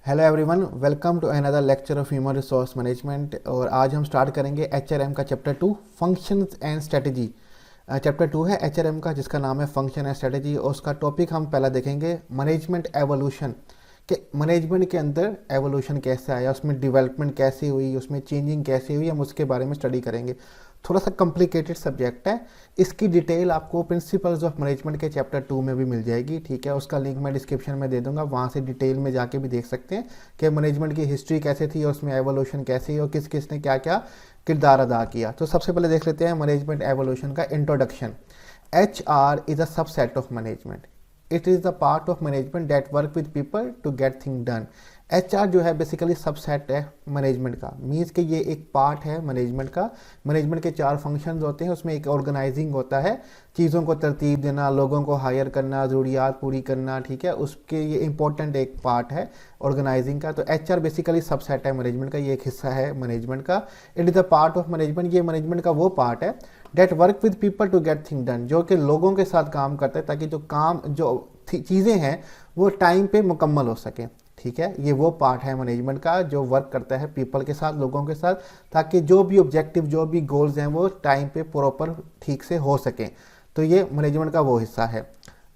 Hello everyone, welcome to another lecture of human resource management. और आज हम start करेंगे एचआरएम का chapter 2 functions and strategy. Chapter 2 है एचआरएम का, जिसका नाम है फंक्शन एंड स्ट्रेटजी। और उसका टॉपिक हम पहला देखेंगे मैनेजमेंट एवोल्यूशन, कि मैनेजमेंट के अंदर एवोल्यूशन कैसे आया, उसमें डेवलपमेंट कैसे हुई, उसमें चेंजिंग कैसे हुई, हम उसके बारे में स्टडी करेंगे। थोड़ा सा कॉम्प्लिकेटेड सब्जेक्ट है। इसकी डिटेल आपको प्रिंसिपल्स ऑफ मैनेजमेंट के चैप्टर 2 में भी मिल जाएगी, ठीक है। उसका लिंक मैं डिस्क्रिप्शन में दे दूंगा, वहाँ से डिटेल में जाके भी देख सकते हैं कि मैनेजमेंट की हिस्ट्री कैसे थी और उसमें एवोल्यूशन कैसे हुई और किस किस ने क्या क्या किरदार अदा किया। तो सबसे पहले देख लेते हैं मैनेजमेंट एवोल्यूशन का introduction. HR is a subset of management. It is the part of management that work with people to get thing done. HR जो है बेसिकली सबसेट है मैनेजमेंट का, मीन्स कि ये एक पार्ट है मैनेजमेंट का। मैनेजमेंट के 4 फंक्शंस होते हैं, उसमें एक ऑर्गेनाइजिंग होता है, चीज़ों को तरतीब देना, लोगों को हायर करना, ज़रूरियात पूरी करना, ठीक है। उसके ये इंपॉर्टेंट एक पार्ट है ऑर्गेनाइजिंग का। तो HR बेसिकली सबसेट है मैनेजमेंट का, ये एक हिस्सा है मैनेजमेंट का। It is the part of management, ये मैनेजमेंट का वो पार्ट है that work with people to get thing done, जो कि लोगों के साथ काम करता है ताकि जो चीज़ें हैं वो टाइम पे मुकम्मल हो सकें, ठीक है। ये वो पार्ट है मैनेजमेंट का जो वर्क करता है पीपल के साथ, लोगों के साथ, ताकि जो भी ऑब्जेक्टिव, जो भी गोल्स हैं वो टाइम पे प्रॉपर ठीक से हो सकें। तो ये मैनेजमेंट का वो हिस्सा है।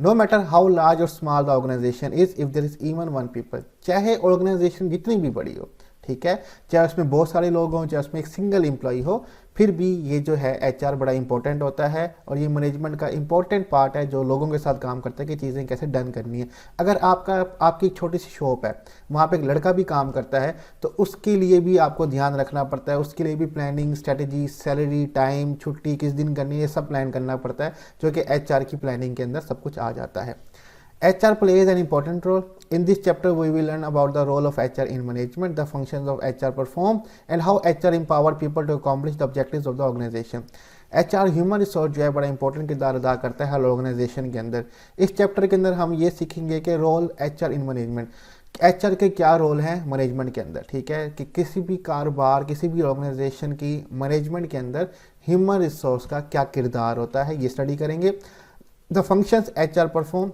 नो मैटर हाउ लार्ज और small the organisation is, if there is even one people, चाहे ऑर्गेनाइजेशन जितनी भी बड़ी हो, ठीक है, चाहे उसमें बहुत सारे लोग हों, चाहे उसमें एक सिंगल एम्प्लॉय हो, फिर भी ये जो है HR बड़ा इंपॉर्टेंट होता है और ये मैनेजमेंट का इंपॉर्टेंट पार्ट है जो लोगों के साथ काम करता है कि चीज़ें कैसे डन करनी है। अगर आपकी एक छोटी सी शॉप है, वहाँ पे एक लड़का भी काम करता है, तो उसके लिए भी आपको ध्यान रखना पड़ता है, उसके लिए भी प्लानिंग, स्ट्रेटजी, सैलरी, टाइम, छुट्टी किस दिन करनी है, सब प्लान करना पड़ता है, जो कि HR की प्लानिंग के अंदर सब कुछ आ जाता है। HR plays an important role. In this chapter, we will learn about the role of HR in management, the functions of HR perform, and how HR empower people to accomplish the objectives of the organization. HR human resource जो है बड़ा important किरदार अदा करता है हर organisation के अंदर। इस चैप्टर के अंदर हम ये सीखेंगे कि role HR in management, HR के क्या रोल हैं मैनेजमेंट के अंदर, ठीक है, कि किसी भी कारोबार, किसी भी ऑर्गेनाइजेशन की मैनेजमेंट के अंदर ह्यूमन रिसोर्स का क्या किरदार होता है, ये स्टडी करेंगे। द फंक्शंस HR परफॉर्म,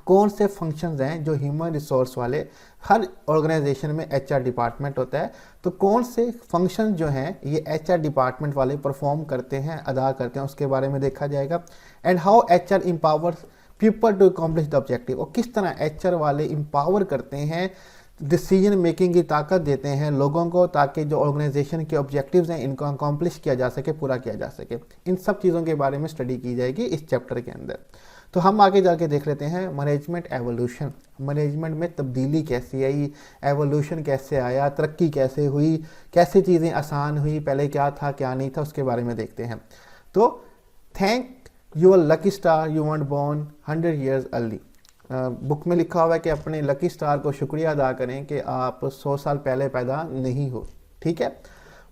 कौन से फंक्शंस हैं जो ह्यूमन रिसोर्स वाले, हर ऑर्गेनाइजेशन में HR डिपार्टमेंट होता है, तो कौन से फंक्शन जो हैं ये HR डिपार्टमेंट वाले परफॉर्म करते हैं, अदा करते हैं, उसके बारे में देखा जाएगा। And how HR empowers people to accomplish the objective, और किस तरह HR वाले एम्पावर करते हैं, डिसीजन मेकिंग की ताकत देते हैं लोगों को, ताकि जो ऑर्गेनाइजेशन के ऑब्जेक्टिव्स हैं इनको अकॉम्प्लिश किया जा सके, पूरा किया जा सके। इन सब चीज़ों के बारे में स्टडी की जाएगी इस चैप्टर के अंदर। तो हम आगे जाके देख लेते हैं मैनेजमेंट एवोल्यूशन, मैनेजमेंट में तब्दीली कैसी आई, एवोल्यूशन कैसे आया, तरक्की कैसे हुई, कैसे चीज़ें आसान हुई, पहले क्या था क्या नहीं था, उसके बारे में देखते हैं। तो thank your lucky star you weren't born 100 years early. Book में लिखा हुआ है कि अपने लकी स्टार को शुक्रिया अदा करें कि आप 100 साल पहले पैदा नहीं हो, ठीक है।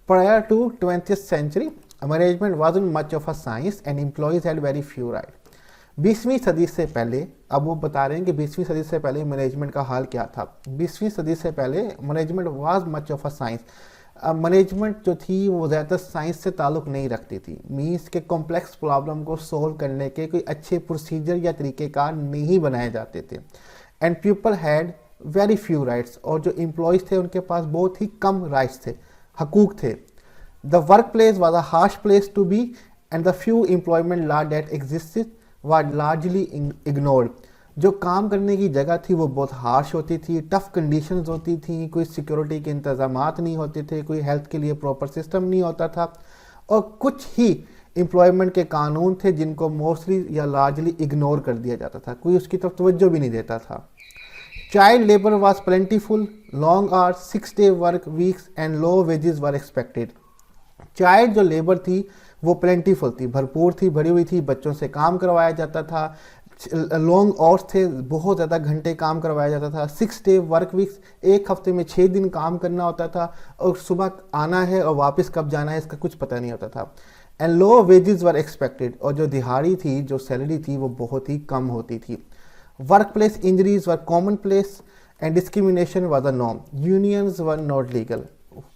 Prior to 20th century management wasn't much of a science and employees had very few rights। 20वीं सदी से पहले, अब वो बता रहे हैं कि 20वीं सदी से पहले मैनेजमेंट का हाल क्या था। 20वीं सदी से पहले management was much of a science. Management जो थी वो ज़्यादातर साइंस से ताल्लुक़ नहीं रखती थी, मीन्स के कॉम्प्लेक्स प्रॉब्लम को सोल्व करने के कोई अच्छे प्रोसीजर या तरीक़ेकार नहीं बनाए जाते थे। And people had very few rights, और जो एम्प्लॉयज़ थे उनके पास बहुत ही कम राइट्स थे, हकूक़ थे। The work place was a harsh place to be and the few employment law that existed was largely ignored. जो काम करने की जगह थी वो बहुत हार्श होती थी, टफ कंडीशंस होती थी, कोई सिक्योरिटी के इंतजामात नहीं होते थे, कोई हेल्थ के लिए प्रॉपर सिस्टम नहीं होता था, और कुछ ही एम्प्लॉयमेंट के कानून थे जिनको मोस्टली या लार्जली इग्नोर कर दिया जाता था, कोई उसकी तरफ तवज्जो भी नहीं देता था। Child labour was plentiful, long hours, 6-day work weeks and low wages were expected. Child जो लेबर थी वो प्लेंटीफुल थी, भरपूर थी, भरी हुई थी, बच्चों से काम करवाया जाता था, लॉन्ग आवर्स थे, बहुत ज़्यादा घंटे काम करवाया जाता था, 6-day वर्क वीक्स, एक हफ्ते में 6 दिन काम करना होता था, और सुबह आना है और वापस कब जाना है इसका कुछ पता नहीं होता था। And low wages were expected, और जो दिहाड़ी थी, जो सैलरी थी वो बहुत ही कम होती थी। Work place injuries were common place and discrimination was a norm, unions were not legal.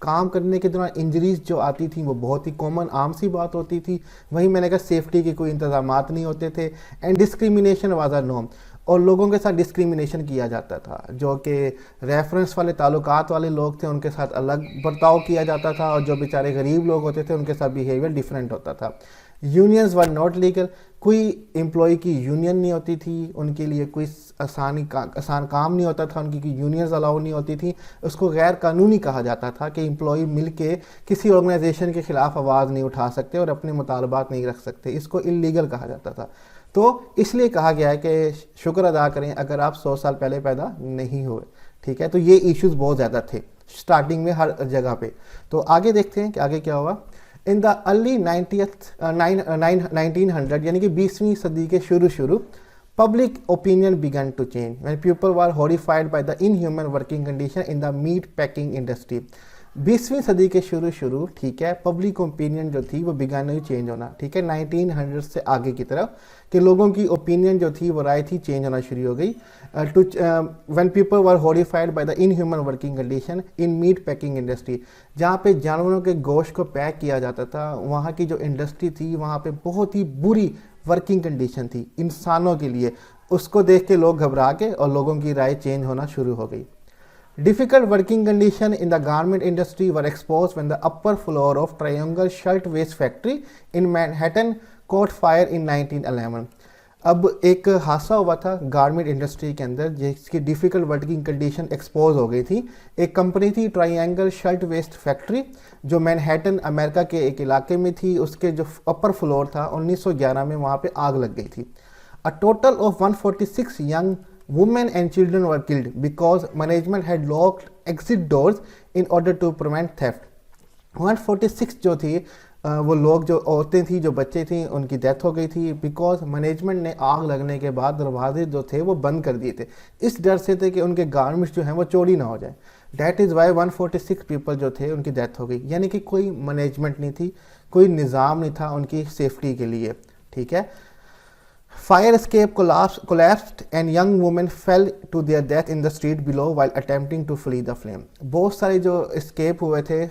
काम करने के दौरान इंजरीज जो आती थी वो बहुत ही कॉमन, आम सी बात होती थी। वहीं मैंने कहा सेफ्टी के कोई इंतजामात नहीं होते थे। And discrimination was a norm, और लोगों के साथ डिस्क्रिमिनेशन किया जाता था। जो कि रेफरेंस वाले ताल्लुकात वाले लोग थे उनके साथ अलग बर्ताव किया जाता था, और जो बेचारे गरीब लोग होते थे उनके साथ बिहेवियर डिफरेंट होता था। यूनियंस वर नॉट लीगल, कोई एम्प्लॉय की यूनियन नहीं होती थी, उनके लिए कोई आसान काम नहीं होता था, उनकी यूनियंस अलाउ नहीं होती थी। उसको गैर कानूनी कहा जाता था कि एम्प्लॉय मिल के किसी ऑर्गेनाइजेशन के खिलाफ आवाज़ नहीं उठा सकते और अपने मुतालबात नहीं रख सकते, इसको इलीगल कहा जाता था। तो इसलिए कहा गया है कि शुक्र अदा करें अगर आप 100 साल पहले पैदा नहीं हुए, ठीक है। तो ये इश्यूज बहुत ज़्यादा थे स्टार्टिंग में हर जगह पे। तो आगे देखते हैं कि आगे क्या हुआ। इन द अर्ली 1900 यानी कि 20वीं सदी के शुरू public opinion began to change when people were horrified by the inhuman working condition in the meat packing industry. 20वीं सदी के शुरू, ठीक है, पब्लिक ओपिनियन जो थी वो बिगन हुई चेंज होना, ठीक है, 1900 से आगे की तरफ कि लोगों की ओपिनियन जो थी वो राय थी चेंज होना शुरू हो गई। When people were horrified by the inhuman working condition in meat packing industry, जहाँ पे जानवरों के गोश्त को पैक किया जाता था, वहाँ की जो इंडस्ट्री थी वहाँ पे बहुत ही बुरी वर्किंग कंडीशन थी इंसानों के लिए। उसको देख के लोग घबरा के और लोगों की राय चेंज होना शुरू हो गई। Difficult working conditions in the garment industry were exposed when the upper floor of Triangle Shirtwaist Factory in Manhattan caught fire in 1911। अब एक हादसा हुआ था गारमेंट इंडस्ट्री के अंदर जिसकी डिफ़िकल्ट वर्किंग कंडीशन एक्सपोज हो गई थी। एक कंपनी थी ट्रायंगल शर्ट वेस्ट फैक्ट्री जो मैनहट्टन अमेरिका के एक इलाके में थी। उसके जो अपर फ्लोर था 1911 में वहाँ पे आग लग गई थी। A total of 146 young women and children were killed because management had locked exit doors in order to prevent theft। 146 जो थी वो लोग, जो औरतें थी, जो बच्चे थी, उनकी डेथ हो गई थी बिकॉज मैनेजमेंट ने आग लगने के बाद दरवाजे जो थे वो बंद कर दिए थे। इस डर से थे कि उनके गारमेंट्स जो हैं वो चोरी ना हो जाए। डैट इज़ वाई 146 पीपल जो थे उनकी डेथ हो गई। यानी कि कोई मैनेजमेंट नहीं थी, कोई निज़ाम नहीं था उनकी सेफ्टी के लिए, ठीक है। Fire escape collapsed and young women fell to their death in the street below while attempting to flee the flame। बहुत सारे जो escape हुए थे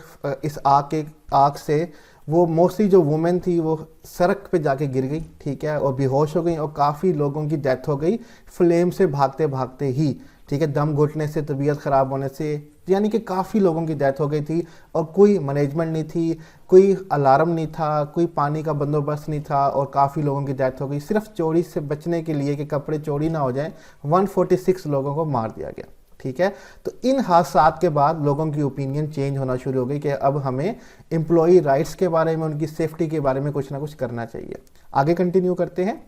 इस आग से, वो मोस्टली जो वुमेन थी वो सड़क पे जाके गिर गई, ठीक है, और बेहोश हो गई और काफ़ी लोगों की डेथ हो गई फ्लेम से भागते भागते ही, ठीक है, दम घुटने से, तबीयत ख़राब होने से। यानी कि काफ़ी लोगों की डेथ हो गई थी और कोई मैनेजमेंट नहीं थी, कोई अलार्म नहीं था, कोई पानी का बंदोबस्त नहीं था और काफ़ी लोगों की डेथ हो गई। सिर्फ चोरी से बचने के लिए कि कपड़े चोरी ना हो जाए 146 लोगों को मार दिया गया, ठीक है। तो इन हादसात के बाद लोगों की ओपिनियन चेंज होना शुरू हो गई कि अब हमें एम्प्लॉई राइट्स के बारे में, उनकी सेफ्टी के बारे में कुछ ना कुछ करना चाहिए। आगे कंटिन्यू करते हैं।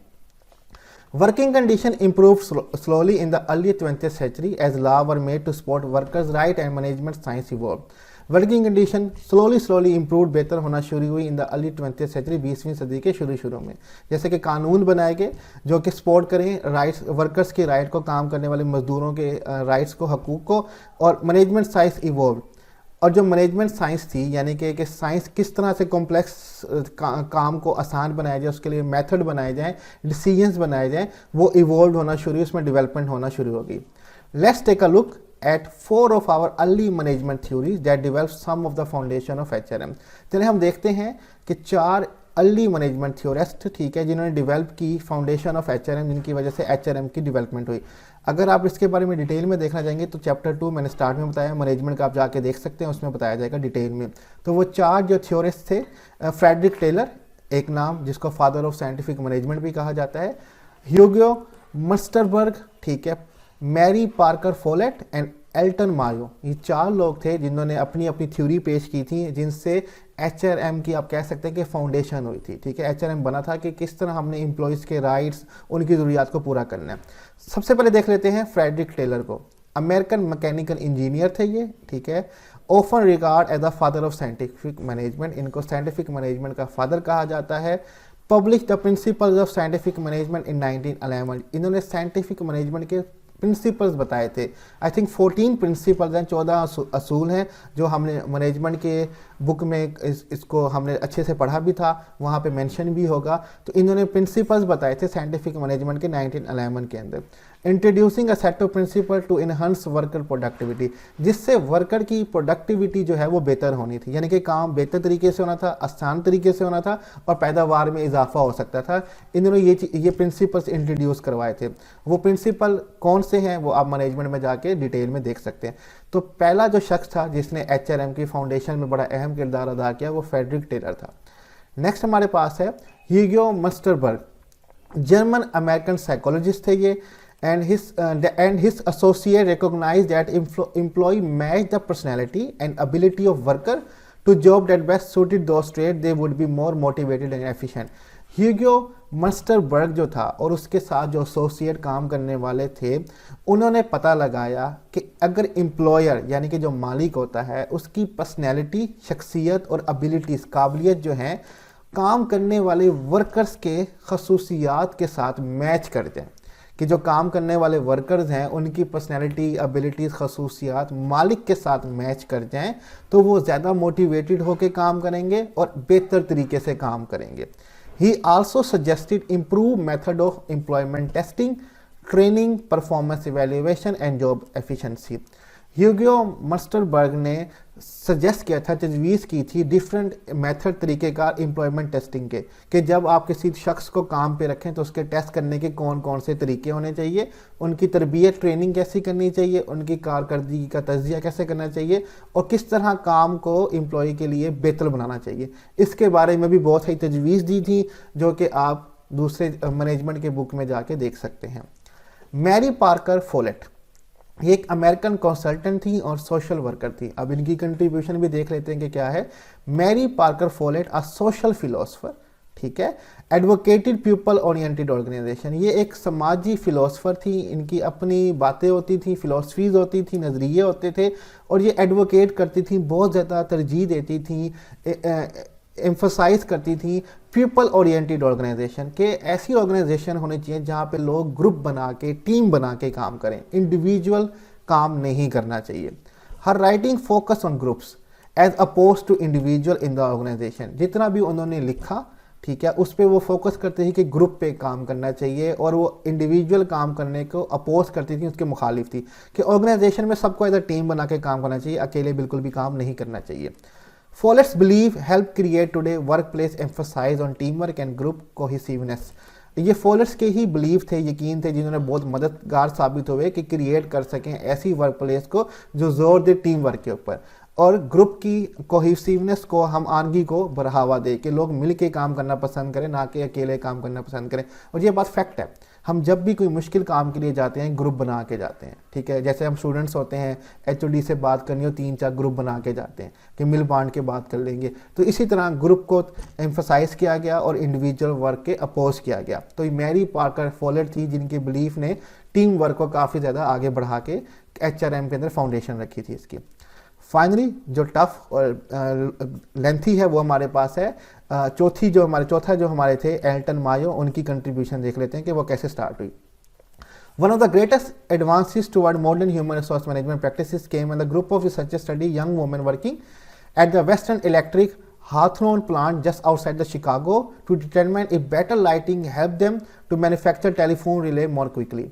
Working conditions improved slowly in the early 20th century as laws were made to support workers' rights and management science evolved। Working condition slowly improve, बेहतर होना शुरू हुई in the early 20th century, 20वीं सदी के शुरू में। जैसे कि कानून बनाए गए जो कि सपोर्ट करें राइट्स, वर्कर्स के राइट को, काम करने वाले मजदूरों के राइट्स को, हकूक़ को, और मैनेजमेंट साइंस इवॉल्व। और जो मैनेजमेंट साइंस थी, यानी कि साइंस किस तरह से कॉम्प्लेक्स काम को आसान बनाया जाए, उसके लिए मेथड बनाए जाएँ, डिसीजंस बनाए जाएँ, वो इवॉल्व होना शुरू, उसमें डेवलपमेंट होना शुरू हो गई। Let's take a look at 4 of our early management theories that developed some of the foundation of HRM। चलिए हम देखते हैं कि 4 अर्ली मैनेजमेंट थ्योरिस्ट, ठीक है, जिन्होंने डेवलप की फाउंडेशन ऑफ HRM, जिनकी वजह से HRM की डेवलपमेंट हुई। अगर आप इसके बारे में डिटेल में देखना चाहेंगे तो चैप्टर 2 मैंने स्टार्ट में बताया, मैनेजमेंट का आप जाके देख सकते हैं, उसमें बताया जाएगा डिटेल में। तो वो 4 जो थ्योरिस्ट थे, फ्रेडरिक टेलर एक नाम जिसको फादर ऑफ साइंटिफिक मैनेजमेंट भी कहा जाता है, ह्यूगो मस्टरबर्ग, ठीक है, Mary Parker Follett and Elton Mayo. ये 4 लोग थे जिन्होंने अपनी अपनी थ्योरी पेश की थी जिनसे HRM की आप कह सकते हैं कि फाउंडेशन हुई थी, ठीक है। HRM बना था कि किस तरह हमने एम्प्लॉयज़ के राइट्स, उनकी ज़रूरियात को पूरा करना है। सबसे पहले देख लेते हैं फ्रेडरिक टेलर को। अमेरिकन मैकेनिकल इंजीनियर थे ये, ठीक है, often regard as the father of scientific management, इनको साइंटिफिक मैनेजमेंट का फादर कहा जाता है। Publish the principles of scientific management in 1911। इन्होंने साइंटिफिक मैनेजमेंट के प्रिंसिपल्स बताए थे। आई थिंक 14 प्रिंसिपल्स हैं, 14 असूल हैं जो हमने मैनेजमेंट के बुक में इसको हमने अच्छे से पढ़ा भी था, वहाँ पे मेंशन भी होगा। तो इन्होंने प्रिंसिपल्स बताए थे साइंटिफिक मैनेजमेंट के 1911 के अंदर। Introducing a set of principle to enhance worker productivity, जिससे वर्कर की प्रोडक्टिविटी जो है वो बेहतर होनी थी, यानी कि काम बेहतर तरीके से होना था, आसान तरीके से होना था और पैदावार में इजाफा हो सकता था। इन्होंने ये प्रिंसिपल्स इंट्रोड्यूस करवाए थे। वो प्रिंसिपल कौन से हैं वो आप मैनेजमेंट में जाके डिटेल में देख सकते हैं। तो पहला जो शख्स था जिसने HRM की फाउंडेशन में बड़ा अहम किरदार अदा किया वो फ्रेडरिक टेलर था। नेक्स्ट हमारे पास है ह्यूगो मस्टरबर्ग, जर्मन अमेरिकन साइकोलॉजिस्ट थे ये, and his associate recognized that employee match the personality and ability of worker to job that best suited those traits, they would be more motivated and efficient. ह्यूगो मस्टरबर्ग जो था और उसके साथ जो एसोसिएट काम करने वाले थे, उन्होंने पता लगाया कि अगर एम्प्लॉयर यानी कि जो मालिक होता है उसकी पर्सनैलिटी, शख्सियत और एबिलिटीज़, काबिलियत जो हैं काम करने वाले वर्कर्स के खसूसियात के साथ मैच कर जाए, कि जो काम करने वाले वर्कर्स हैं उनकी पर्सनैलिटी, एबिलिटीज़, खसूसियात मालिक के साथ मैच कर जाएं तो वो ज़्यादा मोटिवेटेड होकर काम करेंगे और बेहतर तरीके से काम करेंगे। He also suggested improve method of employment testing, training, performance evaluation and job efficiency. Hugo Munsterberg ने सजेस्ट किया था, तजवीज़ की थी डिफरेंट मेथड, तरीक़ेकार एम्प्लॉयमेंट टेस्टिंग के, कि जब आप किसी शख्स को काम पे रखें तो उसके टेस्ट करने के कौन कौन से तरीके होने चाहिए, उनकी तरबियत, ट्रेनिंग कैसी करनी चाहिए, उनकी कारकर्दगी का तज्जिया कैसे करना चाहिए और किस तरह काम को एम्प्लॉय के लिए बेहतर बनाना चाहिए। इसके बारे में भी बहुत सारी तजवीज़ दी थी जो कि आप दूसरे मैनेजमेंट के बुक में जाके देख सकते हैं। मैरी पार्कर फोलेट, ये एक अमेरिकन कंसल्टेंट थी और सोशल वर्कर थी। अब इनकी कंट्रीब्यूशन भी देख लेते हैं कि क्या है। Mary Parker Follett, a social philosopher, ठीक है, एडवोकेटेड पीपल ओरिएंटेड ऑर्गेनाइजेशन, ये एक समाजी फिलोसफर थी। इनकी अपनी बातें होती थी, फिलोसफीज होती थी, नज़रिए होते थे और ये एडवोकेट करती थी, बहुत ज़्यादा तरजीह देती थी, एम्फसाइज करती थी पीपल ओरिएंटेड ऑर्गेनाइजेशन के ऐसी ऑर्गेनाइजेशन होनी चाहिए जहाँ पे लोग ग्रुप बना के, टीम बना के काम करें, इंडिविजुअल काम नहीं करना चाहिए। Her writing focus on groups as oppose to individual in the organization, जितना भी उन्होंने लिखा, ठीक है, उस पर वो फोकस करते थे कि ग्रुप पे काम करना चाहिए और वो इंडिविजुअल काम करने को अपोज करती थी, उसके मुखालिफ थी कि ऑर्गेनाइजेशन में सबको एज अ टीम बना के काम करना चाहिए, अकेले बिल्कुल भी काम नहीं करना चाहिए। Follett's belief help create today workplace emphasize on teamwork and group cohesiveness. ये फोलेट्स के ही बिलीव थे, यकीन थे, जिन्होंने बहुत मददगार साबित हुए कि क्रिएट कर सकें ऐसी वर्क प्लेस को जो जोर दे टीम वर्क के ऊपर और ग्रुप की कोहेसिवनेस को, हम आनगी को बढ़ावा दे कि लोग मिल के काम करना पसंद करें, ना कि अकेले काम करना पसंद करें। और ये बात फैक्ट है, हम जब भी कोई मुश्किल काम के लिए जाते हैं ग्रुप बना के जाते हैं, ठीक है। जैसे हम स्टूडेंट्स होते हैं, HOD से बात करनी हो 3-4 ग्रुप बना के जाते हैं कि मिल बांट के बात कर लेंगे। तो इसी तरह ग्रुप को एम्फसाइज किया गया और इंडिविजुअल वर्क के अपोज किया गया। तो मैरी पार्कर फोलेट थी जिनकी बिलीफ ने टीम वर्क को काफ़ी ज़्यादा आगे बढ़ा के HRM के अंदर फाउंडेशन रखी थी इसकी। फाइनली जो टफ और लेंथी है वो हमारे पास है चौथा जो हमारे थे एल्टन मायो, उनकी कंट्रीब्यूशन देख लेते हैं कि वो कैसे स्टार्ट हुई। One of the greatest advances toward modern human resource management practices came when the group of researchers studied young women working at the Western Electric Hawthorne plant just outside the Chicago to determine if better lighting helped them to manufacture telephone relay more quickly.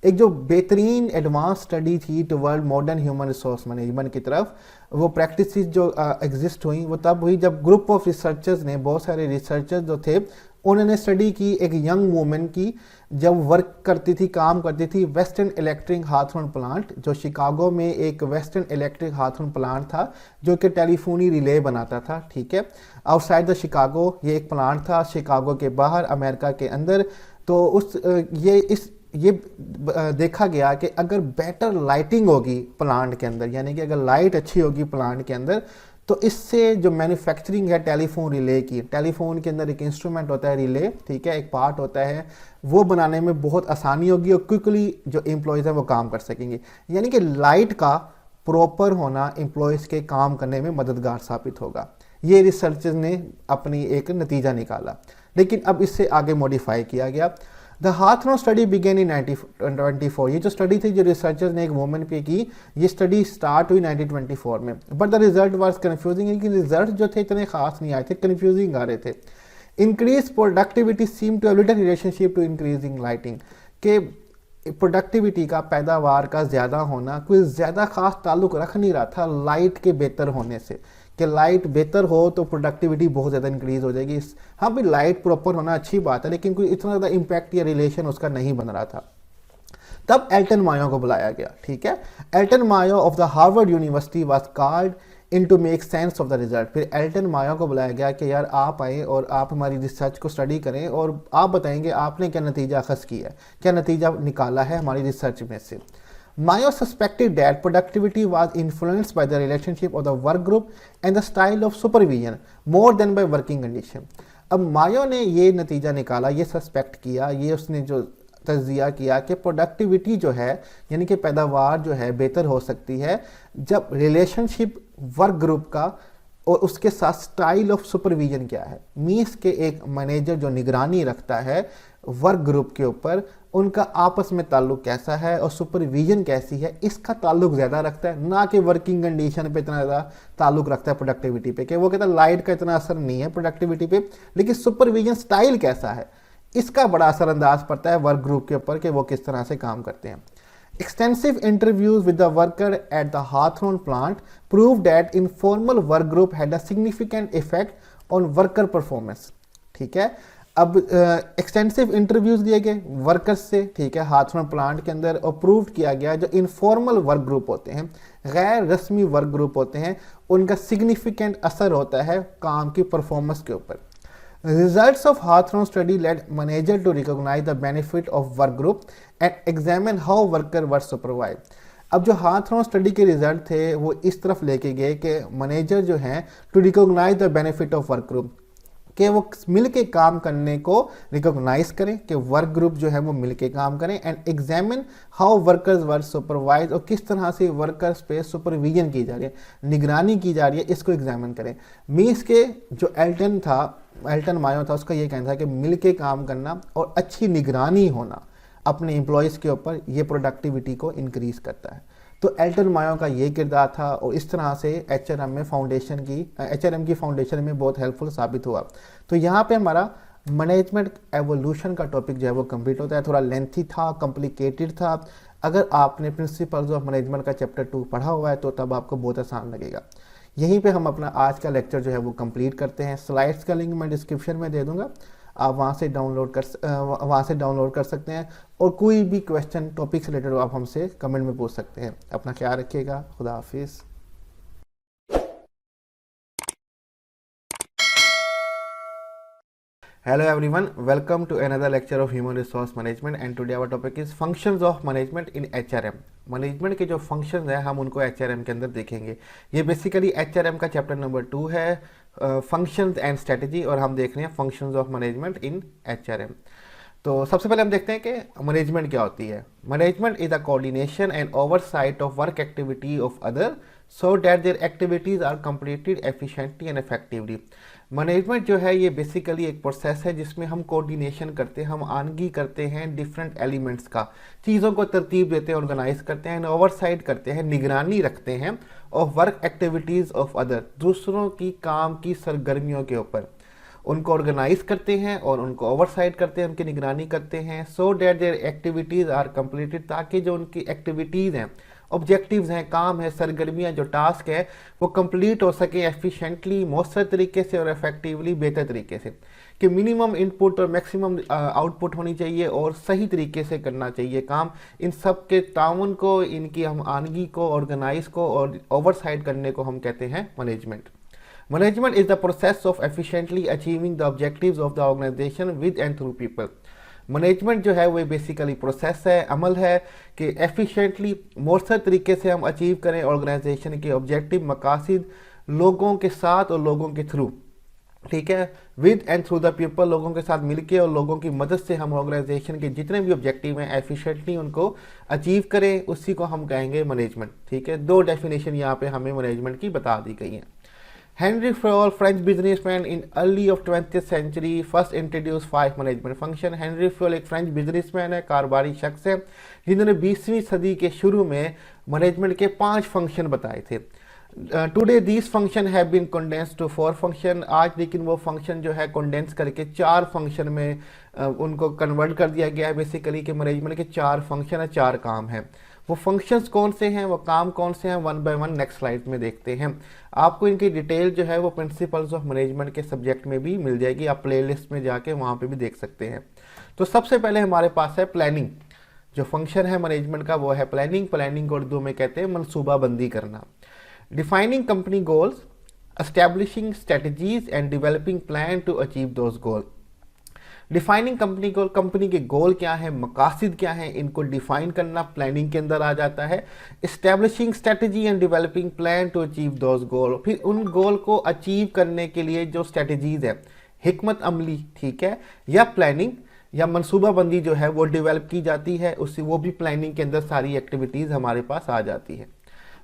एक जो बेहतरीन advance study थी toward modern human resource management की तरफ, वो practices जो exist हुई वो तब हुई जब ग्रुप ऑफ रिसर्चर्स ने, बहुत सारे रिसर्चर्स जो थे उन्होंने स्टडी की एक यंग वूमेन की, जब वर्क करती थी, काम करती थी वेस्टर्न इलेक्ट्रिक हाथोर्न प्लांट, जो शिकागो में एक वेस्टर्न इलेक्ट्रिक हाथोर्न प्लांट था जो कि टेलीफोनी रिले बनाता था, ठीक है, आउटसाइड द शिकागो। ये एक प्लांट था शिकागो के बाहर, अमेरिका के अंदर। तो ये देखा गया कि अगर बेटर लाइटिंग होगी प्लांट के अंदर, यानी कि अगर लाइट अच्छी होगी प्लांट के अंदर, तो इससे जो मैन्युफैक्चरिंग है टेलीफोन रिले की, टेलीफोन के अंदर एक इंस्ट्रूमेंट होता है रिले, ठीक है, एक पार्ट होता है, वो बनाने में बहुत आसानी होगी और क्विकली जो एम्प्लॉयज़ हैं वो काम कर सकेंगे। यानी कि लाइट का प्रॉपर होना एम्प्लॉयज़ के काम करने में मददगार साबित होगा। ये रिसर्चर्स ने अपनी एक नतीजा निकाला, लेकिन अब इससे आगे मॉडिफाई किया गया। The हाथरॉन study began in 1924। ये जो स्टडी थी जो रिसर्चर्स ने एक वुमेन पे की, ये स्टडी स्टार्ट हुई 1924 में। But the result was confusing, लेकिन रिजल्ट जो थे इतने खास नहीं आए थे, कन्फ्यूजिंग आ रहे थे। Increase productivity seem to have little relationship to increasing lighting, के प्रोडक्टिविटी का, पैदावार का ज़्यादा होना कोई ज़्यादा खास ताल्लुक रख नहीं रहा था लाइट के बेहतर होने से, कि लाइट बेहतर हो तो प्रोडक्टिविटी बहुत ज़्यादा इंक्रीज़ हो जाएगी। हाँ भाई, लाइट प्रॉपर होना अच्छी बात है, लेकिन कोई इतना ज़्यादा इम्पैक्ट या रिलेशन उसका नहीं बन रहा था। तब एल्टन मायो को बुलाया गया, ठीक है। Elton Mayo of the Harvard University was called in to make sense of the result. फिर एल्टन मायो को बुलाया गया कि यार आप आए और आप हमारी रिसर्च को स्टडी करें और आप बताएंगे आपने क्या नतीजा अखज़ किया है, क्या नतीजा निकाला है हमारी रिसर्च में से। Mayo suspected that productivity was influenced by the relationship of the work group and the style of supervision more than by working condition। अब मायो ने ये नतीजा निकाला, ये सस्पेक्ट किया, ये उसने जो तज्जिया किया कि प्रोडक्टिविटी जो है यानी कि पैदावार जो है बेहतर हो सकती है जब रिलेशनशिप वर्क ग्रुप का और उसके साथ स्टाइल ऑफ सुपरविजन क्या है। मीन्स के एक मैनेजर जो निगरानी रखता है वर्क ग्रुप के ऊपर, उनका आपस में ताल्लुक कैसा है और सुपरविजन कैसी है, इसका ताल्लुक ज़्यादा रखता है, ना कि वर्किंग कंडीशन पे इतना ज़्यादा ताल्लुक रखता है प्रोडक्टिविटी पे, कि वो कहता है लाइट का इतना असर नहीं है प्रोडक्टिविटी पे, लेकिन सुपरविजन स्टाइल कैसा है इसका बड़ा असरअंदाज पड़ता है वर्क ग्रुप के ऊपर कि वो किस तरह से काम करते हैं। Extensive interviews with the worker at the Hawthorne plant proved that informal work group had a significant effect on worker performance। ठीक है, अब एक्सटेंसिव इंटरव्यूज दिए गए वर्कर्स से, ठीक है, हाथरॉन प्लांट के अंदर, और प्रूव किया गया जो इनफॉर्मल वर्क ग्रुप होते हैं, गैर रस्मी वर्क ग्रुप होते हैं, उनका सिग्निफिकेंट असर होता है काम की परफॉर्मेंस के ऊपर। Results of Hawthorne study led manager to recognize the benefit of work group and examine how worker were supervised। अब जो हाथरॉन स्टडी के रिजल्ट थे वो इस तरफ लेके गए कि मैनेजर जो हैं to recognise the benefit of work group, कि वो मिल के काम करने को रिकॉग्नाइज करें, कि वर्क ग्रुप जो है वो मिल के काम करें, and examine how workers were supervise, और किस तरह से वर्कर्स पे सुपरविजन की जा रही है, निगरानी की जा रही है, इसको एग्जामिन करें। मीन्स के जो एल्टन मायो था उसका ये कहना था कि मिल के काम करना और अच्छी निगरानी होना अपने एम्प्लॉयज़ के ऊपर, ये प्रोडक्टिविटी को इंक्रीज़ करता है। तो एल्टन मायो का ये किरदार था और इस तरह से एचआरएम की फाउंडेशन में बहुत हेल्पफुल साबित हुआ। तो यहाँ पे हमारा मैनेजमेंट एवोल्यूशन का टॉपिक जो है वो कंप्लीट होता है। थोड़ा लेंथी था, कॉम्प्लिकेटेड था। अगर आपने प्रिंसिपल्स ऑफ मैनेजमेंट का चैप्टर 2 पढ़ा हुआ है तो तब आपको बहुत आसान लगेगा। यहीं पे हम अपना आज का लेक्चर जो है वो कंप्लीट करते हैं। स्लाइड्स का लिंक मैं डिस्क्रिप्शन में दे दूंगा, आप वहाँ से डाउनलोड कर सकते हैं, और कोई भी क्वेश्चन टॉपिक से रिलेटेड आप हमसे कमेंट में पूछ सकते हैं। अपना ख्याल रखिएगा, खुदा हाफिज़। Hello everyone, welcome to another lecture of Human Resource Management and today our topic is Functions of Management in HRM। Management के जो फंक्शंस हैं हम उनको HRM के अंदर देखेंगे। ये बेसिकली HRM का चैप्टर नंबर 2 है, फंक्शंस एंड स्ट्रेटजी, और हम देख रहे हैं functions of management in HRM। तो सबसे पहले हम देखते हैं कि मैनेजमेंट क्या होती है। Management is the coordination and oversight of work activity of other so that their activities are completed efficiently and effectively. Management जो है ये बेसिकली एक प्रोसेस है जिसमें हम कोऑर्डिनेशन करते हैं, हम आनगी करते हैं डिफरेंट एलिमेंट्स का, चीज़ों को तरतीब देते हैं, ऑर्गेनाइज करते हैं, ओवरसाइट करते हैं, निगरानी रखते हैं of work activities of other, दूसरों की काम की सरगर्मियों के ऊपर उनको ऑर्गेनाइज करते हैं और उनको ओवरसाइट करते हैं, उनकी निगरानी करते हैं, so that their activities are completed, ताकि जो उनकी एक्टिविटीज़ हैं, ऑब्जेक्टिव्स हैं, काम है, सरगर्मियाँ, जो टास्क है वो कंप्लीट हो सके एफिशिएंटली, मौसर तरीके से और इफेक्टिवली, बेहतर तरीके से, कि मिनिमम इनपुट और मैक्सिमम आउटपुट होनी चाहिए और सही तरीके से करना चाहिए काम। इन सब के ताउन को, इनकी हम आनगी को, ऑर्गेनाइज को और ओवरसाइट करने को हम कहते हैं management. Management is the process of efficiently achieving the objectives of the organisation with and through people. Management जो है वो बेसिकली प्रोसेस है, अमल है कि एफिशिएंटली मौसर तरीके से हम अचीव करें ऑर्गेनाइजेशन के ऑब्जेक्टिव, मकासद, लोगों के साथ और लोगों के थ्रू, ठीक है, with and through the people, लोगों के साथ मिलके और लोगों की मदद से हम ऑर्गेनाइजेशन के जितने भी ऑब्जेक्टिव हैं एफिशिएंटली उनको अचीव करें, उसी को हम कहेंगे मैनेजमेंट। ठीक है, 2 डेफिनेशन यहाँ पे हमें मैनेजमेंट की बता दी गई हैं। Henry Froll, French businessman in early of 20th century, first introduced 5 management function. Henry Froll एक फ्रेंच बिजनेसमैन है, कारोबारी शख्स है, जिन्होंने 20वीं सदी के शुरू में मैनेजमेंट के 5 फंक्शन बताए थे. Today these function have been condensed to 4 function. आज लेकिन वो फंक्शन जो है कंडेंस करके 4 फंक्शन में उनको कन्वर्ट कर दिया गया है. बेसिकली कि मैनेजमेंट के 4 फंक्शन है, 4 काम है. वो फंक्शंस कौन से हैं, वो काम कौन से हैं, one by one next slide में देखते हैं. आपको इनकी डिटेल जो है वो प्रिंसिपल्स ऑफ मैनेजमेंट के सब्जेक्ट में भी मिल जाएगी. आप प्लेलिस्ट में जाके वहाँ पे भी देख सकते हैं. तो सबसे पहले हमारे पास है प्लानिंग. जो फंक्शन है मैनेजमेंट का वो है प्लानिंग. प्लानिंग को उर्दू में कहते हैं मनसूबाबंदी करना. Defining company goals, establishing strategies and developing plan to achieve those goal. Defining company goal, company के गोल क्या है, मकासद क्या है, इनको डिफाइन करना प्लानिंग के अंदर आ जाता है. Establishing strategy and developing plan to achieve those goal, फिर उन गोल को अचीव करने के लिए जो स्ट्रेटजीज है, हिकमत अमली, ठीक है, या प्लानिंग या मनसूबाबंदी जो है वो डेवलप की जाती है. उससे वो भी प्लानिंग के अंदर सारी एक्टिविटीज़ हमारे पास आ जाती है.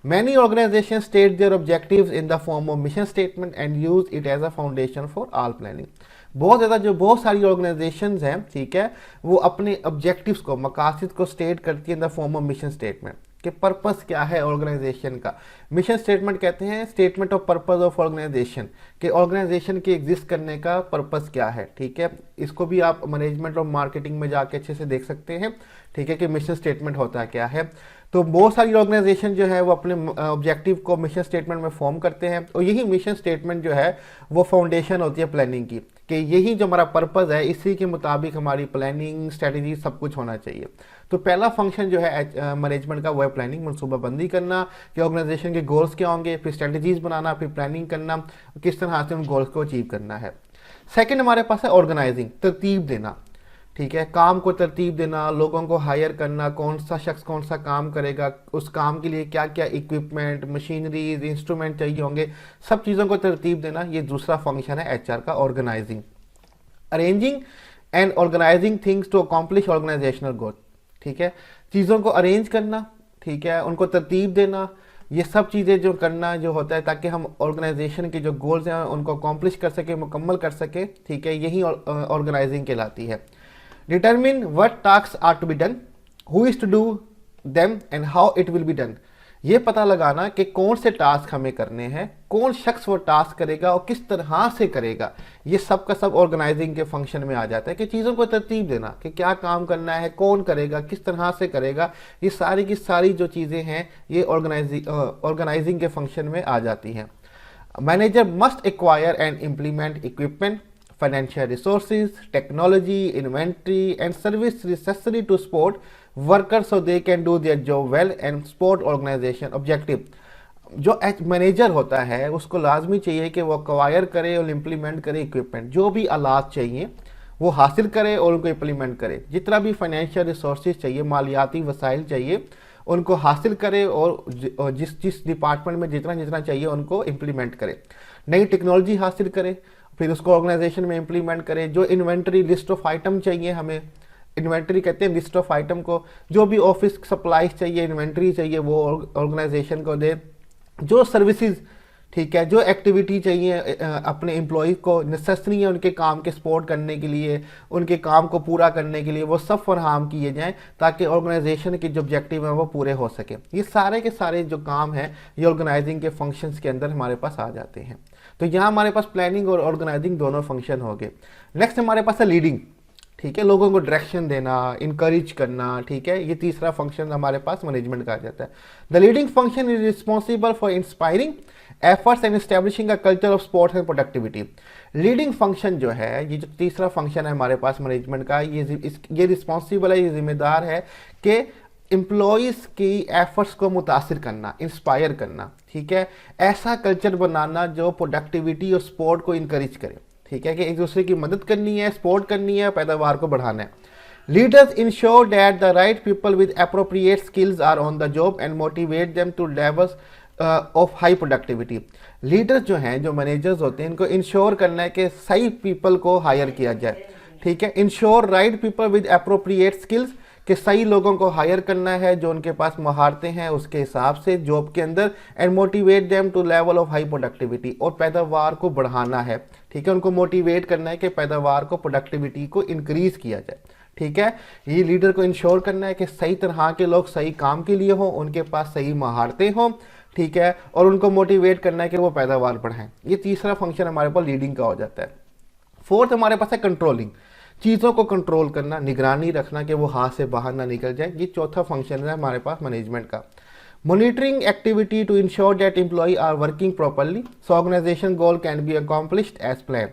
Many organizations state their objectives in the form of mission statement and use it as a foundation for all planning. बहुत सारी ऑर्गेनाइजेशंस हैं, ठीक है, वो अपने ऑब्जेक्टिव्स को, मकासद को स्टेट करती है in the form of mission statement कि पर्पस क्या है ऑर्गेनाइजेशन का. मिशन स्टेटमेंट कहते हैं statement of purpose of organisation, कि ऑर्गेनाइजेशन के एग्जिस्ट करने का पर्पस क्या है. ठीक है, इसको भी आप मैनेजमेंट और मार्केटिंग में जाके अच्छे से देख सकते हैं. ठीक है, कि मिशन स्टेटमेंट होता क्या है. तो बहुत सारी ऑर्गेनाइजेशन जो है वो अपने ऑब्जेक्टिव को मिशन स्टेटमेंट में फॉर्म करते हैं, और यही मिशन स्टेटमेंट जो है वो फाउंडेशन होती है प्लानिंग की, कि यही जो हमारा पर्पस है इसी के मुताबिक हमारी प्लानिंग, स्ट्रेटजी सब कुछ होना चाहिए. तो पहला फंक्शन जो है मैनेजमेंट का वो है प्लानिंग, मनसूबाबंदी करना कि ऑर्गेनाइजेशन के गोल्स क्या होंगे, फिर स्ट्रेटजीज बनाना, फिर प्लानिंग करना, किस तरह से उन गोल्स को अचीव करना है. सेकेंड हमारे पास है ऑर्गेनाइजिंग, तरतीब देना. ठीक है, काम को तरतीब देना, लोगों को हायर करना, कौन सा शख्स कौन सा काम करेगा, उस काम के लिए क्या क्या इक्विपमेंट, मशीनरीज, इंस्ट्रूमेंट चाहिए होंगे, सब चीज़ों को तरतीब देना. ये दूसरा फंक्शन है एचआर का, organizing. Arranging and organizing things to accomplish organizational goal. ठीक है, चीज़ों को अरेंज करना, ठीक है, उनको तरतीब देना, ये सब चीज़ें जो करना जो होता है ताकि हम ऑर्गेनाइजेशन के जो गोल्स हैं उनको अकॉम्प्लिश कर सके, मुकम्मल कर सके. ठीक है, यही ऑर्गेनाइजिंग कहलाती है. Determine what tasks are to be done, who is to do them and how it will be done. ये पता लगाना कि कौन से टास्क हमें करने हैं, कौन शख्स वो टास्क करेगा और किस तरह से करेगा. ये सब का सब ऑर्गेनाइजिंग के फंक्शन में आ जाता है कि चीज़ों को तरतीब देना कि क्या काम करना है, कौन करेगा, किस तरह से करेगा. ये सारी की सारी जो चीज़ें हैं ये ऑर्गेनाइजिंग के फंक्शन में आ जाती हैं. Manager must acquire and implement equipment, financial resources, technology, inventory and service necessary to support workers so they can do their job well and support organization objective. जो मैनेजर होता है उसको लाजमी चाहिए कि वो एक्वायर करे और इम्प्लीमेंट करे इक्विपमेंट, जो भी आलात चाहिए वो हासिल करे और उनको इम्प्लीमेंट करे. जितना भी फाइनेंशियल रिसोर्सेज चाहिए, मालियाती वसाइल चाहिए, उनको हासिल करे और जिस डिपार्टमेंट में जितना जितना चाहिए उनको इम्प्लीमेंट करे. नई टेक्नोलॉजी हासिल करे, फिर उसको ऑर्गेनाइजेशन में इम्प्लीमेंट करें. जो इन्वेंटरी लिस्ट ऑफ आइटम चाहिए, हमें इन्वेंटरी कहते हैं लिस्ट ऑफ आइटम को, जो भी ऑफिस सप्लाईज चाहिए, इन्वेंटरी चाहिए, वो ऑर्गेनाइजेशन को दे. जो सर्विसेज, ठीक है, जो एक्टिविटी चाहिए अपने एम्प्लॉयज़ को नेसेसरी है उनके काम के सपोर्ट करने के लिए, उनके काम को पूरा करने के लिए, वो सब फराहम किए जाएं ताकि ऑर्गेनाइजेशन के जो ऑब्जेक्टिव हैं वो पूरे हो सके. ये सारे के सारे जो काम हैं ये ऑर्गेनाइजिंग के फंक्शंस के अंदर हमारे पास आ जाते हैं. तो यहाँ हमारे पास प्लानिंग और ऑर्गेनाइजिंग दोनों फंक्शन हो गए. नेक्स्ट हमारे पास है लीडिंग. ठीक है, लोगों को डायरेक्शन देना, इनकरेज करना. ठीक है, ये तीसरा फंक्शन हमारे पास मैनेजमेंट का आ जाता है. The leading function is responsible for inspiring efforts and establishing a culture of sports and productivity. Leading function जो है, ये जो तीसरा फंक्शन है हमारे पास मैनेजमेंट का, ये रिस्पॉन्सिबल है, ये जिम्मेदार है कि एम्प्लॉयज़ की एफर्ट्स को मुतासिर करना, इंस्पायर करना. ठीक है, ऐसा कल्चर बनाना जो प्रोडक्टिविटी और स्पोर्ट को इनकरेज करे. ठीक है, कि एक दूसरे की मदद करनी है, सपोर्ट करनी है, पैदावार को बढ़ाना है. Leaders ensure that the right people with appropriate skills are on the job and motivate them to levels of high productivity. Leaders जो हैं, जो मैनेजर्स होते हैं, इनको इंश्योर करना है कि सही पीपल को हायर किया जाए. ठीक है, ensure right people with appropriate skills, कि सही लोगों को हायर करना है जो उनके पास महारतें हैं उसके हिसाब से जॉब के अंदर, and motivate them to level of high productivity, और पैदावार को बढ़ाना है। ठीक है, उनको मोटिवेट करना है कि पैदावार को, प्रोडक्टिविटी को इंक्रीज किया जाए। ठीक है, ये लीडर को इंश्योर करना है कि सही तरह के लोग सही काम के लिए हों, उनके पास सही महारतें हों। ठीक है, और उनको मोटिवेट करना है कि वो पैदावार बढ़ाएं। ये तीसरा फंक्शन हमारे पास लीडिंग का हो जाता है। फोर्थ हमारे पास है कंट्रोलिंग, चीज़ों को कंट्रोल करना, निगरानी रखना कि वो हाथ से बाहर ना निकल जाए। ये चौथा फंक्शन है हमारे पास मैनेजमेंट का। Monitoring activity to ensure that employ are working properly so organisation goal can be accomplished as plan.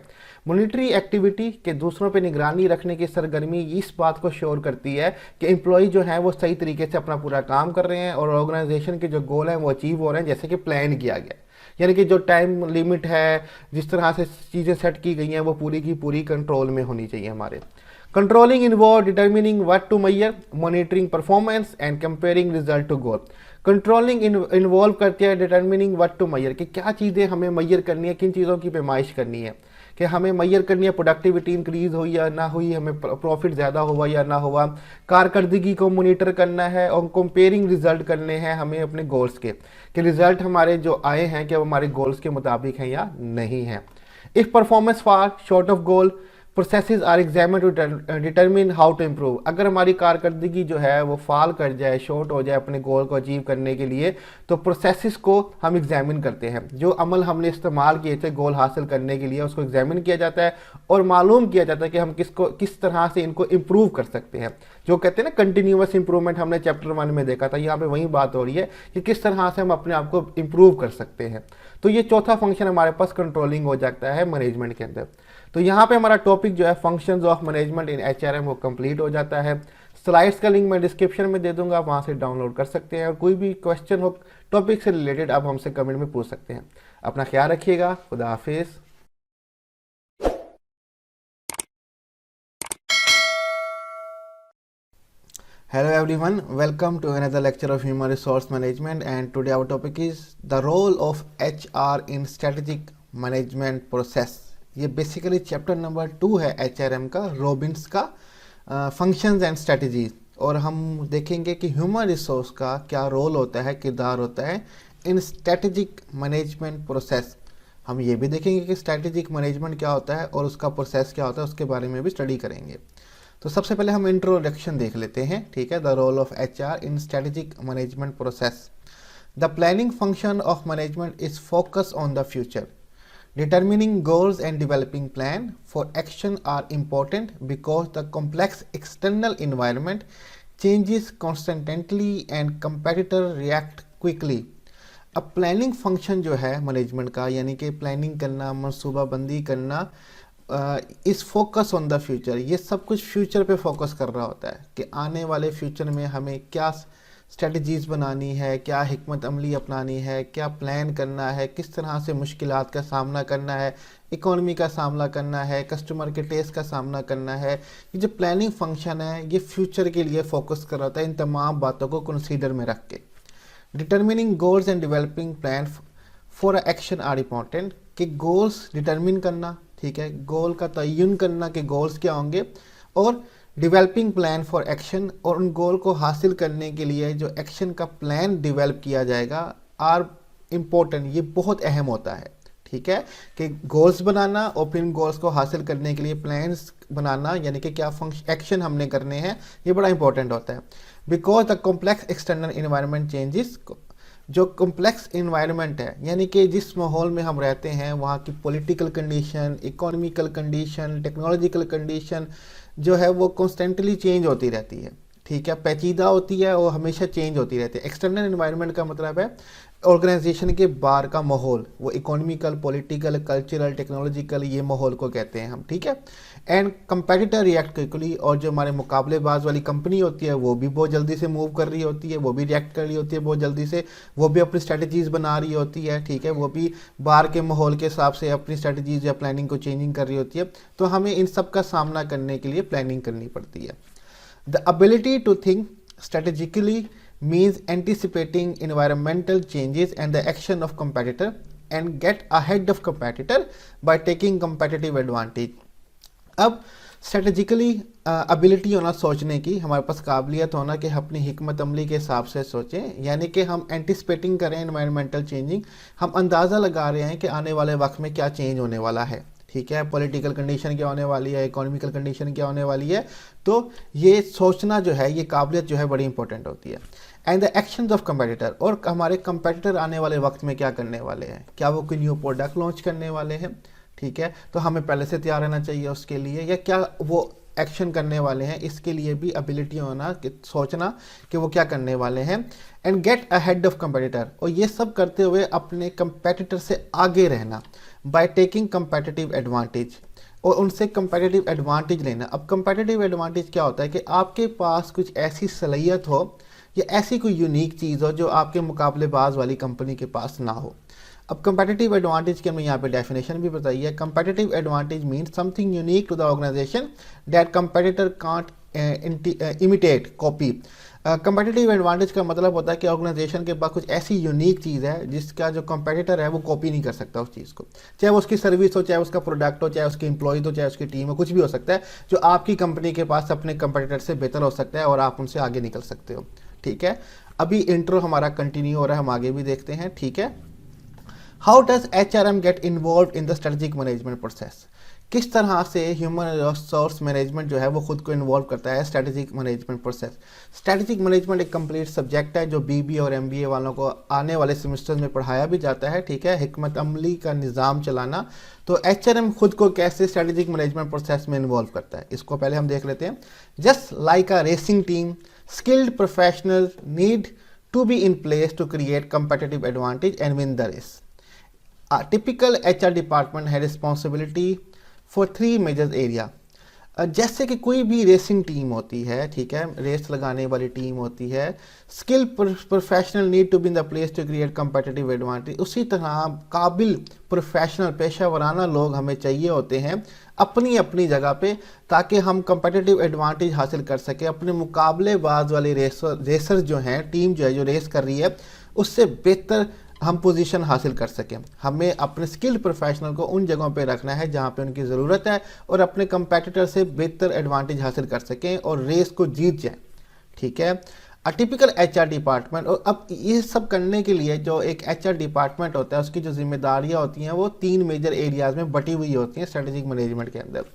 Monitoring activity के दूसरों पे निगरानी रखने की सरगर्मी इस बात को श्योर करती है कि एम्प्लॉय जो है वो सही तरीके से अपना पूरा काम कर रहे हैं और ऑर्गेनाइजेशन के जो गोल हैं वो अचीव हो रहे हैं जैसे कि प्लान किया गया। यानी कि जो टाइम लिमिट है, जिस तरह से चीज़ें सेट की गई हैं, वो पूरी की पूरी कंट्रोल में होनी चाहिए हमारे। Controlling involve determining what to measure, monitoring performance and comparing result to goal. Controlling involve करती है डिटर्मिनिंग व्हाट टू मेजर, कि क्या चीज़ें हमें मेजर करनी है, किन चीज़ों की पैमाइश करनी है, कि हमें मेजर करनी है प्रोडक्टिविटी इंक्रीज हुई या ना हुई, हमें प्रॉफिट ज़्यादा हुआ या ना हुआ, कारकर्दगी को मॉनिटर करना है, और कंपेयरिंग रिजल्ट करने हैं हमें अपने गोल्स के, कि रिजल्ट हमारे जो आए हैं कि वो हमारे गोल्स के मुताबिक हैं या नहीं हैं। If performance fall short of goal, processes are examine to determine how to improve. अगर हमारी कारकर्दगी जो है वो फॉल कर जाए, शॉर्ट हो जाए अपने गोल को अचीव करने के लिए, तो प्रोसेसेस को हम एग्जामिन करते हैं। जो अमल हमने इस्तेमाल किए थे गोल हासिल करने के लिए उसको एग्जामिन किया जाता है और मालूम किया जाता है कि हम किस तरह से इनको इम्प्रूव कर सकते हैं। जो कहते हैं ना कंटिन्यूअस इंप्रूवमेंट, हमने चैप्टर 1 में देखा था, यहाँ पे वही बात हो रही है कि किस तरह से हम अपने आप को इम्प्रूव कर सकते हैं। तो ये चौथा फंक्शन हमारे पास कंट्रोलिंग हो जाता है मैनेजमेंट के अंदर। तो यहाँ पे हमारा टॉपिक जो है functions of management in HRM वो कंप्लीट हो जाता है। स्लाइड्स का लिंक मैं डिस्क्रिप्शन में दे दूंगा, आप वहाँ से डाउनलोड कर सकते हैं, और कोई भी क्वेश्चन हो टॉपिक से रिलेटेड आप हमसे कमेंट में पूछ सकते हैं। अपना ख्याल रखिएगा, खुदा हाफिज़। Hello everyone, welcome to another lecture of Human Resource Management, and today our topic is the role of HR in strategic management process। ये बेसिकली चैप्टर नंबर 2 है HRM का, रॉबिन्स का फंक्शंस एंड स्ट्रेटजीज, और हम देखेंगे कि human resource का क्या रोल होता है, किरदार होता है इन स्ट्रेटजिक मैनेजमेंट प्रोसेस। हम ये भी देखेंगे कि स्ट्रेटजिक मैनेजमेंट क्या होता है और उसका प्रोसेस क्या होता है, उसके बारे में भी स्टडी करेंगे। तो सबसे पहले हम इंट्रोडक्शन देख लेते हैं, ठीक है। The role of HR in strategic management process. The planning function of management is focus on the future. Determining goals and developing plan for action are important because the complex external environment changes constantly and competitors react quickly। अब planning function जो है management का, यानी कि planning करना, मनसूबाबंदी करना, इस focus on the future, ये सब कुछ फ्यूचर पे फोकस कर रहा होता है कि आने वाले फ्यूचर में हमें क्या स्ट्रेटजीज़ बनानी है, क्या हिकमत अमली अपनानी है, क्या प्लान करना है, किस तरह से मुश्किलात का सामना करना है, इकोनॉमी का सामना करना है, कस्टमर के टेस्ट का सामना करना है। ये जो प्लानिंग फंक्शन है ये फ्यूचर के लिए फोकस कर रहा होता है, इन तमाम बातों को कंसीडर में रख के। Determining goals and developing plan for action are important, कि गोल्स डिटर्मिन करना, ठीक है, गोल का तयन करना कि गोल्स क्या होंगे, और डेवलपिंग प्लान फॉर एक्शन, और उन गोल को हासिल करने के लिए जो एक्शन का प्लान डेवलप किया जाएगा आर इम्पोर्टेंट, ये बहुत अहम होता है, ठीक है। कि गोल्स बनाना और फिर गोल्स को हासिल करने के लिए प्लान्स बनाना, यानी कि क्या एक्शन हमने करने हैं, ये बड़ा इंपॉर्टेंट होता है। Because the complex external environment changes, जो कॉम्प्लेक्स इन्वायरमेंट है यानी कि जिस माहौल में हम रहते हैं वहाँ की political condition, economical condition, technological condition जो है वो कॉन्स्टेंटली चेंज होती रहती है, ठीक है, पेचीदा होती है और हमेशा चेंज होती रहती है। एक्सटर्नल इन्वायरमेंट का मतलब है ऑर्गेनाइजेशन के बाहर का माहौल, वो इकोनॉमिकल, पॉलिटिकल, कल्चरल, टेक्नोलॉजिकल, ये माहौल को कहते हैं हम, ठीक है। एंड कंपेटिटर रिएक्ट क्विकली, और जो हमारे मुकाबलेबाज वाली कंपनी होती है वो भी बहुत जल्दी से मूव कर रही होती है, वो भी रिएक्ट कर रही होती है बहुत जल्दी से, वो भी अपनी स्ट्रेटजीज बना रही होती है, ठीक है, वो भी बाहर के माहौल के हिसाब से अपनी स्ट्रेटजीज या प्लानिंग को चेंजिंग कर रही होती है। तो हमें इन सब का सामना करने के लिए प्लानिंग करनी पड़ती है। The ability to think strategically means anticipating environmental changes and the action of competitor and get ahead of competitor by taking competitive advantage। अब strategically एबिलिटी होना सोचने की, हमारे पास काबिलियत होना कि अपनी हिकमत अमली के हिसाब से सोचें, यानी कि हम एंटिसिपेटिंग करें एनवायरमेंटल चेंजिंग, हम अंदाज़ा लगा रहे हैं कि आने वाले वक्त में क्या चेंज होने वाला है, ठीक है, पॉलिटिकल कंडीशन क्या होने वाली है, इकोनॉमिकल कंडीशन क्या होने वाली है। तो ये सोचना जो है, ये काबिलियत जो है बड़ी इंपॉर्टेंट होती है। And the actions of competitor, और हमारे कंपेटिटर आने वाले वक्त में क्या करने वाले हैं, क्या वो कोई न्यू प्रोडक्ट लॉन्च करने वाले हैं, ठीक है, तो हमें पहले से तैयार रहना चाहिए उसके लिए, या क्या वो एक्शन करने वाले हैं, इसके लिए भी एबिलिटी होना कि सोचना कि वो क्या करने वाले हैं। And get ahead of competitor, और ये सब करते हुए अपने कंपेटिटर से आगे रहना बाय टेकिंग कंपेटिटिव एडवांटेज, और उनसे कंपेटिटिव एडवांटेज लेना। अब कंपेटिटिव एडवांटेज क्या होता है कि आपके पास कुछ ऐसी सलाहियत हो या ऐसी कोई यूनिक चीज़ हो जो आपके मुकाबलेबाज वाली कंपनी के पास ना हो। अब कंपेटिटिव एडवांटेज की हमने यहाँ पे डेफिनेशन भी बताई है। Competitive advantage means something unique to the organisation that competitor can't imitate copy. Competitive advantage का मतलब होता है कि ऑर्गेनाइजेशन के पास कुछ ऐसी यूनिक चीज़ है जिसका जो कंपेटिटर है वो कॉपी नहीं कर सकता उस चीज़ को, चाहे वो उसकी सर्विस हो, चाहे उसका प्रोडक्ट हो, चाहे उसके एम्प्लॉय हो, चाहे उसकी टीम हो, कुछ भी हो सकता है जो आपकी कंपनी के पास अपने कंपेटिटर से बेहतर हो सकता है और आप उनसे आगे निकल सकते हो, ठीक है। अभी इंट्रो हमारा कंटिन्यू हो रहा है, हम आगे भी देखते हैं, ठीक है। How does HRM get involve in the strategic management process, किस तरह से ह्यूमन रिसोर्स मैनेजमेंट जो है वो खुद को इन्वॉल्व करता है strategic management process. Strategic management एक कंप्लीट सब्जेक्ट है जो BBA और MBA वालों को आने वाले सेमेस्टर्स में पढ़ाया भी जाता है, ठीक है, हिकमत अमली का निज़ाम चलाना। तो HRM खुद को कैसे स्ट्रेटेजिक मैनेजमेंट प्रोसेस में इन्वॉल्व करता है, इसको पहले हम देख लेते हैं। Just like a racing team, skilled professionals need to be in place to create competitive advantage and win the race. A typical HR department has responsibility for three major area. जैसे कि कोई भी रेसिंग टीम होती है, ठीक है, race लगाने वाली टीम होती है, skill professional need to be in the place to create competitive advantage, उसी तरह काबिल प्रोफेशनल पेशा वराना लोग हमें चाहिए होते हैं अपनी अपनी जगह पे, ताकि हम कंपेटिटिव एडवांटेज हासिल कर सकें, अपने मुकाबलेबाज वाले रेसर जो हैं, टीम जो है जो रेस कर रही है उससे बेहतर हम पोजीशन हासिल कर सकें। हमें अपने स्किल्ड प्रोफेशनल को उन जगहों पे रखना है जहाँ पे उनकी ज़रूरत है और अपने कंपेटिटर से बेहतर एडवांटेज हासिल कर सकें और रेस को जीत जाएं, ठीक है। टिपिकल HR डिपार्टमेंट, और अब ये सब करने के लिए जो एक HR डिपार्टमेंट होता है उसकी जो जिम्मेदारियाँ होती हैं वो 3 मेजर एरियाज़ में बटी हुई होती हैं स्ट्रेटेजिक मैनेजमेंट के अंदर।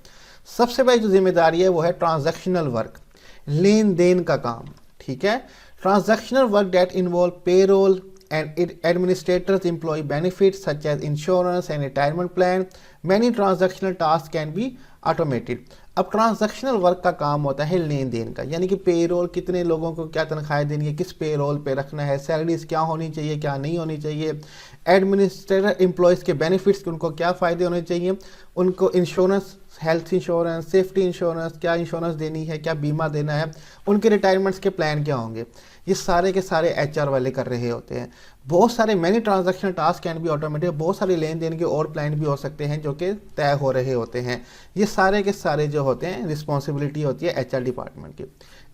सबसे पहले जो जिम्मेदारी है वो है ट्रांजैक्शनल वर्क, लेन देन का काम, ठीक है। Transactional work that involve payroll and administrators employee benefits such as insurance and retirement plan. Many transactional tasks can be automated. अब ट्रांजैक्शनल वर्क का काम होता है लेन देन का, यानी कि पेरोल, कितने लोगों को क्या तनख्वाहें देनी है, किस पेरोल पे रखना है, सैलरीज क्या होनी चाहिए, क्या नहीं होनी चाहिए, एडमिनिस्ट्रेटर एम्प्लॉयज़ के बेनिफिट्स, उनको क्या फ़ायदे होने चाहिए, उनको insurance, health insurance, safety insurance, क्या इंश्योरेंस देनी है, क्या बीमा देना है, उनके रिटायरमेंट्स के प्लान क्या होंगे, ये सारे के सारे HR वाले कर रहे होते हैं। बहुत सारे many transactional task can be automated, बहुत सारे लेन देन के और प्लान भी हो सकते हैं जो कि तय हो रहे होते हैं। ये सारे के सारे जो होते हैं रिस्पॉन्सिबिलिटी होती है HR डिपार्टमेंट की।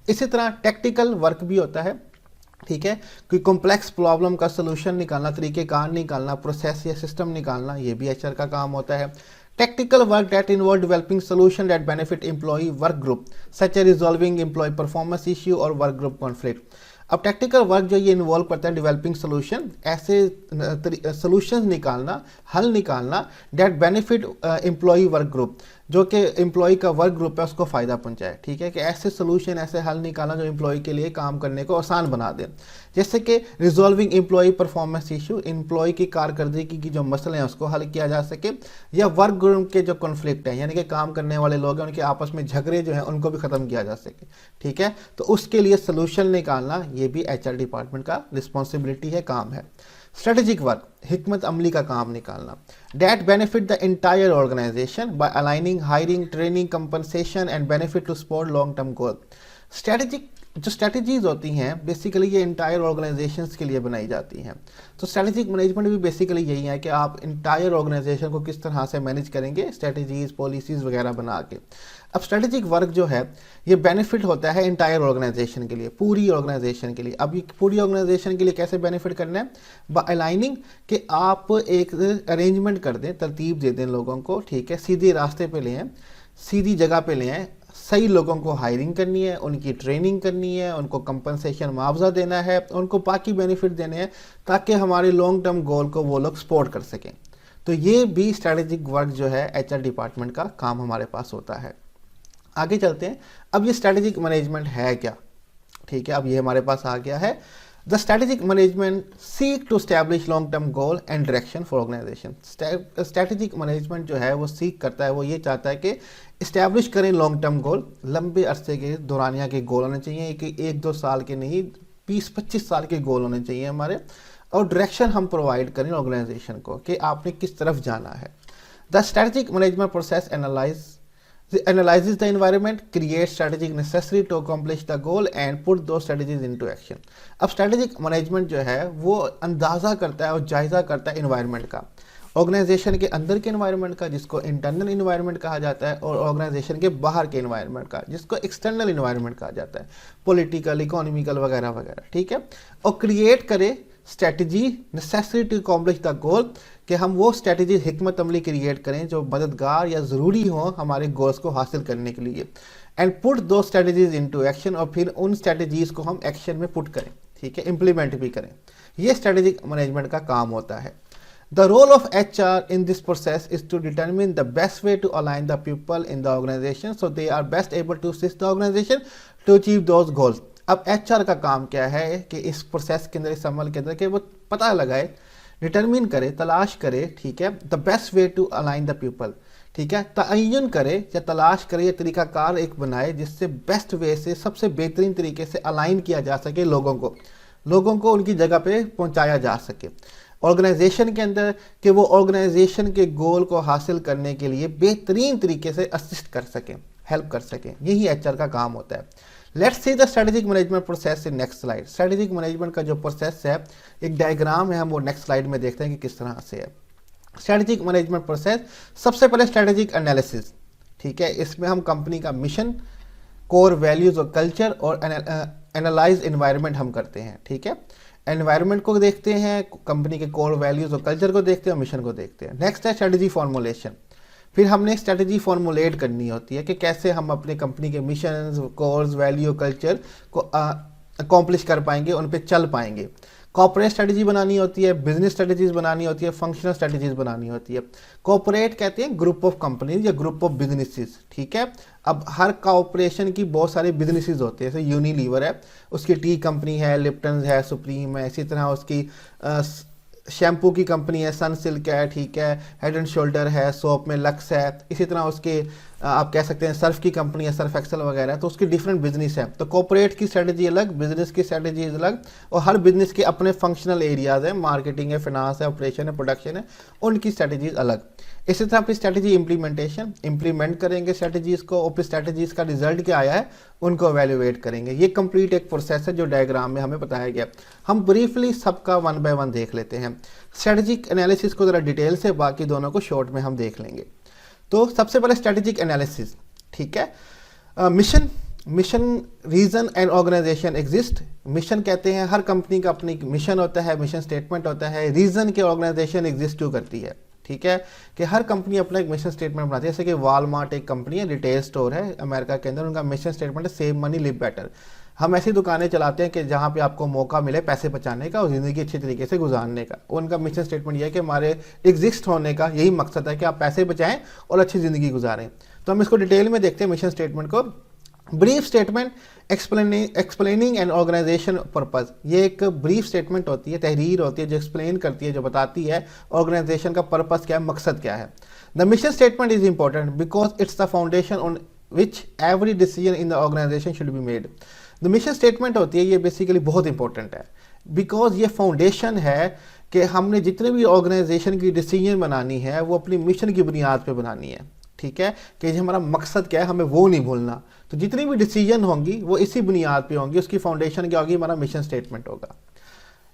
इसी तरह टेक्निकल वर्क भी होता है, ठीक है, कोई कॉम्प्लेक्स प्रॉब्लम का सोल्यूशन निकालना, तरीक़ेकार निकालना, प्रोसेस या सिस्टम निकालना, ये भी HR का काम होता है। Technical work that involve developing solution that benefit employee work group such a resolving employ performance issue और वर्क ग्रुप कॉन्फ्लिक्ट। अब टेक्निकल वर्क जो ये इन्वॉल्व करता है डेवलपिंग सोल्यूशन, ऐसे सोल्यूशन निकालना, हल निकालना that benefit employee work group, जो कि एम्प्लॉय का वर्क ग्रुप है उसको फ़ायदा पहुंचाए, ठीक है, कि ऐसे सोल्यूशन, ऐसे हल निकालना जो एम्प्लॉय के लिए काम करने को आसान बना दे। जैसे कि resolving employ performance issue, employ की कारकर्दगी की जो मसले हैं उसको हल किया जा सके, या वर्क ग्रुप के जो कॉन्फ्लिक्ट हैं, यानी कि काम करने वाले लोग हैं उनके आपस में झगड़े जो हैं उनको भी ख़त्म किया जा सके, ठीक है, तो उसके लिए सोल्यूशन निकालना ये भी HR डिपार्टमेंट का रिस्पॉन्सिबिलिटी है, काम है। स्ट्रेटेजिक वर्क, हिकमत अमली का काम निकालना, that benefit the entire organisation by aligning hiring, training, compensation and benefit to support long term goal. Strategic जो स्ट्रेटजीज होती हैं बेसिकली ये इंटायर ऑर्गेनाइजेशंस के लिए बनाई जाती हैं। तो स्ट्रेटेजिक मैनेजमेंट भी बेसिकली यही है कि आप इंटायर ऑर्गेनाइजेशन को किस तरह से मैनेज करेंगे, स्ट्रेटजीज, पॉलिसीज़ वगैरह बना के। अब स्ट्रेटेजिक वर्क जो है ये बेनिफिट होता है इंटायर ऑर्गेनाइजेशन के लिए, पूरी ऑर्गेनाइजेशन के लिए। अब ये पूरी ऑर्गेनाइजेशन के लिए कैसे बेनिफिट करना है, बाय अलाइनिंग, कि आप एक अरेंजमेंट कर दें, तरतीब दे दें लोगों को, ठीक है, सीधे रास्ते पे ले आएँ, सीधी जगह पे ले आएँ, सही लोगों को हायरिंग करनी है, उनकी ट्रेनिंग करनी है, उनको कंपनसेशन मुआवजा देना है, उनको बाकी बेनिफिट देने हैं ताकि हमारे लॉन्ग टर्म गोल को वो लोग सपोर्ट कर सकें। तो ये भी स्ट्रैटेजिक वर्क जो है एचआर डिपार्टमेंट का काम हमारे पास होता है। आगे चलते हैं। अब ये स्ट्रैटेजिक मैनेजमेंट है क्या, ठीक है, अब ये हमारे पास आ गया है। The strategic management seek to establish long term goal and direction for organisation. Strategic management जो है वो सीक करता है, वो ये चाहता है कि इस्टेब्लिश करें लॉन्ग टर्म गोल, लंबे अरसे के दौरानिया के गोल होने चाहिए कि 1-2 साल के नहीं, 20-25 साल के गोल होने चाहिए हमारे, और डायरेक्शन हम प्रोवाइड करें ऑर्गेनाइजेशन को कि आपने किस तरफ जाना है। The strategic management process analyzes the environment, creates strategic necessary to accomplish the goal and put those strategies into action। अब स्ट्रैटेजिक मैनेजमेंट जो है वो अंदाज़ा करता है और जायज़ा करता है इन्वायरमेंट का, ऑर्गेनाइजेशन के अंदर के इन्वायरमेंट का जिसको इंटरनल इन्वायरमेंट कहा जाता है, और ऑर्गेनाइजेशन के बाहर के इन्वायरमेंट का जिसको एक्सटर्नल इन्वायरमेंट कहा जाता है, पॉलिटिकल, इकोनॉमिकल वगैरह वगैरह, ठीक है। और क्रिएट करे strategy necessary to accomplish the goal, कि हम वो स्ट्रैटेजी हिकमत अमली क्रिएट करें जो मददगार या ज़रूरी हो हमारे गोल्स को हासिल करने के लिए, एंड पुट दो स्ट्रैटेजीज इनटू एक्शन, और फिर उन स्ट्रैटेजीज को हम एक्शन में पुट करें, ठीक है, इम्प्लीमेंट भी करें। ये स्ट्रैटेजिक मैनेजमेंट का काम होता है। The role of HR in this process is to determine the best way to align the people in the organization so they are best able to assist the organization to achieve those goals। अब HR का काम क्या है कि इस process के अंदर, इस अमल के अंदर, कि वो पता लगाए, डिटरमिन करे, तलाश करे, ठीक है, the best way to align the people, ठीक है, तयन करे या तलाश करे या तरीकाकार एक बनाए जिससे बेस्ट वे से, सबसे बेहतरीन तरीके से अलाइन किया जा सके लोगों को उनकी जगह पे पहुंचाया जा सके ऑर्गेनाइजेशन के अंदर, कि वो ऑर्गेनाइजेशन के गोल को हासिल करने के लिए बेहतरीन तरीके से असिस्ट कर सकें, हेल्प कर सकें। यही एचआर का काम होता है। Let's see the strategic management process in next slide. Strategic management का जो प्रोसेस है, एक डायग्राम है, हम वो नेक्स्ट स्लाइड में देखते हैं कि किस तरह से है स्ट्रैटेजिक मैनेजमेंट प्रोसेस। सबसे पहले स्ट्रैटेजिक एनालिसिस, ठीक है, इसमें हम कंपनी का मिशन, कोर वैल्यूज और कल्चर और एनालाइज एनवायरनमेंट हम करते हैं, ठीक है। एनवायरनमेंट को देखते हैं, कंपनी के कोर वैल्यूज और कल्चर को देखते हैं, मिशन को देखते हैं। नेक्स्ट है स्ट्रैटेजी फॉर्मुलेशन। फिर हमने स्ट्रैटेजी फॉर्मुलेट करनी होती है कि कैसे हम अपने कंपनी के मिशन, कोर्स, वैल्यू, कल्चर को अकॉम्प्लिश कर पाएंगे, उन पे चल पाएंगे। कॉर्पोरेट स्ट्रैटेजी बनानी होती है, बिजनेस स्ट्रैटेजीज बनानी होती है, फंक्शनल स्ट्रैटेजीज बनानी होती है। कॉर्पोरेट कहते हैं ग्रुप ऑफ कंपनीज या ग्रुप ऑफ बिजनेसेस, ठीक है। अब हर कॉर्पोरेशन की बहुत सारे बिजनेसेस होते हैं, जैसे यूनिलीवर है, उसकी टी कंपनी है, लिप्टन है, सुप्रीम है, इसी तरह उसकी शैम्पू की कंपनी है, सनसिल्क है, ठीक है, हेड एंड शोल्डर है, सोप में लक्स है, इसी तरह उसके आप कह सकते हैं सर्फ की कंपनी है, सर्फ एक्सेल वगैरह है, तो उसकी डिफरेंट बिजनेस है। तो कॉर्पोरेट की स्ट्रेटजी अलग, बिजनेस की स्ट्रेटजी अलग, और हर बिजनेस के अपने फंक्शनल एरियाज हैं, मार्केटिंग है, फिनांस है, ऑपरेशन है, प्रोडक्शन है, उनकी स्ट्रेटजीज अलग। इसी तरह फिर स्ट्रेटजी इम्प्लीमेंटेशन, इम्प्लीमेंट करेंगे स्ट्रेटजीज को, और फिर स्ट्रेटजीज का रिजल्ट क्या आया है उनको एवेल्युएट करेंगे। ये कंप्लीट एक प्रोसेस है जो डायग्राम में हमें बताया गया। हम ब्रीफली सबका 1 बाय 1 देख लेते हैं। स्ट्रेटजिक एनालिसिस को ज़रा डिटेल से, बाकी दोनों को शॉर्ट में हम देख लेंगे। तो सबसे पहले स्ट्रेटेजिक एनालिसिस, ठीक है। Mission, reason and organisation exist. Mission कहते हैं हर कंपनी का अपनी मिशन होता है, मिशन स्टेटमेंट होता है। रीजन के ऑर्गेनाइजेशन एग्जिस्ट क्यों करती है, ठीक है, कि हर कंपनी अपना एक मिशन स्टेटमेंट बनाती है। जैसे कि वॉलमार्ट एक कंपनी है, रिटेल स्टोर है अमेरिका के अंदर, उनका मिशन स्टेटमेंट है सेव मनी लिव बेटर। हम ऐसी दुकानें चलाते हैं कि जहाँ पे आपको मौका मिले पैसे बचाने का और ज़िंदगी अच्छी तरीके से गुजारने का। उनका मिशन स्टेटमेंट यह है कि हमारे एग्जिस्ट होने का यही मकसद है कि आप पैसे बचाएं और अच्छी ज़िंदगी गुजारें। तो हम इसको डिटेल में देखते हैं मिशन स्टेटमेंट को। Brief statement explaining an organisation purpose. ये एक ब्रीफ स्टेटमेंट होती है, तहरीर होती है जो एक्सप्लेन करती है, जो बताती है ऑर्गेनाइजेशन का पर्पज़ क्या है, मकसद क्या है। The mission statement is important because it's the foundation on which every decision in the organisation should be made. The mission statement होती है, ये बेसिकली बहुत इंपॉर्टेंट है बिकॉज ये फाउंडेशन है कि हमने जितने भी ऑर्गेनाइजेशन की डिसीजन बनानी है वो अपनी मिशन की बुनियाद पे बनानी है, ठीक है, कि हमारा मकसद क्या है हमें वो नहीं भूलना। तो जितनी भी डिसीजन होंगी वो इसी बुनियाद पे होंगी, उसकी फाउंडेशन क्या होगी, हमारा मिशन स्टेटमेंट होगा।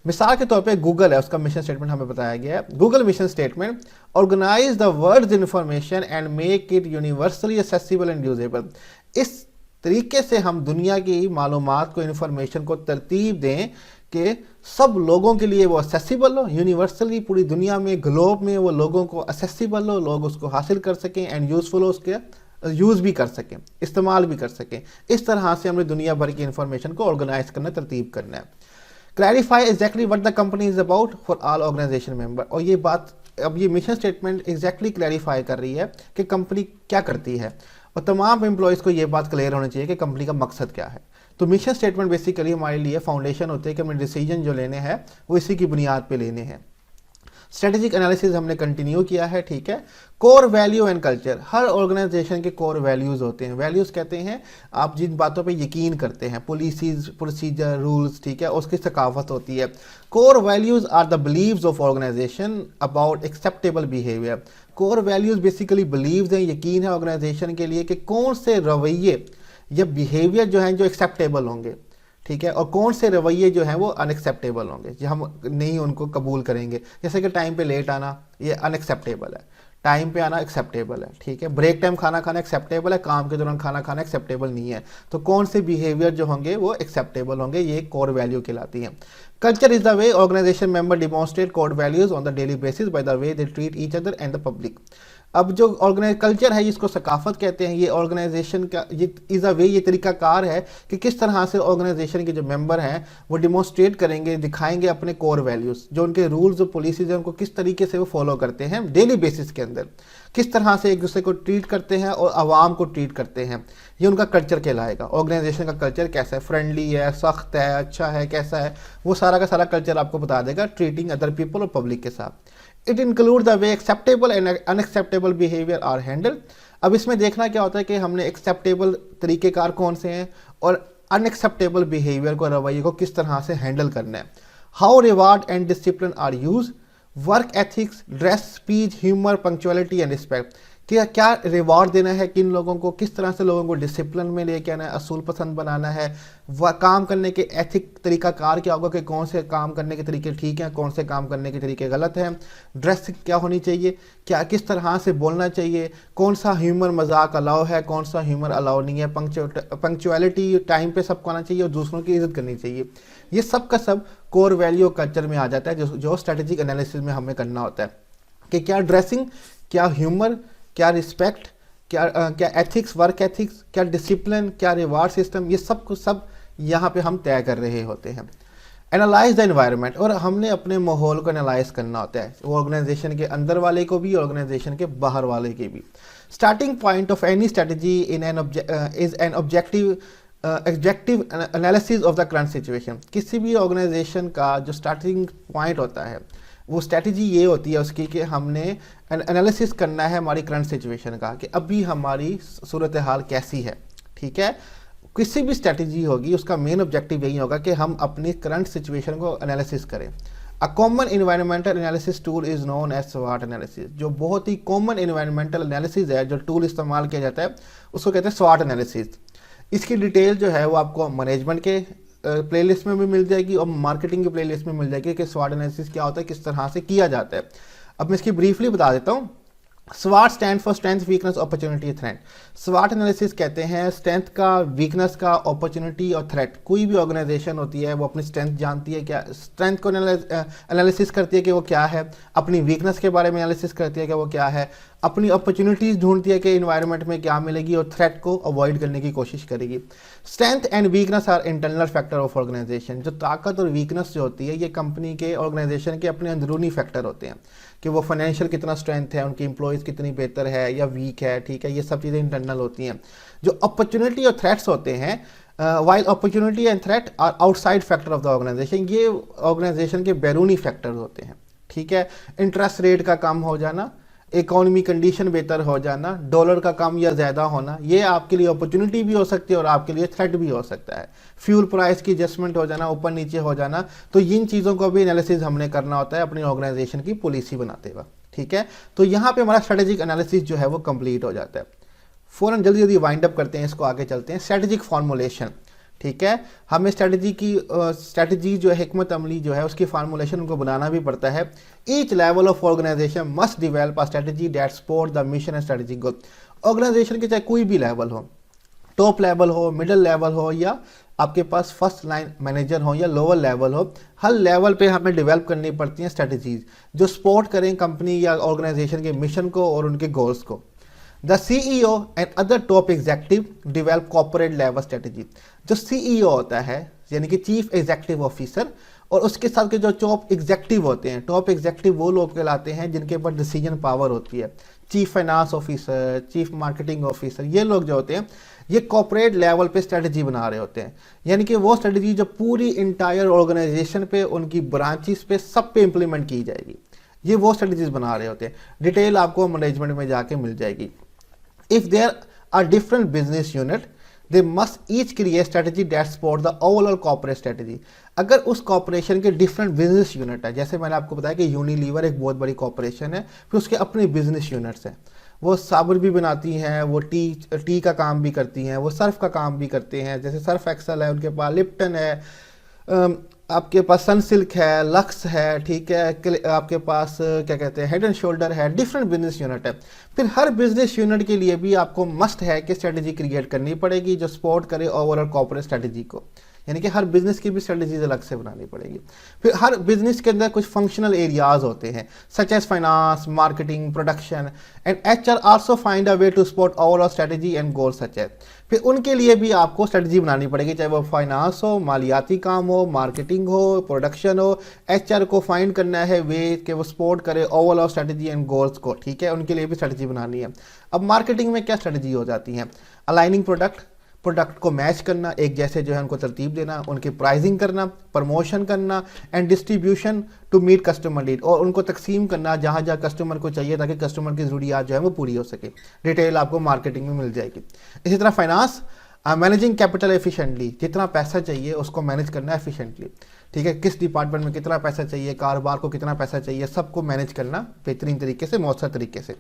मिसाल के तौर पे गूगल है, उसका मिशन स्टेटमेंट हमें बताया गया है। Google mission statement, organise the world's information and make it universally accessible and usable. इस तरीके से हम दुनिया की मालूमात को, इन्फॉर्मेशन को तरतीब दें कि सब लोगों के लिए वो एक्सेसिबल हो, यूनिवर्सली पूरी दुनिया में, ग्लोब में वो लोगों को एक्सेसिबल हो, लोग उसको हासिल कर सकें, एंड यूजफुल हो उसके यूज़ भी कर सकें, इस्तेमाल भी कर सकें। इस तरह से हमें दुनिया भर की इंफॉर्मेशन को ऑर्गेनाइज करना, तरतीब करना है। Clarify exactly what the company is about for all organisation member. और ये बात, अब ये मिशन स्टेटमेंट एग्जैक्टली क्लैरिफाई कर रही है कि कंपनी क्या करती है, और तमाम एम्प्लॉयज़ को ये बात क्लियर होनी चाहिए कि कंपनी का मकसद क्या है। तो मिशन स्टेटमेंट बेसिकली हमारे लिए फाउंडेशन होते हैं कि हमें डिसीजन जो लेने हैं वो इसी की बुनियाद पे लेने हैं। स्ट्रेटेजिक एनालिसिस हमने कंटिन्यू किया है, ठीक है। कोर वैल्यू एंड कल्चर, हर ऑर्गेनाइजेशन के कोर वैल्यूज़ होते हैं। वैल्यूज़ कहते हैं आप जिन बातों पे यकीन करते हैं, पॉलिसीज, प्रोसीजर, रूल्स, ठीक है, उसकी सकाफत होती है। Core values are the believes of organisation about acceptable behaviour. Core values basically believes हैं, यकीन है ऑर्गेनाइजेशन के लिए कि कौन से रवैये या बिहेवियर जो हैं जो एक्सेप्टेबल होंगे, ठीक है, और कौन से रवैये जो हैं वो अनएक्सेप्टेबल होंगे, जो हम नहीं उनको कबूल करेंगे। जैसे कि टाइम पे लेट आना, ये अनएक्सेप्टेबल है। टाइम पे आना एक्सेप्टेबल है, ठीक है। ब्रेक टाइम खाना खाना एक्सेप्टेबल है, काम के दौरान खाना खाना एक्सेप्टेबल नहीं है। तो कौन से बिहेवियर जो होंगे वो एक्सेप्टेबल होंगे, ये कोर वैल्यू कहलाती हैं। Culture is the way organisation member demonstrate core values on the daily basis by the way they treat each other and the public. अब जो ऑर्गेनाइज कल्चर है, इसको सकाफत कहते हैं। ये ऑर्गेनाइजेशन का ये इज़ अ वे, ये तरीकाकार है कि किस तरह से ऑर्गेनाइजेशन के जो मेंबर हैं वो डिमॉन्स्ट्रेट करेंगे, दिखाएंगे अपने कोर वैल्यूज़, जो उनके रूल्स और पॉलिसीज हैं उनको किस तरीके से वो फॉलो करते हैं डेली बेसिस के अंदर, किस तरह से एक दूसरे को ट्रीट करते हैं और आवाम को ट्रीट करते हैं। ये उनका कल्चर कहलाएगा। ऑर्गेनाइजेशन का कल्चर कैसा है, फ्रेंडली है, सख्त है, अच्छा है, कैसा है, वो सारा का सारा कल्चर आपको बता देगा ट्रीटिंग अदर पीपल और पब्लिक के साथ। It include the way acceptable and unacceptable behaviour are handle. अब इसमें देखना क्या होता है कि हमने एक्सेप्टेबल तरीक़ेकार कौन से हैं और अनएक्सेप्टेबल बिहेवियर को, रवैये को किस तरह से हैंडल करना है। How reward and discipline are use, work ethics, dress, speech, humour, punctuality and respect. क्या रिवॉर्ड देना है किन लोगों को, किस तरह से लोगों को डिसिप्लिन में लेके आना है, असूल पसंद बनाना है, वह काम करने के एथिक तरीकाकार क्या होगा कि कौन से काम करने के तरीके ठीक हैं, कौन से काम करने के तरीके गलत हैं। ड्रेस क्या होनी चाहिए, क्या किस तरह से बोलना चाहिए, कौन सा ह्यूमर मजाक अलाउ है, कौन सा ह्यूमर अलाउ नहीं है, पंक्चुअलिटी, टाइम पे सबको आना चाहिए और दूसरों की इज्जत करनी चाहिए। ये सब का सब कोर वैल्यू कल्चर में आ जाता है, जो स्ट्रेटेजिक एनालिसिस में हमें करना होता है कि क्या ड्रेसिंग, क्या ह्यूमर, क्या रिस्पेक्ट, क्या एथिक्स, वर्क एथिक्स, क्या डिसिप्लिन, क्या रिवार्ड सिस्टम, ये सब कुछ सब यहाँ पे हम तय कर रहे होते हैं। एनालाइज द एनवायरनमेंट, और हमने अपने माहौल को एनालाइज करना होता है, वो ऑर्गेनाइजेशन के अंदर वाले को भी, ऑर्गेनाइजेशन के बाहर वाले के भी। Starting point of any strategy in is an objective analysis of the current situation. किसी भी ऑर्गेनाइजेशन का जो स्टार्टिंग पॉइंट होता है वो स्ट्रैटेजी ये होती है उसकी कि हमने एनालिसिस करना है हमारी करंट सिचुएशन का, कि अभी हमारी सूरत हाल कैसी है, ठीक है। किसी भी स्ट्रैटेजी होगी उसका मेन ऑब्जेक्टिव यही होगा कि हम अपनी करंट सिचुएशन को एनालिसिस करें। A common environmental analysis tool is known as स्वॉट एनालिसिस। जो बहुत ही कॉमन इन्वायरमेंटल एनालिसिस है, जो टूल इस्तेमाल किया जाता है, उसको कहते हैं स्वॉट एनालिसिस। इसकी डिटेल जो है वो आपको मैनेजमेंट के प्लेलिस्ट में भी मिल जाएगी और मार्केटिंग की प्लेलिस्ट में मिल जाएगी कि स्वॉट एनालिसिस क्या होता है, किस तरह से किया जाता है। अब मैं इसकी ब्रीफली बता देता हूँ। स्वॉट stand for strength, weakness, opportunity, threat. स्वॉट analysis कहते हैं स्ट्रेंथ का, वीकनेस का, अपॉर्चुनिटी और थ्रेट। कोई भी ऑर्गेनाइजेशन होती है वो अपनी स्ट्रेंथ जानती है, क्या स्ट्रेंथ को एनालिसिस करती है कि वो क्या है, अपनी वीकनेस के बारे में एनालिसिस करती है कि वो क्या है, अपनी अपॉर्चुनिटीज़ ढूंढती है कि इन्वायरमेंट में क्या मिलेगी और थ्रेट को अवॉइड करने की कोशिश करेगी। Strength and weakness are internal factor of organisation. जो ताकत और वीकनेस जो होती है ये कंपनी के, ऑर्गेनाइजेशन के अपने अंदरूनी फैक्टर होते हैं कि वो फाइनेंशियल कितना स्ट्रेंथ है, उनकी एम्प्लॉयज़ कितनी बेहतर है या वीक है, ठीक है। ये सब चीज़ें इंटरनल होती हैं। जो अपॉर्चुनिटी और थ्रेट्स होते हैं, while opportunity and threat are outside factor of the organisation, ये ऑर्गेनाइजेशन के बैरूनी फैक्टर होते हैं, ठीक है। इंटरेस्ट रेट का कम हो जाना, इकोनॉमी कंडीशन बेहतर हो जाना, डॉलर का कम या ज़्यादा होना, ये आपके लिए अपॉर्चुनिटी भी हो सकती है और आपके लिए थ्रेट भी हो सकता है। फ्यूल प्राइस की एडजस्टमेंट हो जाना, ऊपर नीचे हो जाना, तो इन चीज़ों को भी एनालिसिस हमने करना होता है अपनी ऑर्गेनाइजेशन की पॉलिसी बनाते वक्त, ठीक है। तो यहाँ पे हमारा स्ट्रेटेजिक एनालिसिस जो है वो कंप्लीट हो जाता है। फ़ौरन जल्दी जल्दी वाइंड अप करते हैं, इसको आगे चलते हैं। स्ट्रेटेजिक फॉर्मुलेशन, ठीक है। हमें स्ट्रेटजी जो है, हिकमत अमली जो है, उसकी फार्मूलेशन उनको बनाना भी पड़ता है। Each level of organisation must develop a strategy that support the mission and strategic goal. Organisation के चाहे कोई भी लेवल हो, टॉप लेवल हो, मिडिल लेवल हो, या आपके पास फर्स्ट लाइन मैनेजर हो या लोअर लेवल हो, हर लेवल पे हमें डेवलप करनी पड़ती हैं स्ट्रेटजीज जो सपोर्ट करें कंपनी या ऑर्गेनाइजेशन के मिशन को और उनके गोल्स को। The CEO and other top executive develop corporate level strategy. जो सीईओ होता है यानी कि चीफ एग्जेक्टिव ऑफिसर, और उसके साथ के जो टॉप एग्जेक्टिव होते हैं, टॉप एग्जेक्टिव वो लोग कहलाते हैं जिनके पास डिसीजन पावर होती है। Chief finance officer, chief marketing officer, ये लोग जो होते हैं ये कॉर्पोरेट लेवल पे स्ट्रेटजी बना रहे होते हैं, यानी कि वो स्ट्रेटजी जो पूरी इंटायर ऑर्गेनाइजेशन पे, उनकी ब्रांचेस पे, सब पे इंप्लीमेंट की जाएगी, ये वो स्ट्रेटजीज बना रहे होते हैं। डिटेल आपको मैनेजमेंट में जाके मिल जाएगी। If there are different business unit they must each create strategy that support the overall corporate strategy. अगर उस कॉर्पोरेशन के डिफरेंट बिजनेस यूनिट है, जैसे मैंने आपको बताया कि यूनिलीवर एक बहुत बड़ी कॉर्पोरेशन है, फिर उसके अपने बिजनेस यूनिट्स हैं, वो साबुन भी बनाती हैं, वो टी का काम भी करती हैं, वो सर्फ का काम भी करते हैं, जैसे सर्फ एक्सल है उनके पास, लिप्टन है, आपके पास सनसिल्क है, लक्स है, ठीक है, आपके पास क्या कहते हैं हेड एंड शोल्डर है, डिफरेंट बिजनेस यूनिट है। फिर हर बिजनेस यूनिट के लिए भी आपको मस्ट है कि स्ट्रेटजी क्रिएट करनी पड़ेगी जो सपोर्ट करे ओवरऑल कॉर्पोरेट स्ट्रेटजी को, यानी कि हर बिजनेस की भी स्ट्रेटजीज अलग से बनानी पड़ेगी। फिर हर बिजनेस के अंदर कुछ फंक्शनल एरियाज होते हैं such as finance, marketing, production and HR also find a way to support overall strategy and goal such as. फिर उनके लिए भी आपको स्ट्रेटजी बनानी पड़ेगी, चाहे वो फाइनेंस हो, मालियाती काम हो, मार्केटिंग हो, प्रोडक्शन हो, एचआर को फाइंड करना है वे कि वो सपोर्ट करे ओवरऑल स्ट्रेटजी एंड गोल्स को, ठीक है, उनके लिए भी स्ट्रेटजी बनानी है। अब मार्केटिंग में क्या स्ट्रेटजी हो जाती है? अलाइनिंग प्रोडक्ट को मैच करना, एक जैसे जो है उनको तरतीब देना, उनकी प्राइसिंग करना, प्रमोशन करना and distribution to meet customer need, और उनको तकसीम करना जहाँ जहाँ कस्टमर को चाहिए ताकि कस्टमर की ज़रूरियात जो है वो पूरी हो सके। डिटेल आपको मार्केटिंग में मिल जाएगी। इसी तरह फाइनेंस, मैनेजिंग कैपिटल एफिशिएंटली, जितना पैसा चाहिए उसको मैनेज करना एफिशिएंटली, ठीक है, किस डिपार्टमेंट में कितना पैसा चाहिए, कारोबार को कितना पैसा चाहिए, सबको मैनेज करना बेहतरीन तरीके से, मौसर तरीके से।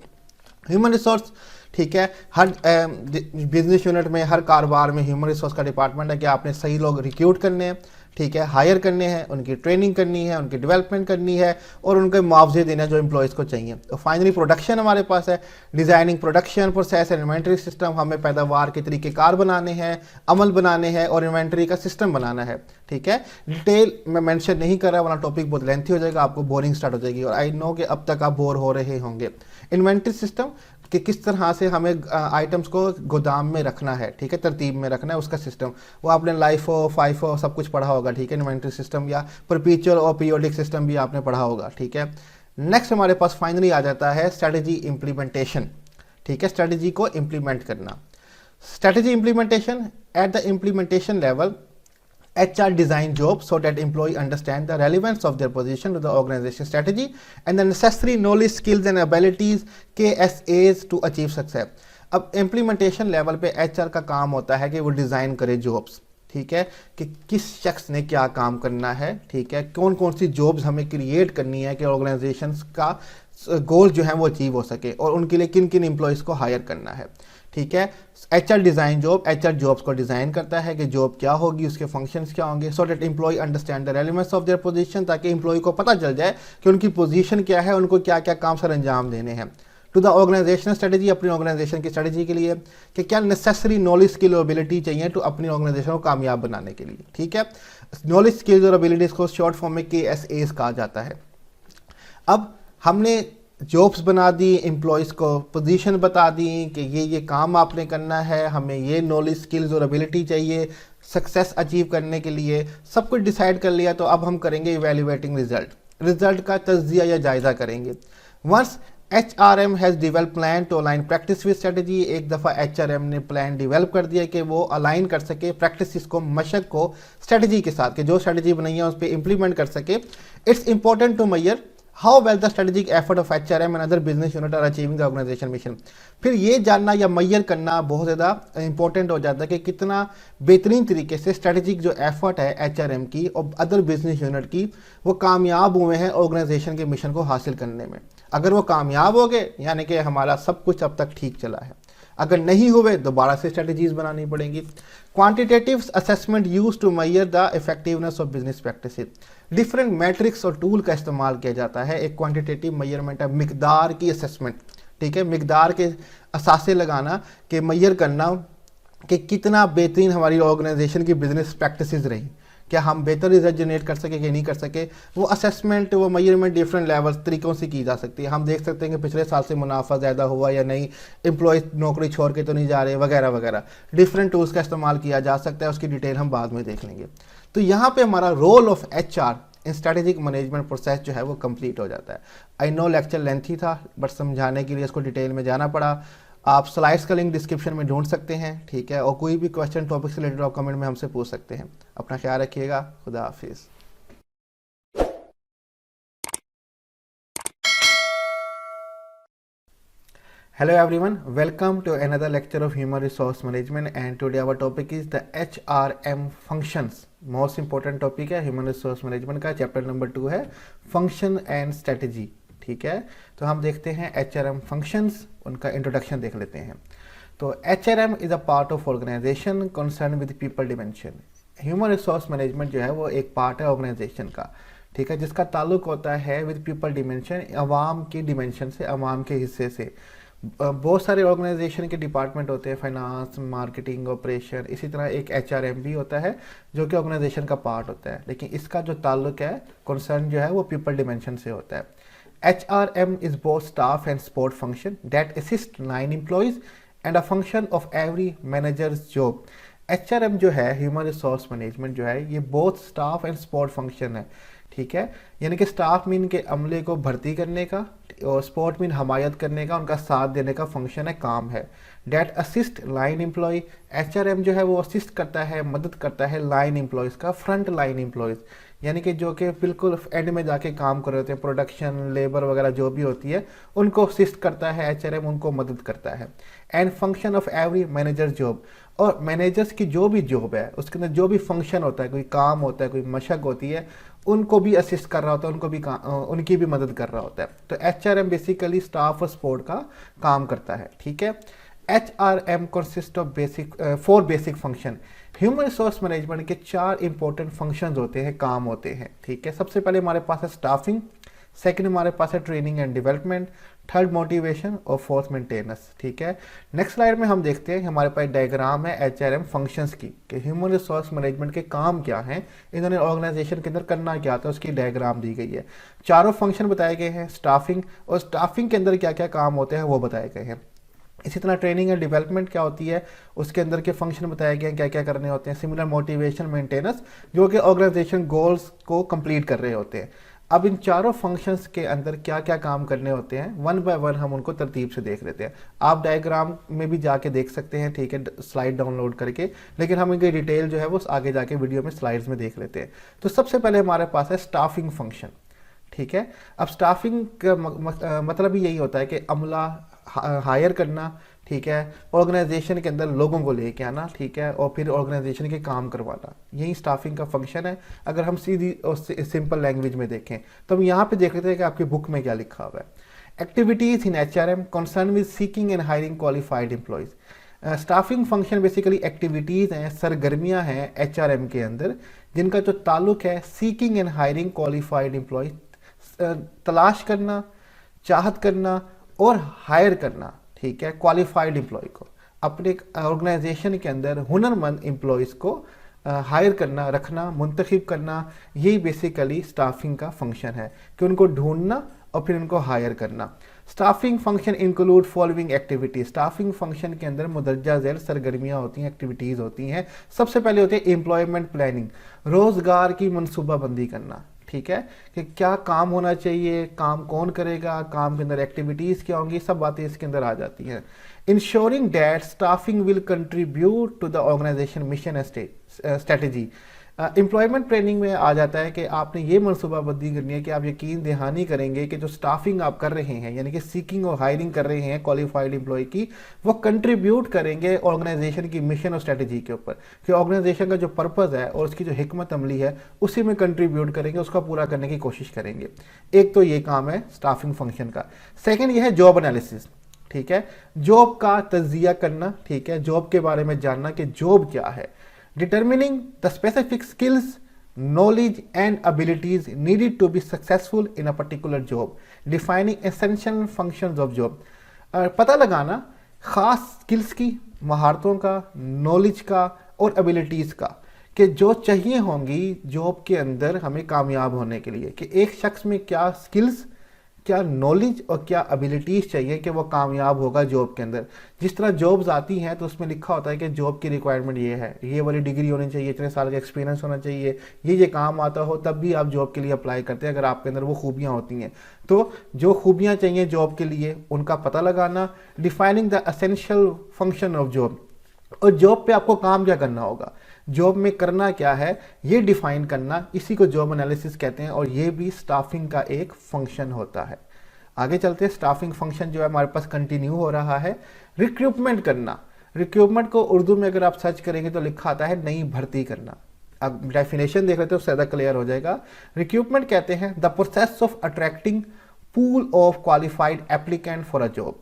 ह्यूमन रिसोर्स, ठीक है, हर बिजनेस यूनिट में, हर कारोबार में ह्यूमन रिसोर्स का डिपार्टमेंट है कि आपने सही लोग रिक्रूट करने हैं, ठीक है, हायर करने हैं, उनकी ट्रेनिंग करनी है, उनकी डेवलपमेंट करनी है और उनके मुआवजे देना जो एम्प्लॉयज़ को चाहिए। तो फाइनली प्रोडक्शन हमारे पास है, designing production process and inventory system, हमें पैदावार के तरीक़ेकार बनाने हैं, अमल बनाने हैं और इन्वेंट्री का सिस्टम बनाना है, ठीक है। डिटेल मैं मेंशन नहीं कर रहा वरना टॉपिक बहुत लेंथी हो जाएगा, आपको बोरिंग स्टार्ट हो जाएगी और आई नो कि अब तक आप बोर हो रहे होंगे। इन्वेंट्री सिस्टम कि किस तरह से हमें आइटम्स को गोदाम में रखना है, ठीक है, तरतीब में रखना है, उसका सिस्टम, वो आपने लाइफो, फाइफो सब कुछ पढ़ा होगा, ठीक है, इन्वेंट्री सिस्टम या परपीचुअल और पीरियोडिक सिस्टम भी आपने पढ़ा होगा, ठीक है। नेक्स्ट हमारे पास फाइनली आ जाता है स्ट्रेटजी इम्प्लीमेंटेशन, ठीक है, स्ट्रेटजी को इम्प्लीमेंट करना। Strategy implementation, at the implementation level HR design jobs so that employee understand the relevance of their position to the organization strategy and the necessary knowledge, skills and abilities KSAs to achieve success। अब implementation level पे HR का काम होता है कि वो design करे jobs, ठीक है, कि किस शख्स ने क्या काम करना है, ठीक है, कौन कौन सी जॉब्स हमें क्रिएट करनी है कि ऑर्गेनाइजेशन का गोल जो है वो अचीव हो सके और उनके लिए किन किन एम्प्लॉयज़ को हायर करना है, ठीक है। HR design job, HR jobs को डिज़ाइन करता है कि जॉब क्या होगी, उसके फंक्शंस क्या होंगे, so that employ understand the relevance of their position, ताकि एम्प्लॉय को पता चल जाए कि उनकी पोजीशन क्या है, उनको क्या क्या काम सर अंजाम देने हैं। टू द ऑर्गेनाइजेशनल स्ट्रेटजी, अपनी ऑर्गेनाइजेशन की स्ट्रेटजी के लिए कि क्या नेसेसरी नॉलेज, स्किल और एबिलिटी चाहिए तो अपनी ऑर्गेनाइजेशन को कामयाब बनाने के लिए, ठीक है। नॉलेज, स्किल्स और एबिलिटीज़ को शॉर्ट फॉर्म में KSAs कहा जाता है। अब हमने जॉब्स बना दी, एम्प्लॉयज़ को पोजीशन बता दी कि ये काम आपने करना है, हमें ये नॉलेज, स्किल्स और एबिलिटी चाहिए सक्सेस अचीव करने के लिए, सब कुछ डिसाइड कर लिया। तो अब हम करेंगे इवेल्युएटिंग रिजल्ट का तज्जिया या जायज़ा करेंगे। Once HRM has develop plan to align practice with strategy, एक दफ़ा HRM ने प्लान डेवलप कर दिया कि वो अलाइन कर सके प्रैक्टिस को, मशक को स्ट्रेटजी के साथ, कि जो स्ट्रेटजी बनाई है उस पर इम्प्लीमेंट कर सके। It's important to measure how well the strategic effort of HRM and other business unit are achieving the organisation mission. फिर ये जानना या मैयर करना बहुत ज़्यादा इंपॉर्टेंट हो जाता है कि कितना बेहतरीन तरीके से स्ट्रेटेजिक जो एफर्ट है HRM की और अदर बिजनेस यूनिट की, वो कामयाब हुए हैं ऑर्गेनाइजेशन के मिशन को हासिल करने में। अगर वो कामयाब हो गए यानी कि हमारा सब कुछ अब तक ठीक चला है, अगर नहीं हुए दोबारा से स्ट्रेटजीज बनानी पड़ेंगी। Quantitative assessment use to measure the effectiveness of business practices, different metrics और टूल का इस्तेमाल किया जाता है। एक क्वांटिटेटिव मेजरमेंट है मिकदार की असेसमेंट, ठीक है, मिकदार के असासे लगाना कि मेजर करना कि कितना बेहतरीन हमारी ऑर्गेनाइजेशन की बिजनेस प्रैक्टिसेस रही, क्या हम बेहतर रिजल्ट जनरेट कर सके कि नहीं कर सके, वो असेसमेंट, वो मेजरमेंट डिफरेंट लेवल तरीक़ों से की जा सकती है। हम देख सकते हैं कि पिछले साल से मुनाफा ज़्यादा हुआ या नहीं, एम्प्लॉय नौकरी छोड़ के तो नहीं जा रहे, वगैरह वगैरह। डिफरेंट टूल्स का इस्तेमाल किया जा सकता है, उसकी डिटेल हम बाद में देख लेंगे। तो यहाँ पे हमारा role of HR in strategic management process जो है वो कंप्लीट हो जाता है। आई नो लेक्चर लेंथी था, बट समझाने के लिए इसको डिटेल में जाना पड़ा। आप स्लाइड्स का लिंक डिस्क्रिप्शन में ढूंढ सकते हैं, ठीक है, और कोई भी क्वेश्चन टॉपिक से रिलेटेड आप कमेंट में हमसे पूछ सकते हैं। अपना ख्याल रखिएगा, खुदा हाफिज़। Hello everyone, welcome to another lecture of Human Resource Management, and today our topic is the HRM functions. Most important topic है Human Resource Management का, चैप्टर नंबर 2 है Function and Strategy, ठीक है। तो हम देखते हैं HRM functions, उनका इंट्रोडक्शन देख लेते हैं। तो HRM is a part of organization concerned with people dimension. Human Resource Management जो है वो एक पार्ट है ऑर्गेनाइजेशन का, ठीक है, जिसका ताल्लुक होता है विद पीपल डिमेंशन, अवाम की डिमेंशन से, अवाम के हिस्से से। बहुत सारे ऑर्गेनाइजेशन के डिपार्टमेंट होते हैं, फाइनेंस, मार्केटिंग, ऑपरेशन, इसी तरह एक HRM भी होता है जो कि ऑर्गेनाइजेशन का पार्ट होता है, लेकिन इसका जो ताल्लुक है, कंसर्न जो है वो पीपल डिमेंशन से होता है। HRM is both staff and support function that assist 9 employees and a function of every managers job. HRM जो है, ह्यूमन रिसोर्स मैनेजमेंट जो है, ये both staff and support function है, ठीक है। यानी कि स्टाफ मीन के अमले को भर्ती करने का और सपोर्ट मीन हमायत करने का, उनका साथ देने का फंक्शन है, काम है। That assist line employ, HRM जो है वो असिस्ट करता है, मदद करता है लाइन एम्प्लॉयज़ का, फ्रंट लाइन एम्प्लॉयज़, यानी कि जो कि बिल्कुल एंड में जाके काम कर रहे होते हैं, प्रोडक्शन, लेबर वगैरह जो भी होती है, उनको असिस्ट करता है HRM, उनको मदद करता है। And function of every manager job, और मैनेजर्स की जो भी जॉब है उसके अंदर जो भी फंक्शन होता है, कोई काम होता है, कोई मशक होती है, उनको भी असिस्ट कर रहा होता है, उनकी भी मदद कर रहा होता है। तो HRM बेसिकली स्टाफ और सपोर्ट का काम करता है, ठीक है। HRM consist of four basic function. Human resource management के 4 इंपॉर्टेंट फंक्शंस होते हैं, काम होते हैं, ठीक है। सबसे पहले हमारे पास है स्टाफिंग, सेकंड हमारे पास है training and development, third motivation और फोर्थ मेंटेनेंस, ठीक है। नेक्स्ट स्लाइड में हम देखते हैं, हमारे पास डायग्राम है HRM फंक्शंस की, कि ह्यूमन रिसोर्स मैनेजमेंट के काम क्या हैं, इन्होंने ऑर्गेनाइजेशन के अंदर करना क्या था, उसकी डायग्राम दी गई है। चारों फंक्शन बताए गए हैं, स्टाफिंग, और स्टाफिंग के अंदर क्या क्या काम होते हैं वो बताए गए हैं। इसी तरह ट्रेनिंग एंड डेवलपमेंट क्या होती है, उसके अंदर के फंक्शन बताए गए हैं, क्या क्या करने होते हैं। सिमिलर मोटिवेशन, मेंटेनेंस, जो कि ऑर्गेनाइजेशन गोल्स को कंप्लीट कर रहे होते हैं। अब इन चारों फंक्शंस के अंदर क्या क्या काम करने होते हैं, वन बाय वन हम उनको तरतीब से देख लेते हैं। आप डायग्राम में भी जाके देख सकते हैं, ठीक है, स्लाइड डाउनलोड करके, लेकिन हम इनकी डिटेल जो है वो आगे जाके वीडियो में स्लाइड्स में देख लेते हैं। तो सबसे पहले हमारे पास है स्टाफिंग फंक्शन, ठीक है। अब स्टाफिंग का मतलब ही यही होता है कि अमला हायर करना, ठीक है, ऑर्गेनाइजेशन के अंदर लोगों को लेके आना, ठीक है, और फिर ऑर्गेनाइजेशन के काम करवाना, यही स्टाफिंग का फंक्शन है। अगर हम सीधी और सिंपल लैंग्वेज में देखें तो हम यहाँ पे देख लेते हैं कि आपकी बुक में क्या लिखा हुआ है। Activities in HRM concern with seeking and hiring qualified employees. Staffing function basically activities हैं, सरगर्मियाँ हैं HRM के अंदर, जिनका जो ताल्लुक है seeking and hiring qualified employees, तलाश करना, चाहत करना और हायर करना, ठीक है, क्वालिफाइड एम्प्लॉय को, अपने ऑर्गेनाइजेशन के अंदर हुनरमंद एम्प्लॉयज़ को हायर करना, रखना, मुंतखब करना, यही बेसिकली स्टाफिंग का फंक्शन है, कि उनको ढूंढना और फिर उनको हायर करना। Staffing function include following activities. Staffing function के अंदर मुदर्जा झैल सरगर्मियाँ होती हैं, एक्टिविटीज़ होती हैं। सबसे पहले होती है एम्प्लॉयमेंट प्लानिंग, रोज़गार की मनसूबाबंदी करना, ठीक है, कि क्या काम होना चाहिए, काम कौन करेगा, काम के अंदर एक्टिविटीज़ क्या होंगी, सब बातें इसके अंदर आ जाती हैं। Ensuring that staffing will contribute to the organisation mission and strategy. Employment training में आ जाता है कि आपने ये मनसूबाबंदी करनी है कि आप यकीन दहानी करेंगे कि जो स्टाफिंग आप कर रहे हैं, यानी कि सीकिंग और हायरिंग कर रहे हैं क्वालिफाइड एम्प्लॉय की, वो कंट्रीब्यूट करेंगे ऑर्गेनाइजेशन की मिशन और स्ट्रेटजी के ऊपर, कि ऑर्गेनाइजेशन का जो पर्पज़ है और उसकी जो हिकमत अमली है उसी में कंट्रीब्यूट करेंगे, उसका पूरा करने की कोशिश करेंगे। एक तो ये काम है स्टाफिंग फंक्शन का। सेकेंड ये है जॉब एनालिसिस, ठीक है, जॉब का तज्जिया करना, ठीक है, जॉब के बारे में जानना कि जॉब क्या है। Determining the specific skills, knowledge and abilities needed to be successful in a particular job, defining essential functions of job। पता लगाना ख़ास स्किल्स की, महारतों का, नॉलेज का और एबिलिटीज़ का, कि जो चाहिए होंगी जॉब के अंदर हमें कामयाब होने के लिए, कि एक शख्स में क्या स्किल्स, क्या नॉलेज और क्या एबिलिटीज़ चाहिए कि वो कामयाब होगा जॉब के अंदर। जिस तरह जॉब्स आती हैं तो उसमें लिखा होता है कि जॉब की रिक्वायरमेंट ये है, ये वाली डिग्री होनी चाहिए, इतने साल का एक्सपीरियंस होना चाहिए, ये काम आता हो, तब भी आप जॉब के लिए अप्लाई करते हैं अगर आपके अंदर वो खूबियाँ होती हैं। तो जो खूबियाँ चाहिए जॉब के लिए उनका पता लगाना, defining the essential function of job, और जॉब पे आपको काम क्या करना होगा, जॉब में करना क्या है ये डिफाइन करना, इसी को जॉब एनालिसिस कहते हैं, और ये भी स्टाफिंग का एक फंक्शन होता है। आगे चलते हैं, स्टाफिंग फंक्शन जो है हमारे पास कंटिन्यू हो रहा है। रिक्रूटमेंट करना, रिक्रूटमेंट को उर्दू में अगर आप सर्च करेंगे तो लिखा आता है नई भर्ती करना। अब डेफिनेशन देख लेते हो ज़्यादा क्लियर हो जाएगा। रिक्रूटमेंट कहते हैं the process of attracting pool of qualified applicant for a job,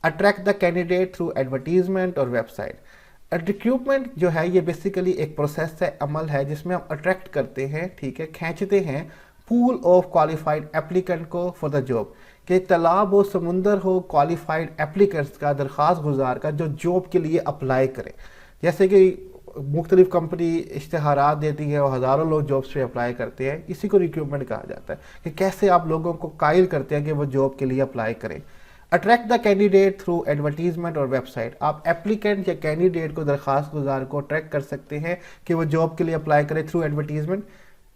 attract the candidate through advertisement और वेबसाइट। रिक्रूटमेंट जो है ये बेसिकली एक प्रोसेस है, अमल है, जिसमें हम अट्रैक्ट करते हैं, ठीक है, खींचते हैं पूल ऑफ क्वालिफाइड एप्लीकेंट को फॉर द जॉब, कि तालाब हो, समुंदर हो क्वालिफाइड एप्लीकेंट्स का, दरख्वास्त गुजार का, जो जॉब के लिए अप्लाई करें। जैसे कि मुख्तलिफ कंपनी इश्तहारात देती है और हज़ारों लोग जॉब्स पे अप्लाई करते हैं, इसी को रिक्रूटमेंट कहा जाता है, कि कैसे आप लोगों को कायल करते हैं कि वो जॉब के लिए अप्लाई करें। Attract the candidate through advertisement और वेबसाइट, आप एप्लीकेंट या कैंडिडेट को, दरख्वास्त गुजार को अट्रैक्ट कर सकते हैं कि वो जॉब के लिए अप्लाई करें थ्रू एडवर्टीजमेंट,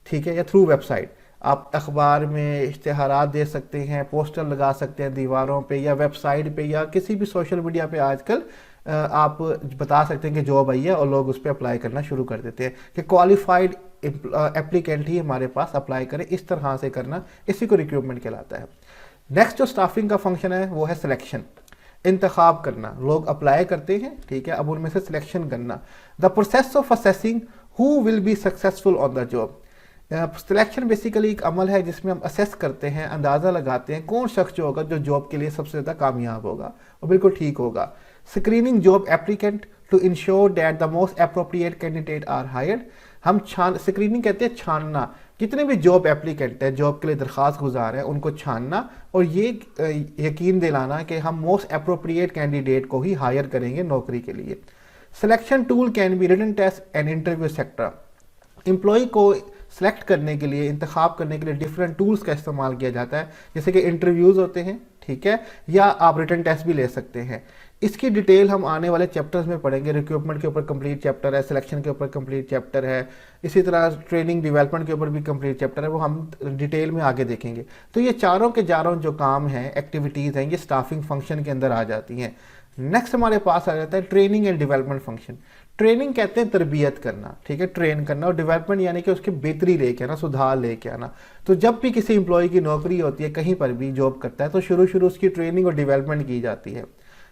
ठीक है, या थ्रू वेबसाइट। आप अखबार में इश्तहारात दे सकते हैं, पोस्टर लगा सकते हैं दीवारों पे या वेबसाइट पे या किसी भी सोशल मीडिया पे आजकल आप बता सकते हैं कि जॉब आई है और लोग उस पर अप्लाई करना शुरू कर देते हैं कि क्वालिफाइड एप्लीकेंट ही हमारे पास अप्लाई करें। इस तरह से करना, इसी को रिक्रूटमेंट कहलाता है। नेक्स्ट जो स्टाफिंग का फंक्शन है वो है सिलेक्शन, इंतखाब करना। लोग अप्लाई करते हैं, ठीक है, अब उनमें से सिलेक्शन करना। The process of assessing who will be successful on the job. Selection basically एक अमल है जिसमें हम असेस करते हैं, अंदाज़ा लगाते हैं कौन शख्स जो होगा जो जॉब के लिए सबसे ज़्यादा कामयाब होगा और बिल्कुल ठीक होगा। Screening job applicant to ensure that the most appropriate candidate are hired. हम स्क्रीनिंग कहते हैं छानना, जितने भी जॉब एप्लीकेंट है, जॉब के लिए दरख्वास्त गुजार है, उनको छानना और ये यकीन दिलाना कि हम मोस्ट अप्रोप्रिएट कैंडिडेट को ही हायर करेंगे नौकरी के लिए। Selection tool can be written test and interview sector. Employ को सेलेक्ट करने के लिए, इंतखाब करने के लिए डिफरेंट टूल्स का इस्तेमाल किया जाता है, जैसे कि इंटरव्यूज़ होते हैं, ठीक है, या आप रिटन टेस्ट भी ले सकते हैं। इसकी डिटेल हम आने वाले चैप्टर्स में पढ़ेंगे। रिक्रूटमेंट के ऊपर कंप्लीट चैप्टर है, सिलेक्शन के ऊपर कंप्लीट चैप्टर है, इसी तरह ट्रेनिंग डेवलपमेंट के ऊपर भी कंप्लीट चैप्टर है, वो हम डिटेल में आगे देखेंगे। तो ये चारों के चारों जो काम हैं, एक्टिविटीज़ हैं, ये स्टाफिंग फंक्शन के अंदर आ जाती हैं। नेक्स्ट हमारे पास आ जाता है training and development function. Training कहते हैं तरबियत करना, ठीक है, ट्रेन करना, और डेवलपमेंट यानी कि उसकी बेहतरी लेके आना, सुधार लेके आना। तो जब भी किसी एम्प्लॉय की नौकरी होती है, कहीं पर भी जॉब करता है, तो शुरू उसकी ट्रेनिंग और डेवलपमेंट की जाती है।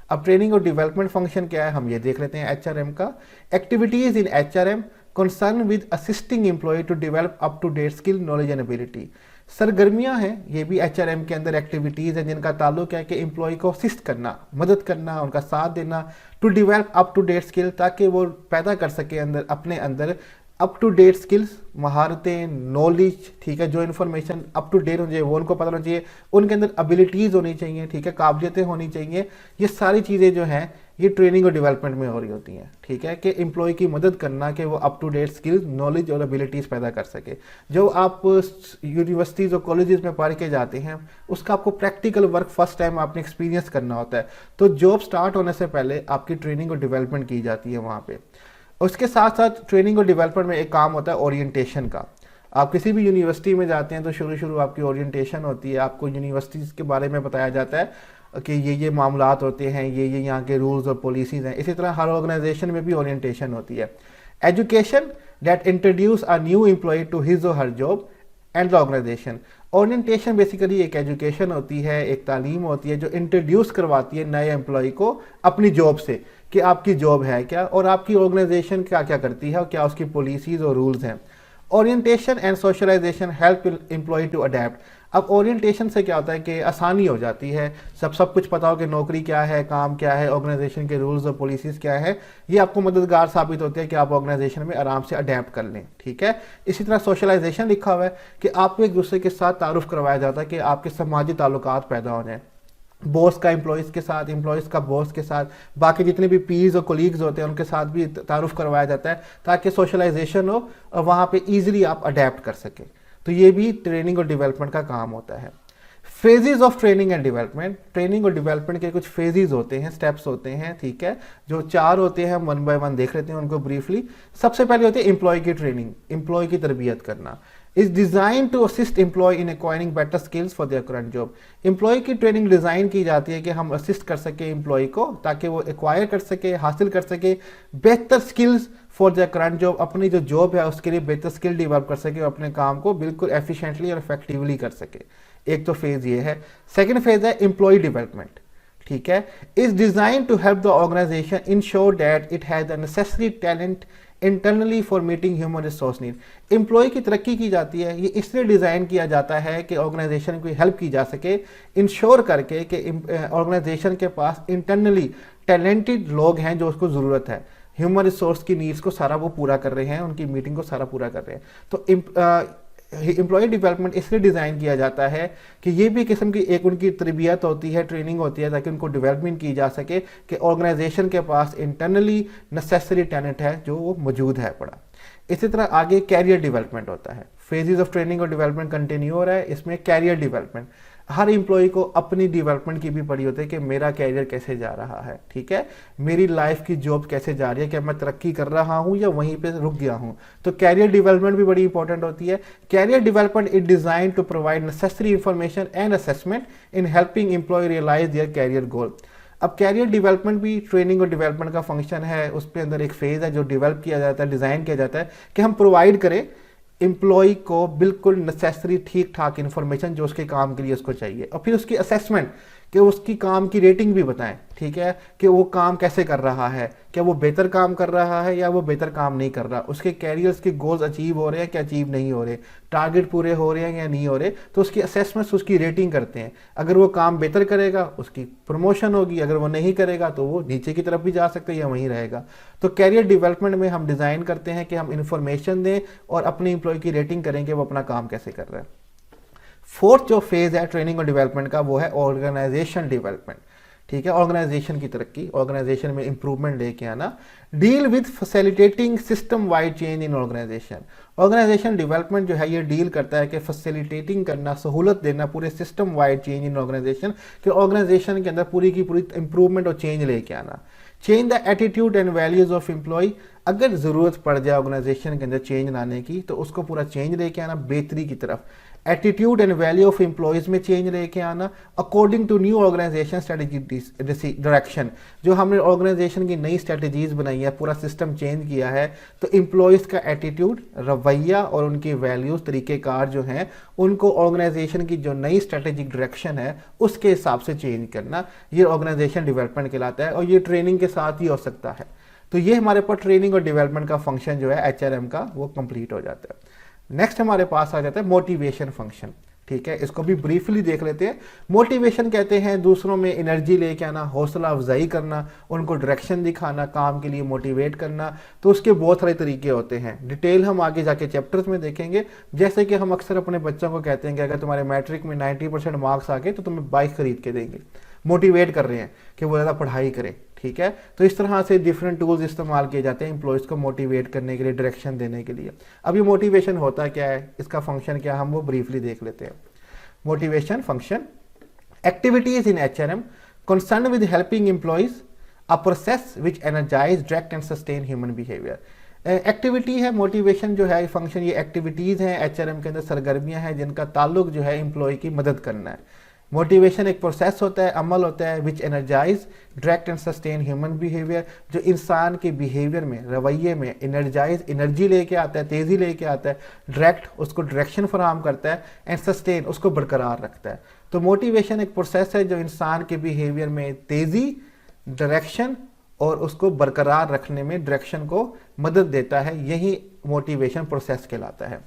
अब ट्रेनिंग और डेवलपमेंट फंक्शन क्या है, हम ये देख लेते हैं एचआरएम का। Activities in HRM concern with assisting employ to develop up to date skill, knowledge and ability. सरगर्मियां हैं, ये भी एचआरएम के अंदर एक्टिविटीज़ हैं जिनका ताल्लुक है कि एम्प्लॉय को असिस्ट करना, मदद करना, उनका साथ देना, to develop up to date skill, ताकि वो पैदा कर सके अंदर अपने अंदर अप टू डेट स्किल्स, महारतें, नॉलेज, ठीक है, जो इन्फॉर्मेशन अप टू डेट होनी चाहिए वो उनको पता होना चाहिए, उनके अंदर एबिलिटीज़ होनी चाहिए, ठीक है, काबिलियतें होनी चाहिए। ये सारी चीज़ें जो हैं ये ट्रेनिंग और डेवलपमेंट में हो रही होती हैं, ठीक है, कि एम्प्लॉय की मदद करना कि वो up to date skills, knowledge और एबिलिटीज़ पैदा कर सके। जो आप यूनिवर्सिटीज़ और कॉलेजेस में पढ़ के जाते हैं उसका आपको प्रैक्टिकल वर्क फर्स्ट टाइम आपने एक्सपीरियंस करना होता है, तो जॉब स्टार्ट होने से पहले आपकी ट्रेनिंग और डेवलपमेंट की जाती है वहाँ पर। उसके साथ साथ ट्रेनिंग और डेवलपमेंट में एक काम होता है ओरिएंटेशन का। आप किसी भी यूनिवर्सिटी में जाते हैं तो शुरू आपकी ओरिएंटेशन होती है, आपको यूनिवर्सिटीज़ के बारे में बताया जाता है कि ये मामलात होते हैं, ये यहाँ के रूल्स और पॉलिसीज़ हैं। इसी तरह हर ऑर्गेनाइजेशन में भी ओरिएंटेशन होती है। Education that introduce a new employ to his और her job and the organization. Orientation basically एक एजुकेशन होती है, एक तालीम होती है जो इंट्रोड्यूस करवाती है नए एम्प्लॉय को अपनी जॉब से, कि आपकी जॉब है क्या और आपकी ऑर्गेनाइजेशन क्या क्या करती है और क्या उसकी पॉलिसीज़ और रूल्स हैं। Orientation and socialisation help employ to adapt. अब ओरिएंटेशन से क्या होता है कि आसानी हो जाती है, सब कुछ पता हो कि नौकरी क्या है, काम क्या है, ऑर्गेनाइजेशन के रूल्स और पॉलिसीज़ क्या है, ये आपको मददगार साबित होते हैं कि आप ऑर्गेनाइजेशन में आराम से अडेप्ट कर लें, ठीक है। इसी तरह सोशलाइजेशन लिखा हुआ है कि आपको एक दूसरे के साथ तारुफ करवाया जाता है कि आपके समाजी ताल्लुकात पैदा हो जाएँ। बॉस का एम्प्लॉयज़ के साथ, एम्प्लॉयज़ का बॉस के साथ, बाकी जितने भी पीज और कोलीग्स होते हैं उनके साथ भी तारुफ करवाया जाता है ताकि सोशलाइजेशन हो और वहाँ पे इजीली आप अडेप्ट कर सकें। तो ये भी ट्रेनिंग और डेवलपमेंट का काम होता है। Phases of training and development, training और डेवलपमेंट के कुछ फेजेस होते हैं, स्टेप्स होते हैं, ठीक है, जो 4 होते हैं, हम वन बाय वन देख लेते हैं उनको ब्रीफली। सबसे पहले होती है एम्प्लॉय की ट्रेनिंग, एम्प्लॉय की तरबियत करना। Is design to assist employ in acquiring better skills for their current job. Employ की ट्रेनिंग डिजाइन की जाती है कि हम असिस्ट कर सके एम्प्लॉय को ताकि वो एक्वायर कर सके, हासिल कर सके बेहतर skills for their current job, अपनी जो जॉब है उसके लिए बेहतर स्किल डेवलप कर सके और अपने काम को बिल्कुल एफिशिएंटली और इफेक्टिवली कर सके। एक तो फेज ये है। सेकंड फेज है एम्प्लॉय डेवलपमेंट, ठीक है, is design to help the organisation ensure that it has the necessary talent internally for meeting human resource need. Employ की तरक्की की जाती है, ये इसलिए डिज़ाइन किया जाता है कि ऑर्गेनाइजेशन को हेल्प की जा सके इंश्योर करके कि ऑर्गेनाइजेशन के पास इंटरनली टैलेंटेड लोग हैं जो उसको ज़रूरत है, ह्यूमन रिसोर्स की नीड्स को सारा वो पूरा कर रहे हैं, उनकी मीटिंग को सारा पूरा कर रहे हैं। तो एम्प्लॉय डेवलपमेंट इसलिए डिज़ाइन किया जाता है कि ये भी किस्म की एक उनकी तरबियत होती है, ट्रेनिंग होती है ताकि उनको डेवलपमेंट की जा सके कि ऑर्गेनाइजेशन के पास इंटरनली नेसेसरी टैलेंट है जो वो मौजूद है पड़ा। इसी तरह आगे कैरियर डेवलपमेंट होता है। फेजेस ऑफ ट्रेनिंग और डेवलपमेंट कंटिन्यू हो रहा है। इसमें कैरियर डेवलपमेंट, हर एम्प्लॉय को अपनी डेवलपमेंट की भी पड़ी होती है कि मेरा कैरियर कैसे जा रहा है, ठीक है, मेरी लाइफ की जॉब कैसे जा रही है, क्या मैं तरक्की कर रहा हूं या वहीं पे रुक गया हूं। तो कैरियर डेवलपमेंट भी बड़ी इंपॉर्टेंट होती है। Career development is design to provide necessary information and assessment in helping employ realize their career goal. अब कैरियर डेवलपमेंट भी ट्रेनिंग और डेवलपमेंट का फंक्शन है, उसके अंदर एक फेज है जो डेवलप किया जाता है, डिज़ाइन किया जाता है कि हम प्रोवाइड करें एम्प्लॉय को बिल्कुल नेसेसरी ठीक ठाक इन्फॉर्मेशन जो उसके काम के लिए उसको चाहिए, और फिर उसकी असेसमेंट कि उसकी काम की रेटिंग भी बताएं, ठीक है, कि वो काम कैसे कर रहा है, क्या वो बेहतर काम कर रहा है या वो बेहतर काम नहीं कर रहा, उसके कैरियर्स के गोल्स अचीव हो रहे हैं क्या अचीव नहीं हो रहे, टारगेट पूरे हो रहे हैं या नहीं हो रहे। तो उसकी असेसमेंट्स, उसकी रेटिंग करते हैं। अगर वो काम बेहतर करेगा उसकी प्रमोशन होगी, अगर वो नहीं करेगा तो वो नीचे की तरफ भी जा सकता है या वहीं रहेगा। तो कैरियर डेवलपमेंट में हम डिज़ाइन करते हैं कि हम इंफॉर्मेशन दें और अपने एम्प्लॉय की रेटिंग करेंगे वो अपना काम कैसे कर रहा है। फोर्थ जो फेज है ट्रेनिंग और डेवलपमेंट का वो है ऑर्गेनाइजेशन डेवलपमेंट, ठीक है, ऑर्गेनाइजेशन की तरक्की, ऑर्गेनाइजेशन में इंप्रूवमेंट लेके आना। Deal with facilitating system wide change in organisation. Organisation development जो है ये डील करता है कि फैसिलिटेटिंग करना, सहूलत देना पूरे system wide change in organisation, कि ऑर्गेनाइजेशन के अंदर पूरी की पूरी इंप्रूवमेंट और चेंज लेके आना। Change the attitude and values of employ, अगर ज़रूरत पड़ जाए ऑर्गेनाइजेशन के अंदर चेंज लाने की तो उसको पूरा चेंज लेके आना बेहतरी की तरफ। Attitude and value of employees में चेंज लेके आना according to new organisation strategy direction. जो हमने ऑर्गेनाइजेशन की नई स्ट्रेटजीज बनाई है, पूरा सिस्टम चेंज किया है, तो एम्प्लॉयज़ का एटीट्यूड, रवैया और उनकी वैल्यूज़, तरीक़ेकार जो हैं उनको ऑर्गेनाइजेशन की जो नई स्ट्रेटेजिक डायरेक्शन है उसके हिसाब से चेंज करना, ये ऑर्गेनाइजेशन डेवलपमेंट कहलाता है। और ये ट्रेनिंग के साथ ही हो सकता है। तो ये हमारे पास ट्रेनिंग और डेवलपमेंट का फंक्शन जो है HRM का वो कंप्लीट हो जाता है। नेक्स्ट हमारे पास आ जाता है मोटिवेशन फंक्शन, ठीक है, इसको भी ब्रीफली देख लेते हैं। मोटिवेशन कहते हैं दूसरों में एनर्जी लेके आना, हौसला अफजाई करना, उनको डायरेक्शन दिखाना, काम के लिए मोटिवेट करना। तो उसके बहुत सारे तरीके होते हैं, डिटेल हम आगे जाके चैप्टर्स में देखेंगे। जैसे कि हम अक्सर अपने बच्चों को कहते हैं कि अगर तुम्हारे मैट्रिक में 90% मार्क्स आ गए तो तुम्हें बाइक खरीद के देंगे, मोटिवेट कर रहे हैं कि वो ज़्यादा पढ़ाई करें, ठीक है। तो इस तरह से डिफरेंट टूल्स इस्तेमाल किए जाते हैं एम्प्लॉयज़ को मोटिवेट करने के लिए, डायरेक्शन देने के लिए। अब ये मोटिवेशन होता क्या है, इसका फंक्शन क्या है, हम वो ब्रीफली देख लेते हैं। Motivation function, activities in HRM concern with helping employees, a process which energise, direct and sustain human behaviour. Activity है मोटिवेशन जो है फंक्शन, ये एक्टिविटीज़ हैं HRM के अंदर, सरगर्मियाँ हैं जिनका ताल्लुक जो है एम्प्लॉय की मदद करना है। मोटिवेशन एक प्रोसेस होता है, अमल होता है, which energise, direct and sustain human behaviour, जो इंसान के बिहेवियर में, रवैये में एनर्जाइज, एनर्जी लेके आता है, तेज़ी लेके आता है, डायरेक्ट उसको डायरेक्शन फराहम करता है, एंड सस्टेन उसको बरकरार रखता है। तो मोटिवेशन एक प्रोसेस है जो इंसान के बिहेवियर में तेज़ी, डायरेक्शन और उसको बरकरार रखने में, डायरेक्शन को मदद देता है। यही मोटिवेशन प्रोसेस कहलाता है।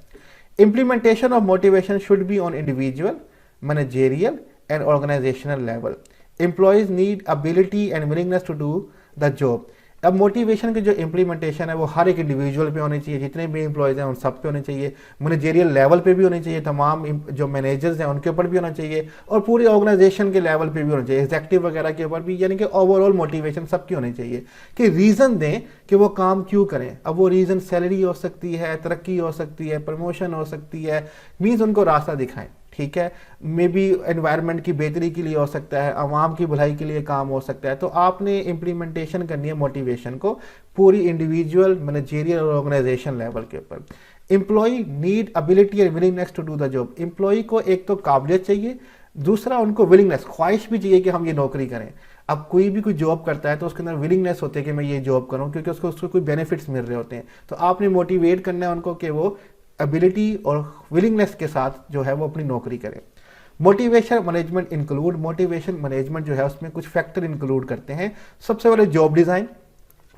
Implementation of motivation should be on individual, managerial and organizational level. Employees need ability and willingness to do the job. अब मोटिवेशन की जो इम्प्लीमेंटेशन है वो हर एक इंडिविजुअल पे होनी चाहिए, जितने भी एम्प्लॉयज़ हैं उन सब पे होनी चाहिए, मैनेजरियल लेवल पे भी होनी चाहिए, तमाम जो मैनेजर्स हैं उनके ऊपर भी होना चाहिए, और पूरी ऑर्गेनाइजेशन के लेवल पे भी होना चाहिए, एग्जेक्टिव वगैरह के ऊपर भी, यानी कि ओवरऑल मोटिवेशन सबकी होनी चाहिए कि रीज़न दें कि वो काम क्यों करें। अब वो रीज़न सैलरी हो सकती है, तरक्की हो सकती है, प्रमोशन हो सकती है, मीन्स उनको रास्ता दिखाएं, ठीक है, मे बी एनवायरनमेंट की बेहतरी के लिए हो सकता है, आवाम की भलाई के लिए काम हो सकता है। तो आपने इम्प्लीमेंटेशन करनी है मोटिवेशन को पूरी इंडिविजुअल, मैनेजरियल और ऑर्गेनाइजेशन लेवल के ऊपर। Employ need ability and willingness to do the job. Employ को एक तो काबिलियत चाहिए, दूसरा उनको विलिंगनेस, ख्वाहिश भी चाहिए कि हम ये नौकरी करें। अब कोई भी कोई जॉब करता है तो उसके अंदर विलिंगनेस होती है कि मैं ये जॉब करूं, क्योंकि उसको कोई बेनिफिट्स मिल रहे होते हैं। तो आपने मोटिवेट करना है उनको कि वो एबिलिटी और विलिंगनेस के साथ जो है वो अपनी नौकरी करें। Motivation management include, motivation management जो है उसमें कुछ फैक्टर इंक्लूड करते हैं। सबसे पहले जॉब डिज़ाइन,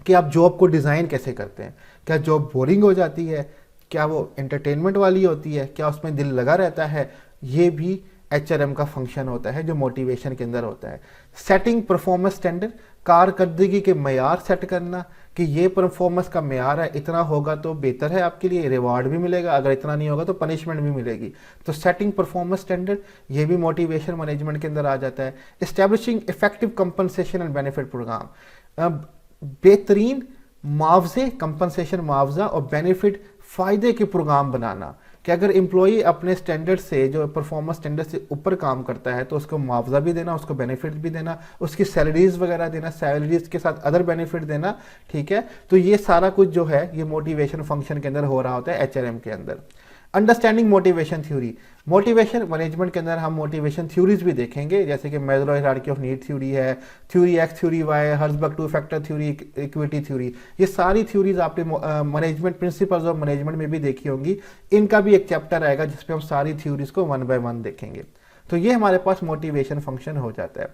कि आप जॉब को डिज़ाइन कैसे करते हैं, क्या जॉब बोरिंग हो जाती है, क्या वो एंटरटेनमेंट वाली होती है, क्या उसमें दिल लगा रहता है, ये भी HRM का फंक्शन होता है जो मोटिवेशन के अंदर होता है। सेटिंग परफॉर्मेंस स्टैंडर्ड, कारकर्दगी के मैार सेट करना कि ये परफॉर्मेंस का मैार है, इतना होगा तो बेहतर है आपके लिए, रिवार्ड भी मिलेगा, अगर इतना नहीं होगा तो पनिशमेंट भी मिलेगी। तो सेटिंग परफॉर्मेंस स्टैंडर्ड ये भी मोटिवेशन मैनेजमेंट के अंदर आ जाता है। Establishing effective compensation and benefit programme, बेहतरीन मुआवजे, कंपनसेशन मुआवजा और बेनिफिट फ़ायदे के प्रोग्राम बनाना कि अगर एम्प्लॉई अपने स्टैंडर्ड से, जो परफॉर्मेंस स्टैंडर्ड से ऊपर काम करता है तो उसको मुआवजा भी देना, उसको बेनिफिट भी देना, उसकी सैलरीज वगैरह देना, सैलरीज के साथ अदर बेनिफिट देना, ठीक है। तो ये सारा कुछ जो है ये मोटिवेशन फंक्शन के अंदर हो रहा होता है HRM के अंदर। Understanding motivation theory, motivation management के अंदर हम मोटिवेशन थ्योरीज भी देखेंगे, जैसे कि Maslow hierarchy of need theory है, theory X, theory Y, Herzberg two factor theory, equity theory, ये सारी थ्योरीज आपने मैनेजमेंट प्रिंसिपल्स ऑफ मैनेजमेंट में भी देखी होंगी। इनका भी एक चैप्टर आएगा जिसपे हम सारी थ्योरीज को 1 by 1 देखेंगे। तो ये हमारे पास मोटिवेशन फंक्शन हो जाता है।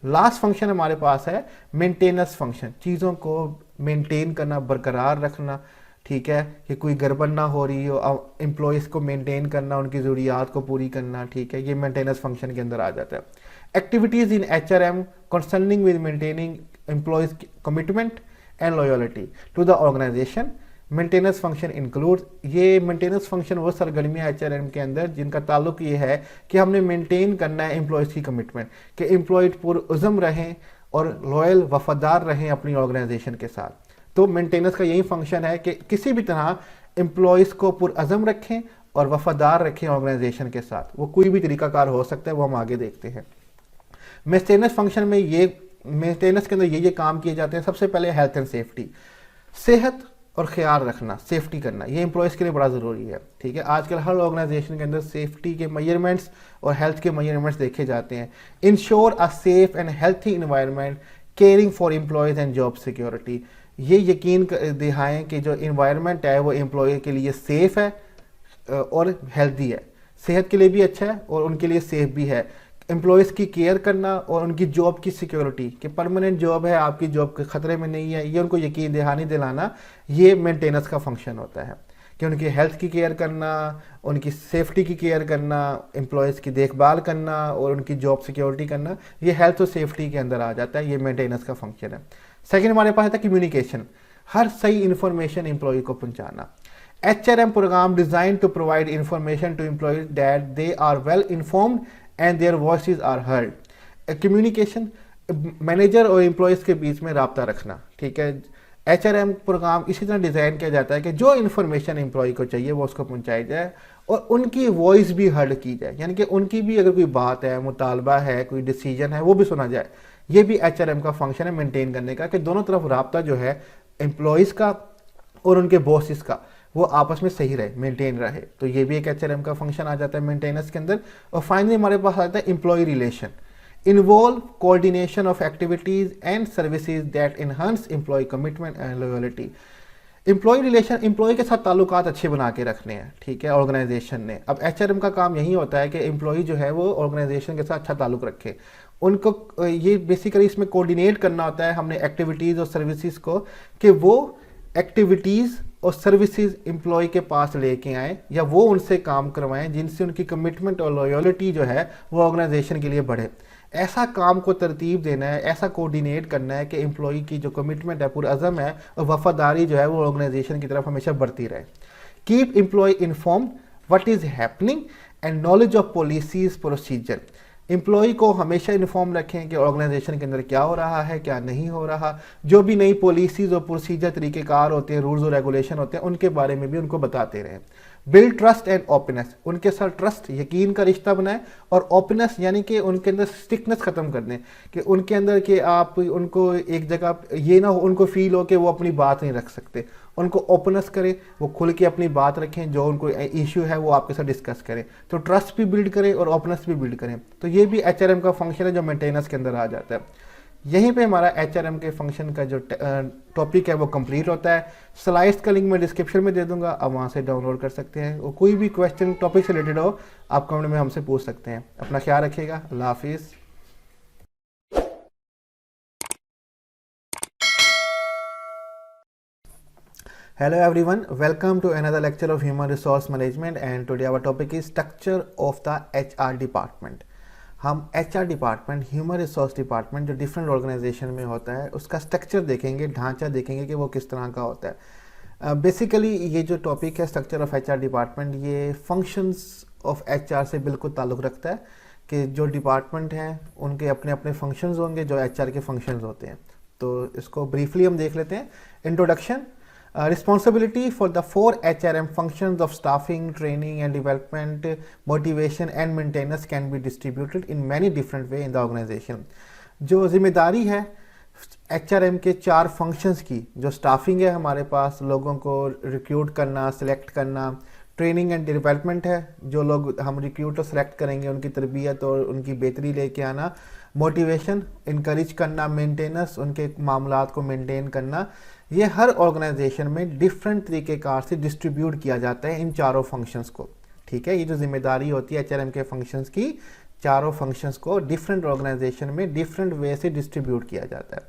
लास्ट फंक्शन हमारे पास है मेंटेनेंस फंक्शन, चीज़ों को मेंटेन करना, बरकरार रखना, ठीक है, कि कोई गड़बड़ ना हो रही हो, एम्प्लॉयज़ को मेंटेन करना, उनकी ज़रूरियात को पूरी करना, ठीक है, ये मेंटेनेंस फंक्शन के अंदर आ जाता है। Activities in HRM concerning with maintaining employees commitment and loyalty to the organisation, maintenance function include, ये मेंटेनेंस फंक्शन वो सरगर्मियाँ HRM के अंदर जिनका ताल्लुक ये है कि हमने मेंटेन करना है एम्प्लॉयज़ की कमिटमेंट, कि एम्प्लॉय पुरअज़्म रहें और लॉयल, वफादार रहें अपनी ऑर्गेनाइजेशन के साथ। तो मेंटेनेंस का यही फंक्शन है कि किसी भी तरह एम्प्लॉयज़ को पुरअज़्म रखें और वफादार रखें ऑर्गेनाइजेशन के साथ। वो कोई भी तरीकाकार हो सकता है, वो हम आगे देखते हैं। मेंटेनेंस फंक्शन में ये, मेंटेनेंस के अंदर ये काम किए जाते हैं। सबसे पहले हेल्थ एंड सेफ्टी, सेहत और ख्याल रखना, सेफ्टी करना, ये एम्प्लॉयज़ के लिए बड़ा ज़रूरी है, ठीक है। आजकल हर ऑर्गेनाइजेशन के अंदर सेफ्टी के मेजरमेंट्स और हेल्थ के मेजरमेंट्स देखे जाते हैं। Ensure a safe and healthy environment, caring for employees and job security, ये यकीन दिखाएं कि जो इन्वायरमेंट है वो एम्प्लॉय के लिए सेफ़ है और हेल्दी है, सेहत के लिए भी अच्छा है और उनके लिए सेफ भी है। एम्प्लॉयज़ की केयर करना और उनकी जॉब की सिक्योरिटी, कि परमानेंट जॉब है, आपकी जॉब के ख़तरे में नहीं है, ये उनको यकीन दहानी दिलाना, ये मेंटेनेंस का फंक्शन होता है कि उनकी हेल्थ की केयर करना, उनकी सेफ्टी की केयर करना, एम्प्लॉयज़ की देखभाल करना और उनकी जॉब सिक्योरिटी करना, ये हेल्थ और सेफ्टी के अंदर आ जाता है, ये मेंटेनेंस का फंक्शन है। सेकेंड हमारे पास है कम्युनिकेशन, हर सही इन्फॉर्मेशन एम्प्लॉय को पहुंचाना। HRM programme design to provide information to employees that they are well informed and their voices are heard. Communication, manager और एम्प्लॉयज़ के बीच में राब्ता रखना, ठीक है। HRM प्रोग्राम इसी तरह डिज़ाइन किया जाता है कि जो इन्फॉर्मेशन एम्प्लॉय को चाहिए वो उसको पहुंचाई जाए और उनकी वॉइस भी हर्ड की जाए, यानी कि उनकी भी अगर कोई बात है, मुतालबा है, कोई डिसीजन है, वो भी सुना जाए। ये भी HRM का फंक्शन है मेंटेन करने का, कि दोनों तरफ राब्ता जो है एम्प्लॉयज़ का और उनके बॉसेस का वो आपस में सही रहे, मेंटेन रहे। तो ये भी एक HRM का फंक्शन आ जाता है मेंटेनेंस के अंदर। और फाइनली हमारे पास आता है employee relations, involve coordination of activities and services that enhance employee commitment and loyalty. Employee relations, employee के साथ ताल्लुकात अच्छे बना के रखने हैं, ठीक है, ऑर्गेनाइजेशन ने। अब HRM का काम यही होता है कि एम्प्लॉय जो है वो ऑर्गेनाइजेशन के साथ अच्छा ताल्लुक रखे, उनको ये बेसिकली इसमें कोऑर्डिनेट करना होता है हमने एक्टिविटीज़ और सर्विसेज को, कि वो एक्टिविटीज़ और सर्विसेज एम्प्लॉय के पास लेके आएँ या वो उनसे काम करवाएं जिनसे उनकी कमिटमेंट और लॉयल्टी जो है वो ऑर्गेनाइजेशन के लिए बढ़े। ऐसा काम को तरतीब देना है, ऐसा कोऑर्डिनेट करना है कि एम्प्लॉय की जो कमिटमेंट है, पुरअज़म है और वफादारी जो है वो ऑर्गेनाइजेशन की तरफ हमेशा बढ़ती रहे। Keep employee informed what is happening and knowledge of policies procedure. Employee को हमेशा इन्फॉर्म रखें कि ऑर्गेनाइजेशन के अंदर क्या हो रहा है, क्या नहीं हो रहा। जो भी नई पॉलिसीज और प्रोसीजर तरीक़ेकार होते हैं, रूल्स और रेगुलेशन होते हैं, उनके बारे में भी उनको बताते रहें। बिल्ड ट्रस्ट एंड ओपननेस, उनके साथ ट्रस्ट यकीन का रिश्ता बनाएं और ओपननेस यानी कि उनके अंदर स्टिकनेस ख़त्म कर दें कि उनके अंदर कि आप उनको एक जगह ये ना हो उनको फील हो कि वो अपनी बात नहीं रख सकते। उनको ओपननेस करें, वो खुल के अपनी बात रखें, जो उनको इश्यू है वो आपके साथ डिस्कस करें। तो ट्रस्ट भी बिल्ड करें और ओपननेस भी बिल्ड करें। तो ये भी HRM का फंक्शन है जो मेंटेनेंस के अंदर आ जाता है। यहीं पे हमारा HRM के फंक्शन का जो टॉपिक है वो कंप्लीट होता है। स्लाइड्स का लिंक मैं डिस्क्रिप्शन में दे दूंगा, आप वहाँ से डाउनलोड कर सकते हैं। और कोई भी क्वेश्चन टॉपिक से रिलेटेड हो आप कमेंट में हमसे पूछ सकते हैं। अपना ख्याल रखिएगा। अल्लाह हाफिज़। Hello everyone, welcome to another lecture of Human Resource Management and today our topic is Structure of the HR Department। हम HR department, human resource department जो डिफरेंट ऑर्गेनाइजेशन में होता है उसका स्ट्रक्चर देखेंगे, ढांचा देखेंगे कि वो किस तरह का होता है। बेसिकली ये जो टॉपिक है स्ट्रक्चर ऑफ HR डिपार्टमेंट, ये फंक्शंस ऑफ HR से बिल्कुल ताल्लुक़ रखता है कि जो डिपार्टमेंट हैं उनके अपने अपने फंक्शंस होंगे जो HR के फंक्शंस होते हैं। तो इसको ब्रीफली हम देख लेते हैं। Introduction. Responsibility for the 4 HRM functions of staffing, training and development, motivation and maintenance can be distributed in many different way in the organization। जो जिम्मेदारी है HRM के 4 फंक्शंस की, जो स्टाफिंग है हमारे पास, लोगों को रिक्रूट करना, सिलेक्ट करना, ट्रेनिंग एंड डेवलपमेंट है, जो लोग हम रिक्रूट और सिलेक्ट करेंगे उनकी तरबियत और उनकी बेहतरी लेके आना, मोटिवेशन इनकरेज करना, मेंटेनेंस उनके मामलात को मेंटेन करना। ये हर ऑर्गेनाइजेशन में डिफरेंट तरीक़ेकार से डिस्ट्रीब्यूट किया जाता है इन चारों फंक्शंस को। ठीक है, ये जो जिम्मेदारी होती है HRM के फंक्शंस की, चारों फंक्शंस को डिफरेंट ऑर्गेनाइजेशन में डिफरेंट वे से डिस्ट्रीब्यूट किया जाता है।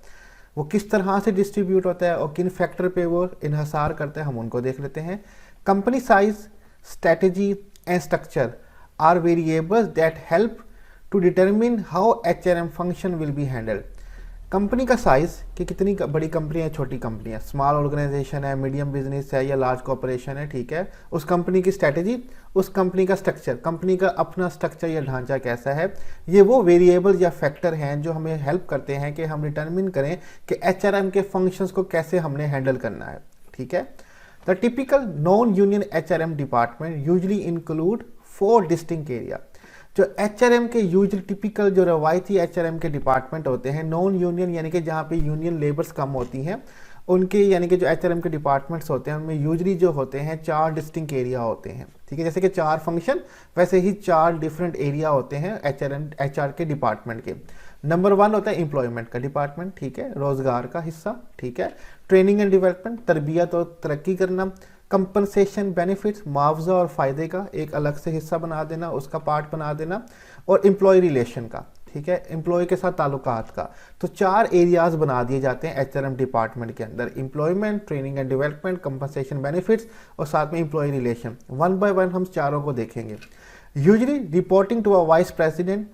वो किस तरह से डिस्ट्रीब्यूट होता है और किन फैक्टर पे वो इन्हसार करता है, हम उनको देख लेते हैं। Company size, strategy and structure are variables that help to determine how HRM function will be handled. Company का साइज़ कि कितनी बड़ी कंपनी है, छोटी कंपनी है, स्मॉल ऑर्गेनाइजेशन है, मीडियम बिजनेस है या लार्ज कॉर्पोरेशन है। ठीक है, उस कंपनी की स्ट्रेटजी, उस कंपनी का स्ट्रक्चर, कंपनी का अपना स्ट्रक्चर या ढांचा कैसा है, ये वो वेरिएबल या फैक्टर हैं जो हमें हेल्प करते हैं कि हम डिटरमिन करें कि HRM के फंक्शंस को कैसे हमने हैंडल करना है। ठीक है, the typical non union HRM department usually include 4 distinct area. जो HRM के यूजली टिपिकल जो रवायती HRM के डिपार्टमेंट होते हैं, नॉन यूनियन यानी कि जहाँ पे यूनियन लेबर्स कम होती हैं, उनके यानी कि जो HRM के डिपार्टमेंट्स होते हैं उनमें यूजली जो होते हैं 4 डिस्टिंक्ट एरिया होते हैं। ठीक है, जैसे कि 4 फंक्शन वैसे ही 4 डिफरेंट एरिया होते हैं HR के डिपार्टमेंट के। नंबर 1 होता है एम्प्लॉयमेंट का डिपार्टमेंट। ठीक है, रोजगार का हिस्सा। ठीक है, ट्रेनिंग एंड डेवलपमेंट, तरबियत और तरक्की करना। कंपनसेशन, बेनिफिट्स, मुआवजा और फ़ायदे का एक अलग से हिस्सा बना देना, उसका पार्ट बना देना। और एम्प्लॉय रिलेशन का, ठीक है, एम्प्लॉय के साथ ताल्लुकात का। तो 4 एरियाज बना दिए जाते हैं HRM डिपार्टमेंट के अंदर, employment, training and development, compensation, benefits और साथ में एम्प्लॉय रिलेशन। 1 बाय 1 हम चारों को देखेंगे। Usually reporting to a vice president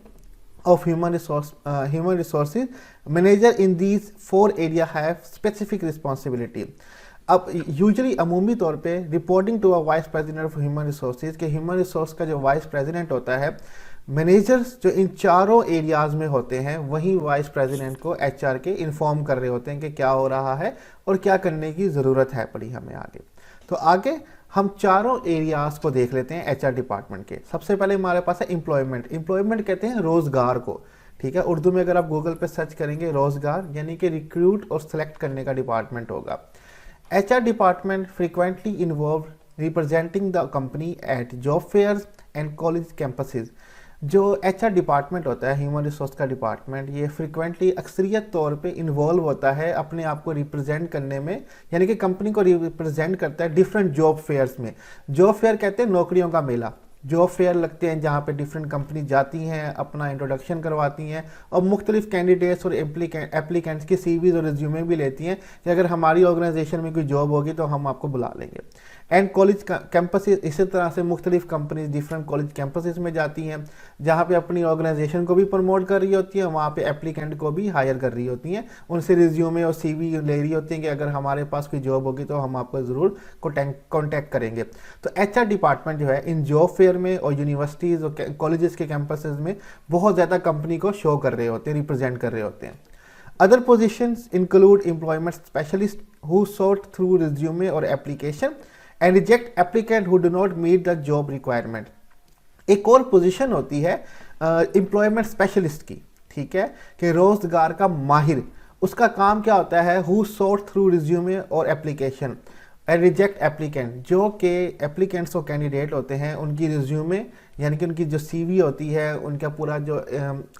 of human resources manager in these 4 area have specific responsibility। अब यूजली अमूमी तौर पे reporting to a vice president of human resources के ह्यूमन रिसोर्स का जो वाइस प्रेसिडेंट होता है, मैनेजर्स जो इन चारों एरियाज में होते हैं वही वाइस प्रेसिडेंट को HR के इन्फॉर्म कर रहे होते हैं कि क्या हो रहा है और क्या करने की ज़रूरत है पड़ी हमें आगे। तो आगे हम चारों एरियाज को देख लेते हैं HR डिपार्टमेंट के। सबसे पहले हमारे पास है एम्प्लॉयमेंट। एम्प्लॉयमेंट कहते हैं रोजगार को। ठीक है, उर्दू में अगर आप गूगल पे सर्च करेंगे रोजगार यानी कि रिक्रूट और सेलेक्ट करने का डिपार्टमेंट होगा। HR department frequently involve representing the company at job fairs and college campuses. जो HR डिपार्टमेंट होता है, ह्यूमन रिसोर्स का डिपार्टमेंट, ये फ्रीक्वेंटली अक्सरियत तौर पे इन्वॉल्व होता है अपने आप को रिप्रेजेंट करने में, यानी कि कंपनी को रिप्रेजेंट करता है डिफरेंट जॉब फेयर्स में। जॉब फेयर कहते हैं नौकरियों का मेला, जॉब फेयर लगते हैं जहाँ पे डिफरेंट कंपनी जाती हैं, अपना इंट्रोडक्शन करवाती हैं और मुख्तलिफ कैंडिडेट्स और एप्लीकेंट्स की सीवीज और रिज्यूमे भी लेती हैं कि अगर हमारी ऑर्गेनाइजेशन में कोई जॉब होगी तो हम आपको बुला लेंगे। एंड कॉलेज कैंपसेस इसी तरह से मुख्तलिफ कंपनीज डिफरेंट कॉलेज कैंपसेस में जाती हैं जहाँ पे अपनी ऑर्गेनाइजेशन को भी प्रमोट कर रही होती है, वहाँ पे एप्लीकेंट को भी हायर कर रही होती हैं, उनसे रिज्यूमे और सीवी ले रही होती हैं कि अगर हमारे पास कोई जॉब होगी तो हम आपको ज़रूर कॉन्टैक्ट करेंगे। तो एचआर डिपार्टमेंट जो है इन जॉब फेयर में और यूनिवर्सिटीज़ और कॉलेजेस के कैंपसेस में बहुत ज़्यादा कंपनी को शो कर रहे होते हैं, रिप्रेजेंट कर रहे होते हैं। Other positions include employment specialist who sort through resume or application and reject applicant who do not meet the job requirement। एक और पोजीशन होती है एम्प्लॉयमेंट स्पेशलिस्ट की, ठीक है, कि रोजगार का माहिर। उसका काम क्या होता है, हु सॉर्ट थ्रू रिज्यूमे और एप्लीकेशन एंड रिजेक्ट एप्लीकेंट, जो कि एप्लीकेंट्स और कैंडिडेट होते हैं उनकी रिज्यूमे यानी कि उनकी जो सीवी होती है, उनका पूरा जो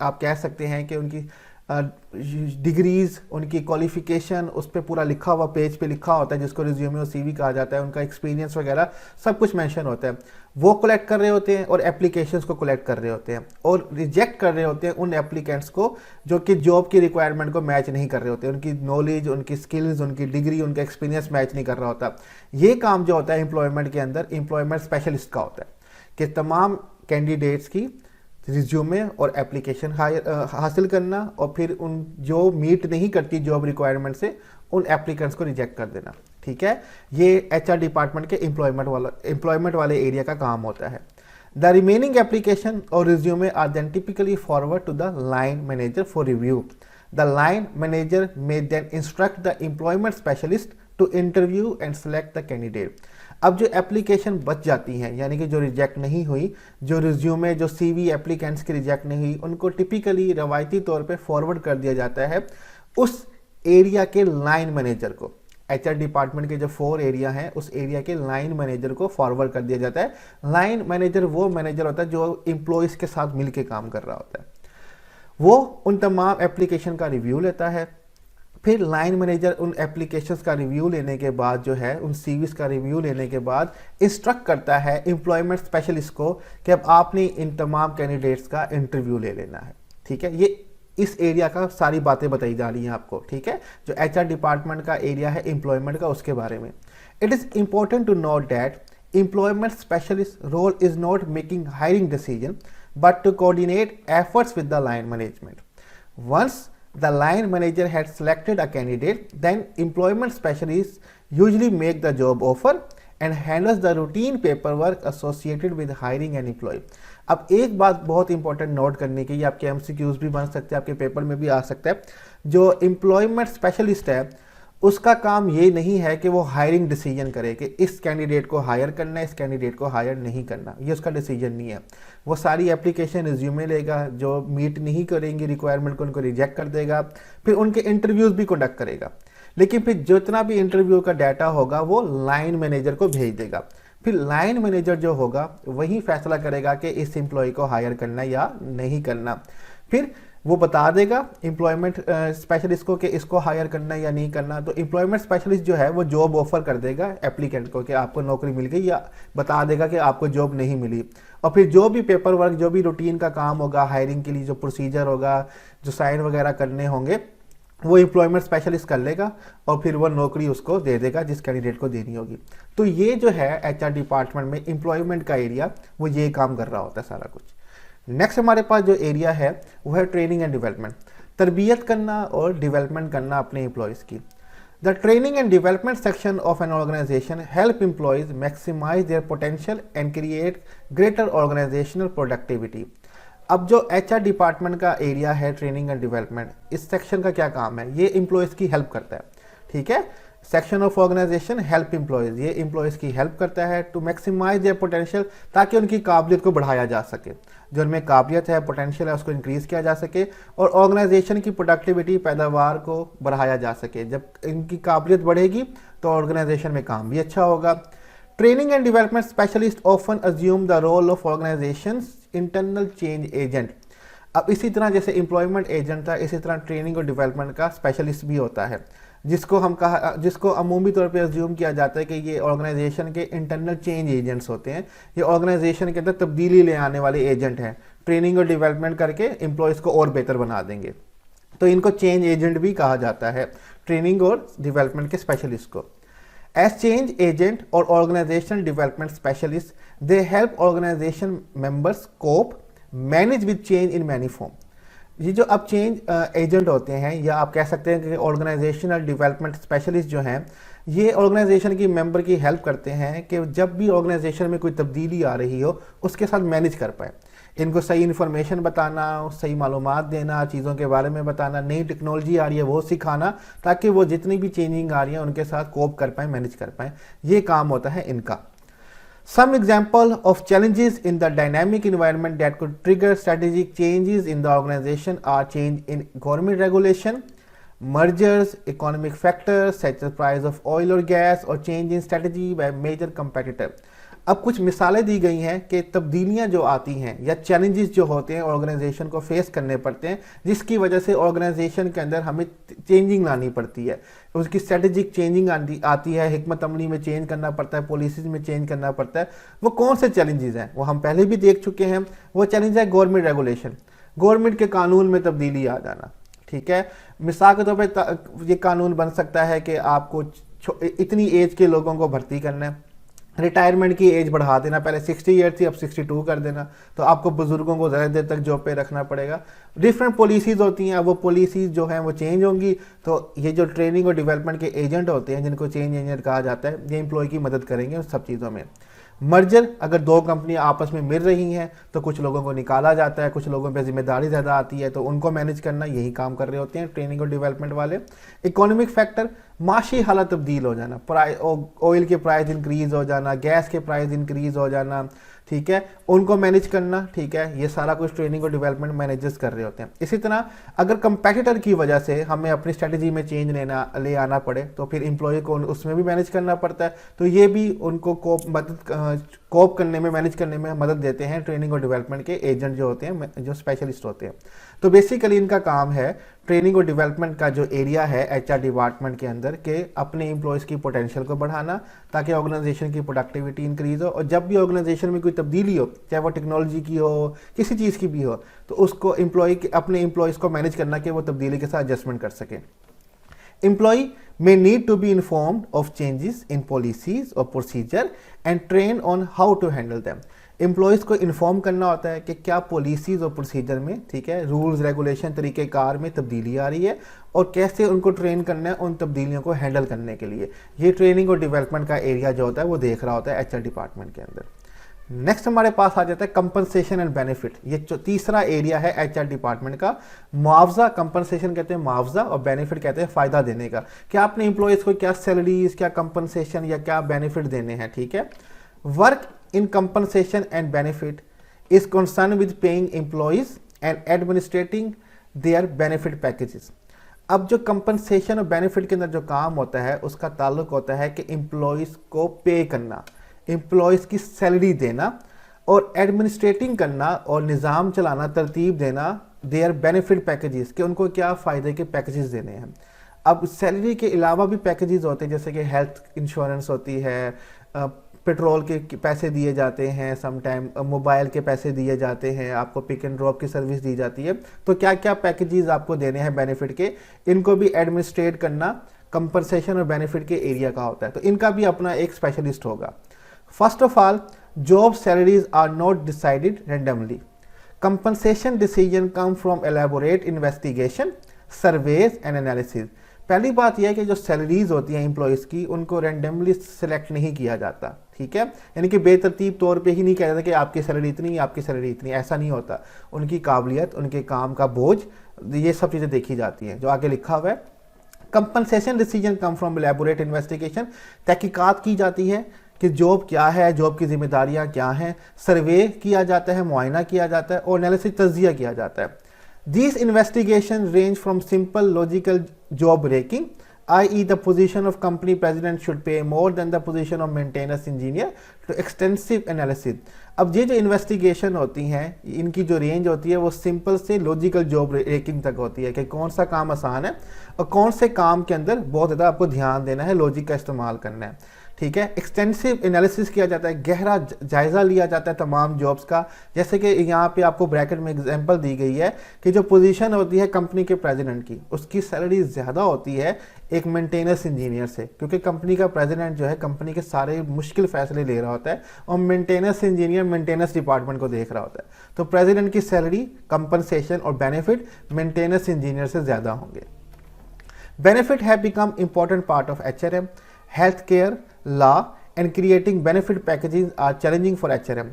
आप कह सकते हैं कि उनकी डिग्रीज, उनकी क्वालिफिकेशन, उस पर पूरा लिखा हुआ पेज पे लिखा होता है जिसको रिज्यूमे और सीवी कहा जाता है, उनका एक्सपीरियंस वगैरह सब कुछ मेंशन होता है, वो कलेक्ट कर रहे होते हैं और एप्लीकेशंस को कलेक्ट कर रहे होते हैं और रिजेक्ट कर रहे होते हैं उन एप्लीकेंट्स को जो कि जॉब की रिक्वायरमेंट को मैच नहीं कर रहे होते, उनकी नॉलेज, उनकी स्किल्स, उनकी डिग्री, उनका एक्सपीरियंस मैच नहीं कर रहा होता। ये काम जो होता है एम्प्लॉयमेंट के अंदर एम्प्लॉयमेंट स्पेशलिस्ट का होता है कि तमाम कैंडिडेट्स की रिज्यूमे और एप्लीकेशन हासिल करना और फिर उन जो मीट नहीं करती जॉब रिक्वायरमेंट से उन एप्लीकेंट्स को रिजेक्ट कर देना, ठीक है। ये एचआर डिपार्टमेंट के एम्प्लॉयमेंट वाले एरिया का काम होता है। द रिमेनिंग एप्लीकेशन और resume are then typically forward to the line manager for review. The line manager may then instruct the employment specialist to interview and select the candidate. अब जो application बच जाती हैं यानी कि जो रिजेक्ट नहीं हुई, जो रिज्यूमे, जो सीवी एप्लीकेंट्स की रिजेक्ट नहीं हुई, उनको टिपिकली रवायती तौर पे फॉरवर्ड कर दिया जाता है उस एरिया के लाइन मैनेजर को। एचआर डिपार्टमेंट के जो 4 एरिया हैं उस एरिया के लाइन मैनेजर को फॉरवर्ड कर दिया जाता है। लाइन मैनेजर वो मैनेजर होता है जो एम्प्लॉयज़ के साथ मिल के काम कर रहा होता है। वो उन तमाम एप्लीकेशन का रिव्यू लेता है, फिर लाइन मैनेजर उन एप्लीकेशंस का रिव्यू लेने के बाद जो है उन सीवीज का रिव्यू लेने के बाद इंस्ट्रक्ट करता है एम्प्लॉयमेंट स्पेशलिस्ट को कि अब आपने इन तमाम कैंडिडेट्स का इंटरव्यू ले लेना है, ठीक है। ये इस एरिया का सारी बातें बताई जा रही हैं आपको, ठीक है, जो एचआर डिपार्टमेंट का एरिया है एम्प्लॉयमेंट का, उसके बारे में। It is important to note that employment specialist role is not making hiring decision but to coordinate efforts with the line management. Once the line manager had selected a candidate, then employment specialists usually make the job offer and handles the routine paperwork associated with hiring an employee। अब एक बात बहुत important note करने की, ये आपके MCQs भी बन सकते हैं, आपके पेपर में भी आ सकता है। जो एम्प्लॉयमेंट स्पेशलिस्ट है उसका काम ये नहीं है कि वो हायरिंग डिसीजन करे कि इस कैंडिडेट को हायर करना है, इस कैंडिडेट को हायर नहीं करना, ये उसका डिसीजन नहीं है। वो सारी एप्लीकेशन रिज्यूमे लेगा, जो मीट नहीं करेंगी रिक्वायरमेंट को उनको रिजेक्ट कर देगा, फिर उनके इंटरव्यूज़ भी कंडक्ट करेगा, लेकिन फिर जितना भी इंटरव्यू का डाटा होगा वो लाइन मैनेजर को भेज देगा। फिर लाइन मैनेजर जो होगा वही फैसला करेगा कि इस एम्प्लॉय को हायर करना या नहीं करना। फिर वो बता देगा एम्प्लॉयमेंट स्पेशलिस्ट को कि इसको हायर करना या नहीं करना। तो एम्प्लॉयमेंट स्पेशलिस्ट जो है वो जॉब ऑफर कर देगा एप्लीकेंट को कि आपको नौकरी मिल गई, या बता देगा कि आपको जॉब नहीं मिली। और फिर जो भी पेपर वर्क, जो भी रूटीन का काम होगा हायरिंग के लिए, जो प्रोसीजर होगा, जो साइन वगैरह करने होंगे, वो एम्प्लॉयमेंट स्पेशलिस्ट कर लेगा और फिर वो नौकरी उसको दे देगा जिस कैंडिडेट को देनी होगी। तो ये जो है एचआर डिपार्टमेंट में एम्प्लॉयमेंट का एरिया, वो ये काम कर रहा होता है सारा कुछ। नेक्स्ट हमारे पास जो एरिया है वो है ट्रेनिंग एंड डेवलपमेंट, तरबियत करना और डेवलपमेंट करना अपने एम्प्लॉयज़ की। The training and development section of an organisation help employees maximise their potential and create greater organisational productivity. अब जो एचआर डिपार्टमेंट का एरिया है ट्रेनिंग एंड डेवलपमेंट, इस सेक्शन का क्या काम है, ये एम्प्लॉयज़ की हेल्प करता है, ठीक है। Section of organisation help employees, ये एम्प्लॉयज़ की हेल्प करता है टू मैक्सिमाइज देयर पोटेंशियल, ताकि उनकी काबिलियत को बढ़ाया जा सके, जो उनमें काबिलियत है, पोटेंशियल है, उसको इंक्रीज़ किया जा सके और ऑर्गेनाइजेशन की प्रोडक्टिविटी, पैदावार को बढ़ाया जा सके। जब इनकी काबिलियत बढ़ेगी तो ऑर्गेनाइजेशन में काम भी अच्छा होगा। Training and development specialist often assume the role of organisations internal change agent. अब इसी तरह जैसे एम्प्लॉयमेंट एजेंट था, इसी तरह ट्रेनिंग और डेवलपमेंट का स्पेशलिस्ट भी होता है, जिसको अमूमी तौर पे अज्यूम किया जाता है कि ये ऑर्गेनाइजेशन के इंटरनल चेंज एजेंट्स होते हैं, ये ऑर्गेनाइजेशन के अंदर तब्दीली ले आने वाले एजेंट हैं, ट्रेनिंग और डेवलपमेंट करके एम्प्लॉयज़ को और बेहतर बना देंगे। तो इनको चेंज एजेंट भी कहा जाता है, ट्रेनिंग और डेवलपमेंट के स्पेशलिस्ट को। एज चेंज एजेंट और organisation development specialist, they help organisation members cope manage with change in many form. ये जो अब चेंज एजेंट होते हैं, या आप कह सकते हैं कि ऑर्गेनाइजेशनल डेवलपमेंट स्पेशलिस्ट जो हैं, ये ऑर्गेनाइजेशन की मेंबर की हेल्प करते हैं कि जब भी ऑर्गेनाइजेशन में कोई तब्दीली आ रही हो उसके साथ मैनेज कर पाए। इनको सही इन्फॉर्मेशन बताना, सही मालूमात देना, चीज़ों के बारे में बताना, नई टेक्नोलॉजी आ रही है वो सिखाना, ताकि वो जितनी भी चेंजिंग आ रही है उनके साथ कोप कर पाएँ, मैनेज कर पाएँ। ये काम होता है इनका। Some example of challenges in the dynamic environment that could trigger strategic changes in the organization are change in government regulation, mergers, economic factors such as price of oil or gas, or change in strategy by major competitor. अब कुछ मिसालें दी गई हैं कि तब्दीलियां जो आती हैं या चैलेंजेस जो होते हैं ऑर्गेनाइजेशन को फेस करने पड़ते हैं, जिसकी वजह से ऑर्गेनाइजेशन के अंदर हमें चेंजिंग लानी पड़ती है, उसकी स्ट्रेटेजिक चेंजिंग आती है, हिकमत अमली में चेंज करना पड़ता है, पॉलिसीज में चेंज करना पड़ता है। वो कौन से चैलेंजेस हैं वो हम पहले भी देख चुके हैं। वो चैलेंज है गवर्नमेंट रेगुलेशन, गवर्नमेंट के कानून में तब्दीली आ जाना। ठीक है, मिसाल के तौर पर ये कानून बन सकता है कि आपको इतनी एज के लोगों को भर्ती करना है, रिटायरमेंट की एज बढ़ा देना, पहले 60 ईयर थी अब 62 कर देना, तो आपको बुजुर्गों को ज़्यादा देर तक जॉब पे रखना पड़ेगा। डिफरेंट पॉलिसीज़ होती हैं, अब वो पॉलिसीज़ जो हैं वो चेंज होंगी, तो ये जो ट्रेनिंग और डेवलपमेंट के एजेंट होते हैं, जिनको चेंज एजेंट कहा जाता है, ये एम्प्लॉय की मदद करेंगे उन सब चीज़ों में। मर्जर, अगर दो कंपनियां आपस में मिल रही हैं तो कुछ लोगों को निकाला जाता है, कुछ लोगों पे जिम्मेदारी ज़्यादा आती है, तो उनको मैनेज करना, यही काम कर रहे होते हैं ट्रेनिंग और डेवलपमेंट वाले। इकोनॉमिक फैक्टर, माशी हालत तब्दील हो जाना, ऑयल के प्राइस इंक्रीज हो जाना, गैस के प्राइस इंक्रीज हो जाना, ठीक है, उनको मैनेज करना। ठीक है, ये सारा कुछ ट्रेनिंग और डेवलपमेंट मैनेजर्स कर रहे होते हैं। इसी तरह अगर कंपेटिटर की वजह से हमें अपनी स्ट्रेटजी में चेंज ले आना पड़े तो फिर एम्प्लॉय को उसमें भी मैनेज करना पड़ता है, तो ये भी उनको कोप करने में, मैनेज करने में मदद देते हैं ट्रेनिंग और डेवलपमेंट के एजेंट जो होते हैं, जो स्पेशलिस्ट होते हैं। तो बेसिकली इनका काम है ट्रेनिंग और डेवलपमेंट का जो एरिया है एचआर डिपार्टमेंट के अंदर, के अपने एम्प्लॉयज़ की पोटेंशियल को बढ़ाना ताकि ऑर्गेनाइजेशन की प्रोडक्टिविटी इंक्रीज हो, और जब भी ऑर्गेनाइजेशन में कोई तब्दीली हो, चाहे वो टेक्नोलॉजी की हो, किसी चीज़ की भी हो, तो उसको अपने एम्प्लॉयज़ को मैनेज करना कि वो तब्दीली के साथ एडजस्टमेंट कर सकें। Employee may need to be informed of changes in policies or procedure and train on how to handle them. Employees को इन्फॉर्म करना होता है कि क्या पॉलिसीज़ और प्रोसीजर में, ठीक है, रूल्स रेगुलेशन तरीक़ेकार में तब्दीली आ रही है और कैसे उनको ट्रेन करना है उन तब्दीलियों को हैंडल करने के लिए। ये ट्रेनिंग और डेवलपमेंट का एरिया जो होता है वो देख रहा होता है एचआर डिपार्टमेंट के अंदर। नेक्स्ट हमारे पास आ जाता है कंपनसेशन एंड बेनिफिट। ये जो तीसरा एरिया है एचआर डिपार्टमेंट का, मुआवजा। कंपनसेशन कहते हैं मुआवजा और बेनिफिट कहते हैं फ़ायदा देने का, कि आपने एम्प्लॉयज़ को क्या सैलरीज, क्या कंपनसेशन या क्या बेनिफिट देने हैं। ठीक है, work in compensation and benefit is concern with paying employees and administrating their benefit packages. अब जो कंपनसेशन और बेनिफिट के अंदर जो काम होता है उसका ताल्लुक होता है कि एम्प्लॉयज़ को पे करना, एम्प्लॉयज़ की सैलरी देना और एडमिनिस्ट्रेटिंग करना और निज़ाम चलाना, तरतीब देना देयर बेनिफिट पैकेजेस, कि उनको क्या फ़ायदे के पैकेजेस देने हैं। अब सैलरी के अलावा भी पैकेजेस होते हैं, जैसे कि हेल्थ इंश्योरेंस होती है, पेट्रोल के पैसे दिए जाते हैं, सम टाइम मोबाइल के पैसे दिए जाते हैं, आपको पिक एंड ड्रॉप की सर्विस दी जाती है। तो क्या क्या पैकेजेस आपको देने हैं बेनिफिट के, इनको भी एडमिनिस्ट्रेट करना कंपनसेशन और बेनिफिट के एरिया का होता है, तो इनका भी अपना एक स्पेशलिस्ट होगा। First of all, job salaries are not decided randomly. Compensation decision come from elaborate investigation, surveys and analysis. पहली बात यह है कि जो सैलरीज होती हैं एम्प्लॉयज़ की, उनको रैंडमली सिलेक्ट नहीं किया जाता। ठीक है, यानी कि बेतरतीब तौर पे ही नहीं कहा जाता कि आपकी सैलरी इतनी, आपकी सैलरी इतनी, ऐसा नहीं होता। उनकी काबिलियत, उनके काम का बोझ, ये सब चीज़ें देखी जाती हैं। जो आगे लिखा हुआ है, compensation decision come from elaborate investigation, तहकीकात की जाती है कि जॉब क्या है, जॉब की जिम्मेदारियां क्या हैं, सर्वे किया जाता है, मुआयना किया जाता है और एनालिसिस, तज्जिया किया जाता है। These investigation range from simple logical job ranking i.e. the position of company president should pay more than the position of maintenance engineer to extensive analysis। अब ये जो इन्वेस्टिगेशन होती हैं इनकी जो रेंज होती है वो सिंपल से लॉजिकल जॉब रेकिंग तक होती है कि कौन सा काम आसान है और कौन से काम के अंदर बहुत ज़्यादा आपको ध्यान देना है, लॉजिक का इस्तेमाल करना है। ठीक है, एक्सटेंसिव एनालिसिस किया जाता है, गहरा जायज़ा लिया जाता है तमाम जॉब्स का। जैसे कि यहाँ पे आपको ब्रैकेट में एग्जांपल दी गई है कि जो पोजीशन होती है कंपनी के प्रेसिडेंट की, उसकी सैलरी ज़्यादा होती है एक मेंटेनेंस इंजीनियर से, क्योंकि कंपनी का प्रेसिडेंट जो है कंपनी के सारे मुश्किल फैसले ले रहा होता है और मेंटेनेंस इंजीनियर मेंटेनेंस डिपार्टमेंट को देख रहा होता है। तो प्रेसिडेंट की सैलरी, कंपनसेशन और बेनिफिट मेंटेनेंस इंजीनियर से ज़्यादा होंगे। Benefit have become important part of HRM, health care, law and creating benefit packages are challenging for HRM।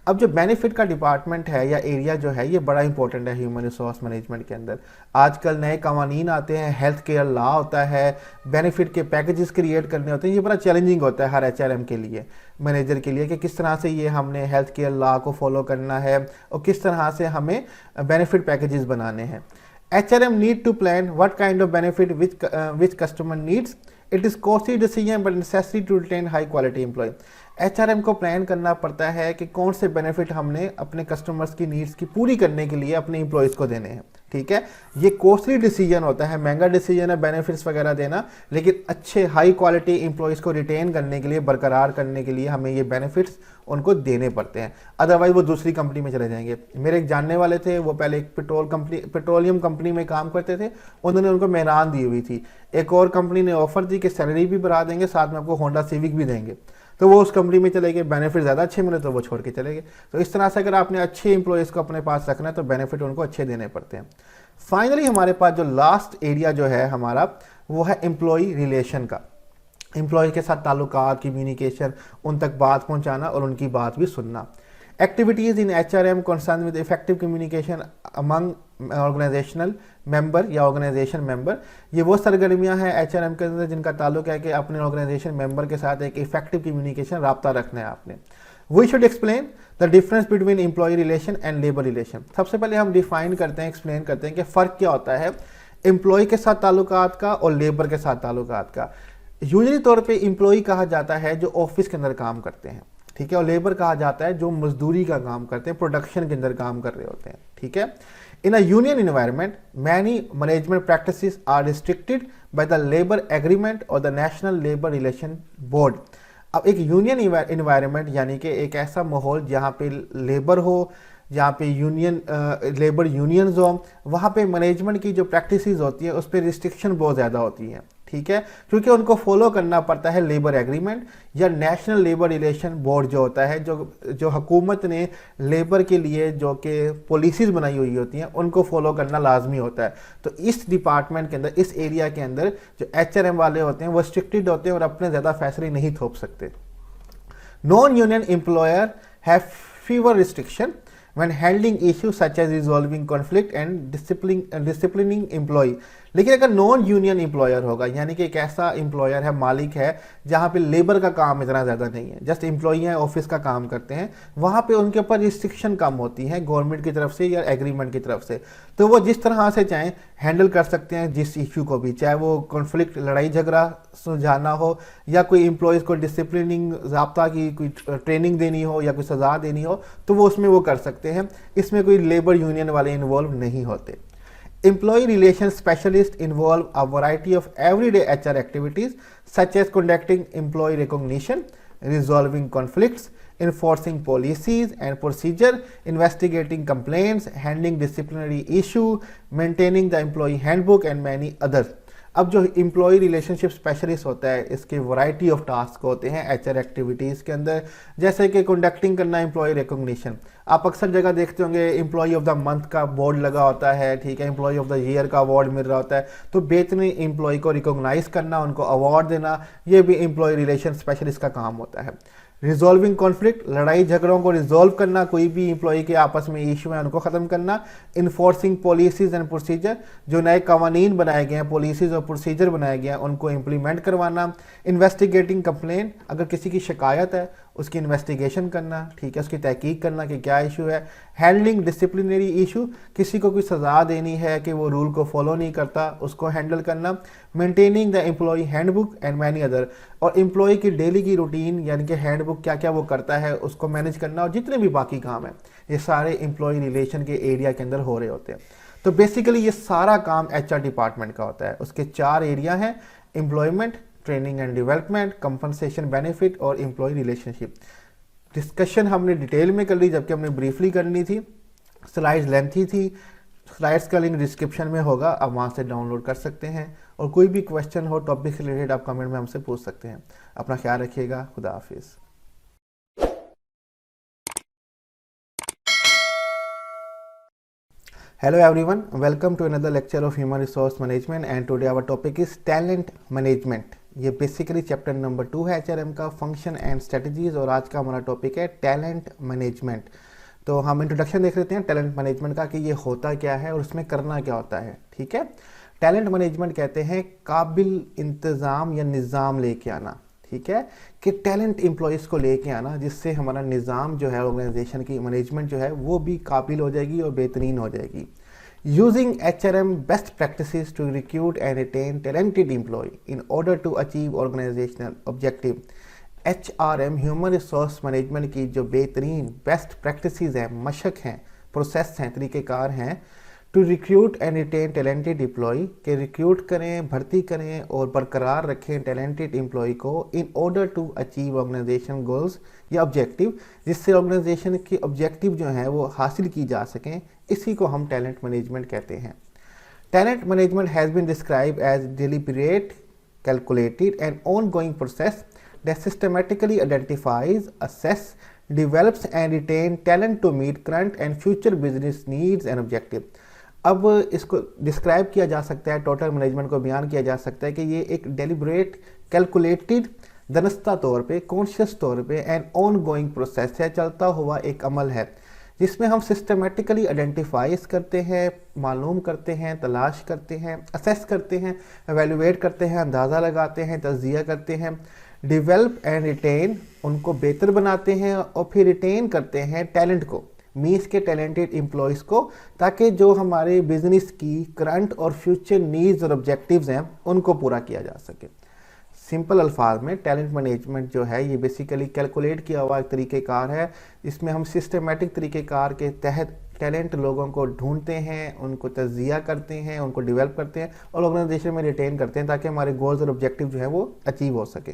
अब जो बेनिफिट का डिपार्टमेंट है या एरिया जो है ये बड़ा इंपॉर्टेंट है ह्यूमन रिसोर्स मैनेजमेंट के अंदर। आजकल नए कवानीन आते हैं, हेल्थ केयर लॉ होता है, बेनिफिट के पैकेजेस क्रिएट करने होते हैं। ये बड़ा चैलेंजिंग होता है हर HRM के लिए, मैनेजर के लिए, कि किस तरह से ये हमने हेल्थ केयर लॉ को फॉलो करना है और किस तरह से हमें बेनिफिट पैकेजेस बनाने हैं। HRM need to plan what kind of benefit which customer needs. It is costly decision but necessary to retain high quality employee. HRM को प्लान करना पड़ता है कि कौन से बेनिफिट हमने अपने कस्टमर्स की नीड्स की पूरी करने के लिए अपने एम्प्लॉयज़ को देने हैं। ठीक है, ये कॉस्टली डिसीजन होता है, महंगा डिसीजन है बेनिफिट्स वगैरह देना, लेकिन अच्छे हाई क्वालिटी एम्प्लॉयज़ को रिटेन करने के लिए, बरकरार करने के लिए हमें ये बेनिफिट्स उनको देने पड़ते हैं, अदरवाइज वो दूसरी कंपनी में चले जाएंगे। मेरे एक जानने वाले थे, वो पहले एक पेट्रोलियम कंपनी में काम करते थे, उन्होंने उनको मेहरान दी हुई थी। एक और कंपनी ने ऑफर दी कि सैलरी भी बढ़ा देंगे, साथ में आपको होंडा सिविक भी देंगे, तो वो उस कंपनी में चले गए। बेनिफिट ज़्यादा अच्छे मिले तो वो छोड़ के चले गए। तो इस तरह से अगर आपने अच्छे एम्प्लॉयज़ को अपने पास रखना है तो बेनिफिट उनको अच्छे देने पड़ते हैं। फाइनली हमारे पास जो लास्ट एरिया जो है हमारा, वो है एम्प्लॉय रिलेशन का। एम्प्लॉय के साथ ताल्लुकात, कम्युनिकेशन, उन तक बात पहुंचाना और उनकी बात भी सुनना। Activities in HRM concern with effective communication among organisational member या ऑर्गेनाइजेशन मेंबर। ये वो सरगर्मियां हैं HRM के अंदर जिनका ताल्लुक है कि अपने ऑर्गेनाइजेशन मेंबर के साथ एक इफेक्टिव कम्युनिकेशन, राब्ता रखना है आपने। We should explain the difference between employee relation and labour relation. सबसे पहले हम डिफाइन करते हैं, एक्सप्लेन करते हैं कि फ़र्क क्या होता है एम्प्लॉय के साथ ताल्लुकात का और लेबर के साथ ताल्लुकात का। यूजुअली तौर पे एम्प्लॉय कहा जाता है जो ऑफिस के अंदर काम करते हैं, ठीक है, और लेबर कहा जाता है जो मजदूरी का काम करते हैं, प्रोडक्शन के अंदर काम कर रहे होते हैं। ठीक है, in a union environment many management practices are restricted by the labour agreement और the national labour relation board. अब एक यूनियन इन्वायरमेंट यानी कि एक ऐसा माहौल जहाँ पे लेबर हो, जहाँ पे यूनियन लेबर यूनियंस हो, वहाँ पे मैनेजमेंट की जो प्रैक्टिसेस होती है उस पर रिस्ट्रिक्शन बहुत ज़्यादा होती हैं। ठीक है, क्योंकि उनको फॉलो करना पड़ता है लेबर एग्रीमेंट या नेशनल लेबर रिलेशन बोर्ड जो होता है, जो हुकूमत ने लेबर के लिए जो कि पॉलिसीज़ बनाई हुई होती हैं उनको फॉलो करना लाजमी होता है। तो इस डिपार्टमेंट के अंदर, इस एरिया के अंदर जो HRM वाले होते हैं वो रिस्ट्रिक्टेड होते हैं और अपने ज़्यादा फैसले नहीं थोप सकते। Non union employer have fever restriction when handling issues such as resolving conflict and disciplining employee। लेकिन अगर नॉन यूनियन एम्प्लॉयर होगा, यानी कि एक ऐसा एम्प्लॉयर है, मालिक है, जहाँ पे लेबर का काम इतना ज़्यादा नहीं है, जस्ट एम्प्लॉई हैं, ऑफिस का काम करते हैं, वहाँ पे उनके ऊपर रिस्ट्रिक्शन कम होती है गवर्नमेंट की तरफ से या एग्रीमेंट की तरफ से। तो वो जिस तरह से चाहें हैंडल कर सकते हैं जिस इशू को भी, चाहे वो कॉन्फ्लिक्ट, लड़ाई झगड़ा सुलझाना हो या कोई एम्प्लॉयज़ को डिसिप्लिनिंग ज़ाब्ता की कोई ट्रेनिंग देनी हो या कोई सज़ा देनी हो, तो वो उसमें वो कर सकते हैं। इसमें कोई लेबर यूनियन वाले इन्वॉल्व नहीं होते। Employee relations specialists involve a variety of everyday HR activities such as conducting employee recognition, resolving conflicts, enforcing policies and procedure, investigating complaints, handling disciplinary issue, maintaining the employee handbook and many others। अब जो employ relationship specialist होता है, इसके variety of task होते हैं HR activities के अंदर, जैसे कि कंडक्टिंग करना एम्प्लॉय रिकॉग्निशन। आप अक्सर जगह देखते होंगे एम्प्लॉय ऑफ द मंथ का बोर्ड लगा होता है, ठीक है, एम्प्लॉय ऑफ द ईयर का अवार्ड मिल रहा होता है। तो बेहतरीन एम्प्लॉय को रिकॉग्नाइज करना, उनको अवार्ड देना, ये भी एम्प्लॉय रिलेशन स्पेशलिस्ट का काम होता है। रिजॉल्विंग कॉन्फ्लिक्ट, लड़ाई झगड़ों को रिजॉल्व करना, कोई भी एम्प्लॉई के आपस में इशू है उनको ख़त्म करना। इन्फोर्सिंग पॉलिसीज़ एंड प्रोसीजर, जो नए कवानीन बनाए गए हैं, पॉलिसीज़ और प्रोसीजर बनाए गए हैं, उनको इम्प्लीमेंट करवाना। इन्वेस्टिगेटिंग कंप्लेंट, अगर किसी की शिकायत है उसकी इन्वेस्टिगेशन करना, ठीक है, उसकी तहकीक करना कि क्या इशू है, हैंडलिंग डिसिप्लिनरी इशू, किसी को कोई सज़ा देनी है कि वो रूल को फॉलो नहीं करता, उसको हैंडल करना, maintaining the employee handbook and many other, और एम्प्लॉय की डेली की रूटीन यानी कि हैंडबुक क्या क्या वो करता है उसको मैनेज करना, और जितने भी बाकी काम है ये सारे एम्प्लॉय रिलेशन के एरिया के अंदर हो रहे होते हैं। तो बेसिकली ये सारा काम HR डिपार्टमेंट का होता है। उसके 4 एरिया हैं, employment, training and development, compensation benefit और एम्प्लॉय रिलेशनशिप। डिस्कशन हमने डिटेल में कर ली जबकि हमने ब्रीफली करनी थी, स्लाइड्स लेंथी थी। स्लाइड्स का लिंक डिस्क्रिप्शन में होगा, आप वहाँ से डाउनलोड कर सकते हैं। और कोई भी क्वेश्चन हो टॉपिक से रिलेटेड आप कमेंट में हमसे पूछ सकते हैं। अपना ख्याल रखिएगा, खुदा हाफिज़। Hello everyone, welcome to another lecture of Human Resource Management and today our topic is Talent Management। ये बेसिकली चैप्टर नंबर 2 है HRM का, फंक्शन एंड स्ट्रेटजीज, और आज का हमारा टॉपिक है टैलेंट मैनेजमेंट। तो हम इंट्रोडक्शन देख लेते हैं टैलेंट मैनेजमेंट का कि ये होता क्या है और उसमें करना क्या होता है। ठीक है, टैलेंट मैनेजमेंट कहते हैं काबिल इंतज़ाम या निज़ाम लेके आना। ठीक है, कि टैलेंट एम्प्लॉयज़ को लेके आना जिससे हमारा निज़ाम जो है, ऑर्गेनाइजेशन की मैनेजमेंट जो है वो भी काबिल हो जाएगी और बेहतरीन हो जाएगी। Using HRM best practices to recruit and retain talented employee in order to achieve organisational objective. HRM human resource management की जो बेहतरीन बेस्ट प्रैक्टिसेस हैं, मशक हैं, प्रोसेस हैं, तरीक़ेकार हैं, to recruit and retain talented employee, के रिक्रूट करें, भर्ती करें और बरकरार रखें टैलेंटेड एम्प्लॉय को in order to achieve organisation goals या ऑब्जेक्टिव, जिससे ऑर्गेनाइजेशन के ऑब्जेक्टिव जो हैं वो हासिल की जा सकें। इसी को हम टैलेंट मैनेजमेंट कहते हैं। Talent management has been describe as deliberate, calculated and ongoing process that systematically identifies, assess, develops and retain talent to meet current and future business needs and objectives। अब इसको डिस्क्राइब किया जा सकता है, total management को बयान किया जा सकता है कि ये एक डेलिबरेट, कैलकुलेटेड, दनस्ता तौर पे, कॉन्शियस तौर पे एंड ऑन गोइंग प्रोसेस है, चलता हुआ एक अमल है जिसमें हम सिस्टमेटिकली आइडेंटिफाइज करते हैं, मालूम करते हैं, तलाश करते हैं, असेस करते हैं, एवेलुएट करते हैं, अंदाज़ा लगाते हैं, तज्जिया करते हैं, डिवेल्प एंड रिटेन, उनको बेहतर बनाते हैं और फिर रिटेन करते हैं टैलेंट को, मीन्स के टैलेंटेड एम्प्लॉयज़ को, ताकि जो हमारे बिजनेस की करंट और फ्यूचर नीड्स और ऑब्जेक्टिव्स हैं उनको पूरा किया जा सके। सिंपल अल्फाज में टैलेंट मैनेजमेंट जो है ये बेसिकली कैलकुलेट किया हुआ एक तरीक़ेकार है। इसमें हम सिस्टमेटिक तरीक़ेकार के तहत टैलेंट लोगों को ढूंढते हैं, उनको तज्जिया करते हैं, उनको डेवलप करते हैं और ऑर्गेनाइजेशन में रिटेन करते हैं ताकि हमारे गोल्स और ऑब्जेक्टिव जो है वो अचीव हो सके।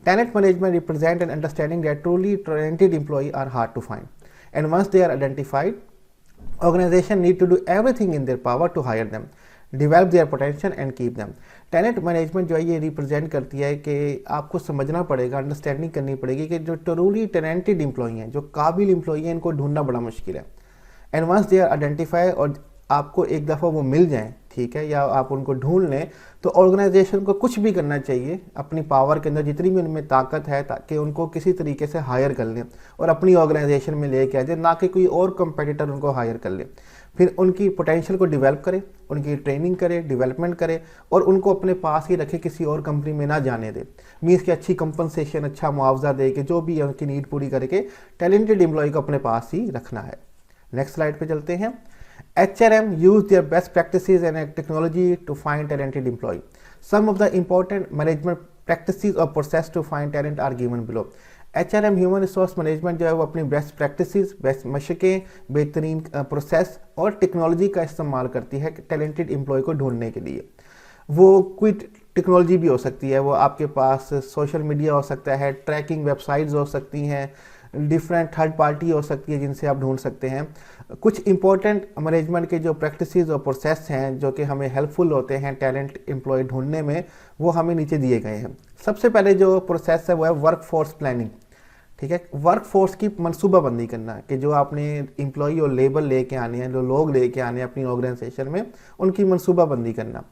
Talent management represent an understanding that truly talented employee are hard to find and once they are identified, organisation need to do everything in their power to hire them, develop their potential and keep them. Talent management जो है ये represent करती है कि आपको समझना पड़ेगा, understanding करनी पड़ेगी कि जो ट्रूली टैलेंटेड एम्प्लॉय हैं, जो काबिल एम्प्लॉय हैं, इनको ढूंढना बड़ा मुश्किल है। And once they are identify, और आपको एक दफ़ा वो मिल जाएं, ठीक है, या आप उनको ढूंढ लें, तो ऑर्गेनाइजेशन को कुछ भी करना चाहिए अपनी पावर के अंदर जितनी भी उनमें ताकत है ताकि उनको किसी तरीके से हायर कर लें और अपनी ऑर्गेनाइजेशन में लेके आ जाए, ना कि कोई और कंपेटिटर उनको हायर कर ले। फिर उनकी पोटेंशियल को डेवलप करे, उनकी ट्रेनिंग करे, डेवलपमेंट करे और उनको अपने पास ही रखे, किसी और कंपनी में ना जाने दे। मीन्स की अच्छी कंपनसेशन, अच्छा मुआवजा दे के जो भी है उनकी नीड पूरी करके टैलेंटेड एम्प्लॉय को अपने पास ही रखना है। नेक्स्ट स्लाइड पे चलते हैं। HRM use their best practices and technology to find talented employee. Some of the important management practices or process to find talent are given below. HRM human resource management जो है वो अपनी best practices, best मशक़ें, बेहतरीन process और technology का इस्तेमाल करती है टैलेंटेड एम्प्लॉय को ढूंढने के लिए। वो कोई टेक्नोलॉजी भी हो सकती है, वो आपके पास सोशल मीडिया हो सकता है, ट्रैकिंग वेबसाइट्स हो सकती हैं, डिफरेंट थर्ड पार्टी हो सकती है जिनसे आप ढूंढ सकते हैं। कुछ इंपॉर्टेंट मैनेजमेंट के जो प्रैक्टिसेस और प्रोसेस हैं जो कि हमें हेल्पफुल होते हैं टैलेंट एम्प्लॉय ढूंढने में, वो हमें नीचे दिए गए हैं। सबसे पहले जो प्रोसेस है वो है वर्क फोर्स प्लानिंग। ठीक है, वर्क फोर्स की मनसूबाबंदी करना कि जो आपने एम्प्लॉय और लेबर लेके आने हैं, जो लोग लेके आने हैं अपनी ऑर्गेनाइजेशन में, उनकी मनसूबाबंदी करना।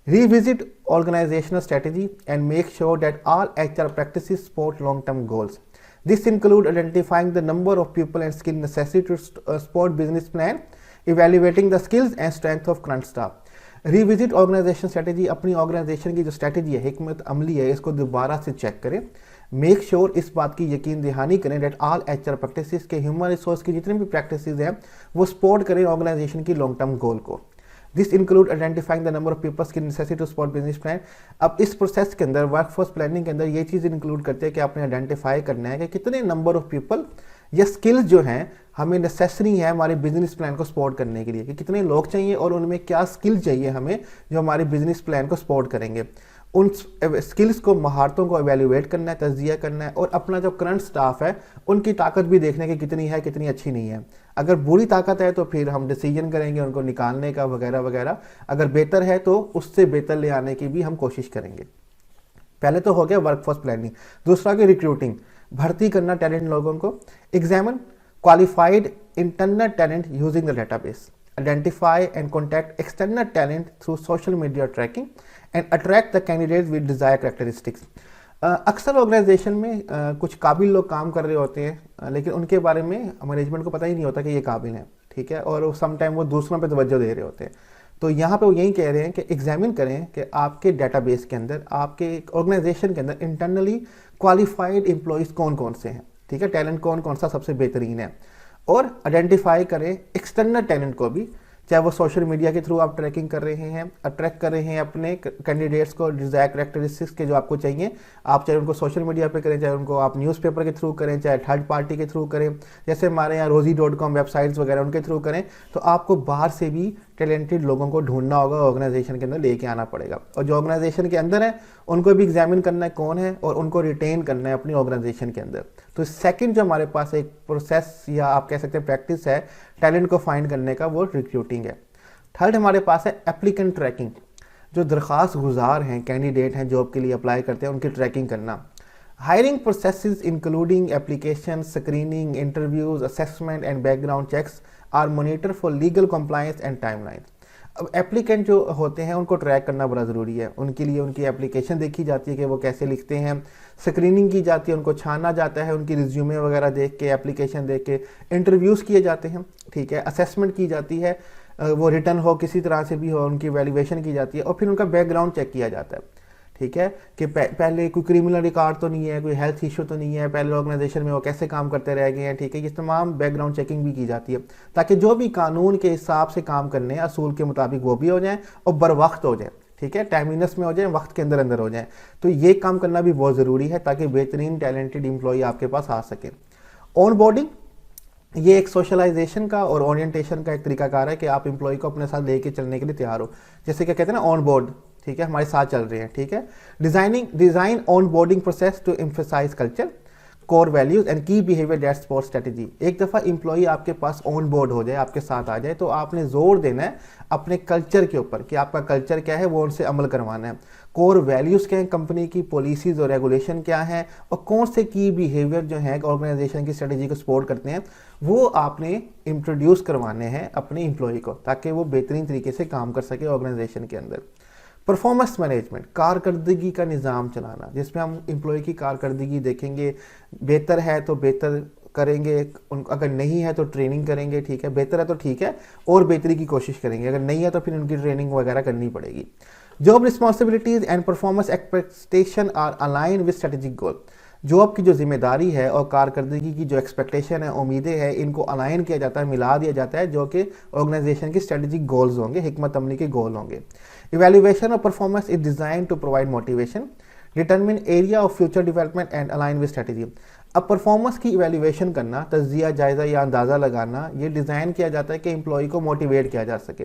Revisit organizational strategy and make sure that all HR practices support long-term goals. This includes identifying the number of people and skill necessary to support business plan, evaluating the skills and strength of current staff. Revisit organization strategy, अपनी organisation की जो strategy है, हिकमत अमली है, इसको दोबारा से चेक करें। मेक श्योर इस बात की यकीन दहानी करें डेट ऑल एचआर प्रैक्टिसेस के ह्यूमन रिसोर्स की जितनी भी प्रैक्टिसेस हैं वो सपोर्ट करें ऑर्गेनाइजेशन की लॉन्ग टर्म गोल को। This include identifying the number of peoples की necessity to support business plan. अब इस प्रोसेस के अंदर वर्कफोर्स प्लानिंग के अंदर ये चीज़ इंक्लूड करते हैं कि आपने आइडेंटिफाई करना है कि कितने नंबर ऑफ पीपल या स्किल्स जो हैं हमें नेसेसरी है हमारे बिजनेस प्लान को सपोर्ट करने के लिए, कि कितने लोग चाहिए और उनमें क्या स्किल चाहिए हमें जो हमारे बिजनेस प्लान को सपोर्ट करेंगे। उन स्किल्स को, महारतों को एवेल्युएट करना है, तज्जिया करना है और अपना जो करंट स्टाफ है उनकी ताकत भी देखने की कितनी है, कितनी अच्छी नहीं है। अगर बुरी ताकत है तो फिर हम डिसीजन करेंगे उनको निकालने का वगैरह वगैरह, अगर बेहतर है तो उससे बेहतर ले आने की भी हम कोशिश करेंगे। पहले तो हो गया वर्कफोर्स प्लानिंग। दूसरा कि रिक्रूटिंग, भर्ती करना टैलेंट लोगों को। Examine qualified internal talent using the database, identify and contact external talent through social media tracking and attract the candidates with desire characteristics. अक्सर ऑर्गेनाइजेशन में कुछ काबिल लोग काम कर रहे होते हैं लेकिन उनके बारे में मैनेजमेंट को पता ही नहीं होता कि ये काबिल हैं, ठीक है, और समटाइम वो दूसरों पे तवज्जो दे रहे होते हैं। तो यहाँ पे वो यही कह रहे हैं कि एग्जामिन करें कि आपके डेटाबेस के अंदर, आपके ऑर्गेनाइजेशन के अंदर इंटरनली क्वालिफाइड एम्प्लॉयज़ कौन कौन से हैं, ठीक है, टैलेंट कौन कौन सा सबसे बेहतरीन है, और आइडेंटिफाई करें एक्सटर्नल टैलेंट को भी, चाहे वो सोशल मीडिया के थ्रू आप ट्रैकिंग कर रहे हैं, अट्रैक्ट कर रहे हैं अपने कैंडिडेट्स को डिजायर कैरेक्टरिस्टिक्स के जो आपको चाहिए, आप चाहे उनको सोशल मीडिया पे करें, चाहे उनको आप न्यूज़पेपर के थ्रू करें, चाहे थर्ड पार्टी के थ्रू करें, जैसे हमारे यहाँ rozi.com वेबसाइट्स वगैरह उनके थ्रू करें, तो आपको बाहर से भी टैलेंटेड लोगों को ढूंढना होगा, ऑर्गेनाइजेशन के अंदर लेके आना पड़ेगा। और जो ऑर्गेनाइजेशन के अंदर है उनको भी एग्जामिन करना है कौन है और उनको रिटेन करना है अपनी ऑर्गेनाइजेशन के अंदर। तो सेकंड जो हमारे पास एक प्रोसेस या आप कह सकते हैं प्रैक्टिस है टैलेंट को फाइंड करने का, वो रिक्रूटिंग है। थर्ड हमारे पास है एप्लीकेंट ट्रैकिंग, जो दरख्वास्त गुजार हैं, कैंडिडेट हैं, जॉब के लिए अप्लाई करते हैं, उनकी ट्रैकिंग करना। Hiring processes including application, screening, interviews, assessment and background checks are monitor for legal compliance and timeline. अब एप्लीकेंट जो होते हैं उनको ट्रैक करना बड़ा ज़रूरी है, उनके लिए उनकी एप्लीकेशन देखी जाती है कि वो कैसे लिखते हैं, स्क्रीनिंग की जाती है, उनको छाना जाता है, उनकी रिज्यूमे वगैरह देख के, एप्लीकेशन देख के, इंटरव्यूज़ किए जाते हैं, ठीक है, असेसमेंट की जाती है, वो रिटर्न हो किसी तरह से भी हो, उनकी वैल्यूएशन की जाती है और फिर उनका बैकग्राउंड चेक किया जाता है, ठीक है, कि पहले कोई क्रिमिनल रिकॉर्ड तो नहीं है, कोई हेल्थ इशू तो नहीं है, पहले ऑर्गेनाइजेशन में वो कैसे काम करते रह गए हैं, ठीक है, ये तमाम बैकग्राउंड चेकिंग भी की जाती है ताकि जो भी कानून के हिसाब से काम करने हैं असूल के मुताबिक वो भी हो जाए और बर वक्त हो जाए, ठीक है, टाइमिंगनेस में हो जाए, वक्त के अंदर अंदर हो जाए। तो ये काम करना भी बहुत ज़रूरी है ताकि बेहतरीन टैलेंटेड एम्प्लॉय आपके पास आ सके। ऑन बोर्डिंग, ये एक सोशलाइजेशन का और ओरिएंटेशन का एक तरीकाकार है कि आप एम्प्लॉय को अपने साथ लेके चलने के लिए तैयार हो, जैसे क्या कहते हैं ना, ऑन बोर्ड, ठीक है, हमारे साथ चल रहे हैं, ठीक है। Design onboarding process to emphasise culture, core values and key behaviour that support strategy. एक दफ़ा एम्प्लॉय आपके पास ऑन बोर्ड हो जाए, आपके साथ आ जाए, तो आपने जोर देना है अपने कल्चर के ऊपर कि आपका कल्चर क्या है, वो उनसे अमल करवाना है। कोर वैल्यूज़ क्या हैं, कंपनी की पॉलिसीज़ और रेगुलेशन क्या हैं, और कौन से की बिहेवियर जो है ऑर्गेनाइजेशन की स्ट्रेटजी को सपोर्ट करते हैं, वो आपने इंट्रोड्यूस करवाने हैं अपने एम्प्लॉय को ताकि वो बेहतरीन तरीके से काम कर सके ऑर्गेनाइजेशन के अंदर। परफॉर्मेंस मैनेजमेंट, कारकर्दगी का निज़ाम चलाना, जिसमें हम एम्प्लॉय की कारकर्दगी देखेंगे, बेहतर है तो बेहतर करेंगे, अगर नहीं है तो ट्रेनिंग करेंगे, ठीक है, बेहतर है तो ठीक है और बेहतरी की कोशिश करेंगे, अगर नहीं है तो फिर उनकी ट्रेनिंग वगैरह करनी पड़ेगी। Job responsibilities and performance expectation are align with strategic goal. Job की जो जिम्मेदारी है और कारकर्दगी की जो एक्सपेक्टेशन है, उम्मीदें हैं, इनको अलाइन किया जाता है, मिला दिया जाता है, जो कि ऑर्गेनाइजेशन की स्ट्रेटेजिक गोल्स होंगे, हिकमत अमली के गोल होंगे। Evaluation of performance is design to provide motivation, determine area of future development and align with strategy. अब परफॉर्मेंस की इवैल्यूएशन करना, तज्जिया, जायज़ा या अंदाज़ा लगाना, ये डिज़ाइन किया जाता है कि एम्प्लॉय को मोटिवेट किया जा सके,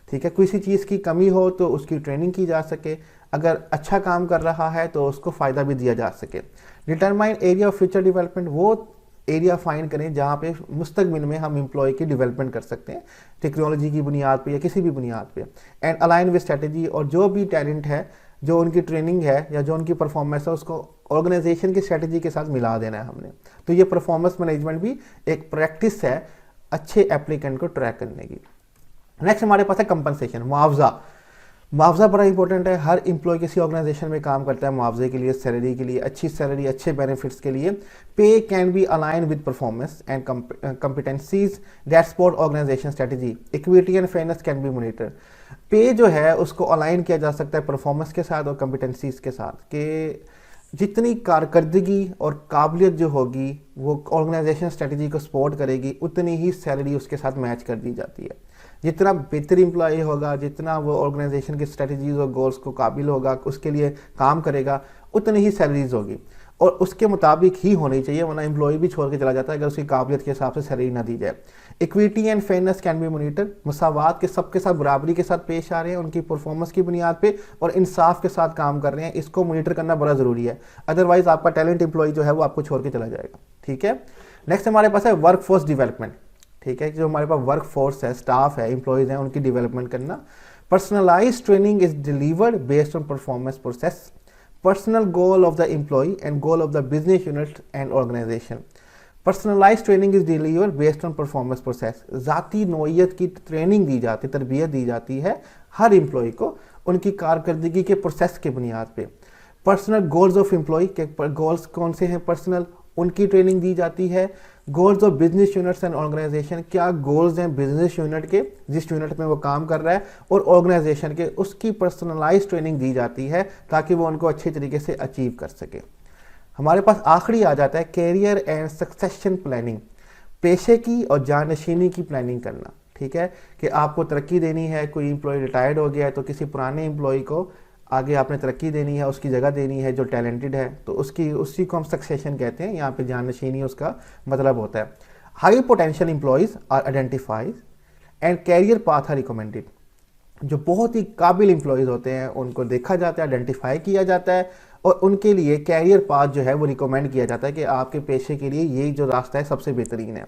ठीक है, किसी चीज़ की कमी हो तो उसकी ट्रेनिंग की जा सके, अगर अच्छा काम कर रहा है तो उसको फ़ायदा भी दिया जा सके। Determine area of future development, वो एरिया फाइंड करें जहाँ पे मुस्तकबिल में हम एम्प्लॉय की डेवलपमेंट कर सकते हैं, टेक्नोलॉजी की बुनियाद पे या किसी भी बुनियाद पे। एंड अलाइन विद स्ट्रेटजी, और जो भी टैलेंट है, जो उनकी ट्रेनिंग है या जो उनकी परफॉर्मेंस है, उसको ऑर्गेनाइजेशन की स्ट्रेटजी के साथ मिला देना है हमने। तो ये परफॉर्मेंस मैनेजमेंट भी एक प्रैक्टिस है अच्छे एप्लीकेंट को ट्रैक करने की। नेक्स्ट हमारे पास है कंपनसेशन, मुआवजा। मुआवजा बड़ा इंपॉर्टेंट है, हर एम्प्लॉय किसी ऑर्गेनाइजेशन में काम करता है मुआवजे के लिए, सैलरी के लिए, अच्छी सैलरी, अच्छे बेनिफिट्स के लिए। Pay can be align with performance and competencies that support organisation strategy, equity and fairness can be monitor. Pay जो है उसको अलाइन किया जा सकता है परफॉर्मेंस के साथ और कॉम्पिटेंसीज के साथ, कि जितनी कारकर्दगी और काबिलियत जो होगी वो ऑर्गेनाइजेशन स्ट्रेटजी को सपोर्ट करेगी, उतनी ही सैलरी उसके साथ मैच कर दी जाती है। जितना बेहतर एम्प्लॉय होगा, जितना वो ऑर्गेनाइजेशन की स्ट्रेटजीज और गोल्स को काबिल होगा, उसके लिए काम करेगा, उतनी ही सैलरीज होगी और उसके मुताबिक ही होनी चाहिए, वरना एम्प्लॉय भी छोड़ के चला जाता है अगर उसकी काबिलियत के हिसाब से सैलरी ना दी जाए। Equity and fairness can be monitor, मसावात के सबके साथ बराबरी के साथ पेश आ रहे हैं उनकी परफॉर्मेंस की बुनियाद पे और इंसाफ के साथ काम कर रहे हैं, इसको मॉनिटर करना बड़ा ज़रूरी है। अदरवाइज आपका टैलेंट एम्प्लॉय जो है वो आपको छोड़ के चला जाएगा। ठीक है, नेक्स्ट हमारे पास है वर्क फोर्स डिवेलपमेंट। ठीक है, जो हमारे पास वर्क फोर्स है, स्टाफ है, एम्प्लॉयज़ हैं, उनकी डेवलपमेंट करना। Personalise training is delivered based on performance process, personal goal of the employee and goal of the business unit and organisation. Personalise training is delivered based on performance process, ज़ाती नौइयत की training दी जाती, तरबियत दी जाती है हर employ को उनकी कारकर्दगी के प्रोसेस के बुनियाद पे। पर्सनल गोल्स ऑफ एम्प्लॉय के गोल्स कौन से हैं पर्सनल, उनकी ट्रेनिंग दी जाती है। Goals of business units and organisation, क्या गोल्स हैं बिजनेस यूनिट के, जिस यूनिट में वो काम कर रहा है, और ऑर्गेनाइजेशन के, उसकी पर्सनलाइज ट्रेनिंग दी जाती है ताकि वो उनको अच्छे तरीके से अचीव कर सके। हमारे पास आखिरी आ जाता है कैरियर एंड सक्सेशन प्लानिंग, पेशे की और जाननशीनी की प्लानिंग करना। ठीक है, कि आपको तरक्की देनी है, कोई एम्प्लॉय रिटायर्ड हो गया है तो किसी पुराने एम्प्लॉय को आगे आपने तरक्की देनी है, उसकी जगह देनी है जो टैलेंटेड है, तो उसी को हम सक्सेशन कहते हैं। यहाँ पे जाननशीनी उसका मतलब होता है। High potential employees are identified and career path are recommended, जो बहुत ही काबिल एम्प्लॉयज़ होते हैं उनको देखा जाता है, आइडेंटिफाई किया जाता है और उनके लिए कैरियर पाथ जो है वो रिकमेंड किया जाता है कि आपके पेशे के लिए ये जो रास्ता है सबसे बेहतरीन है।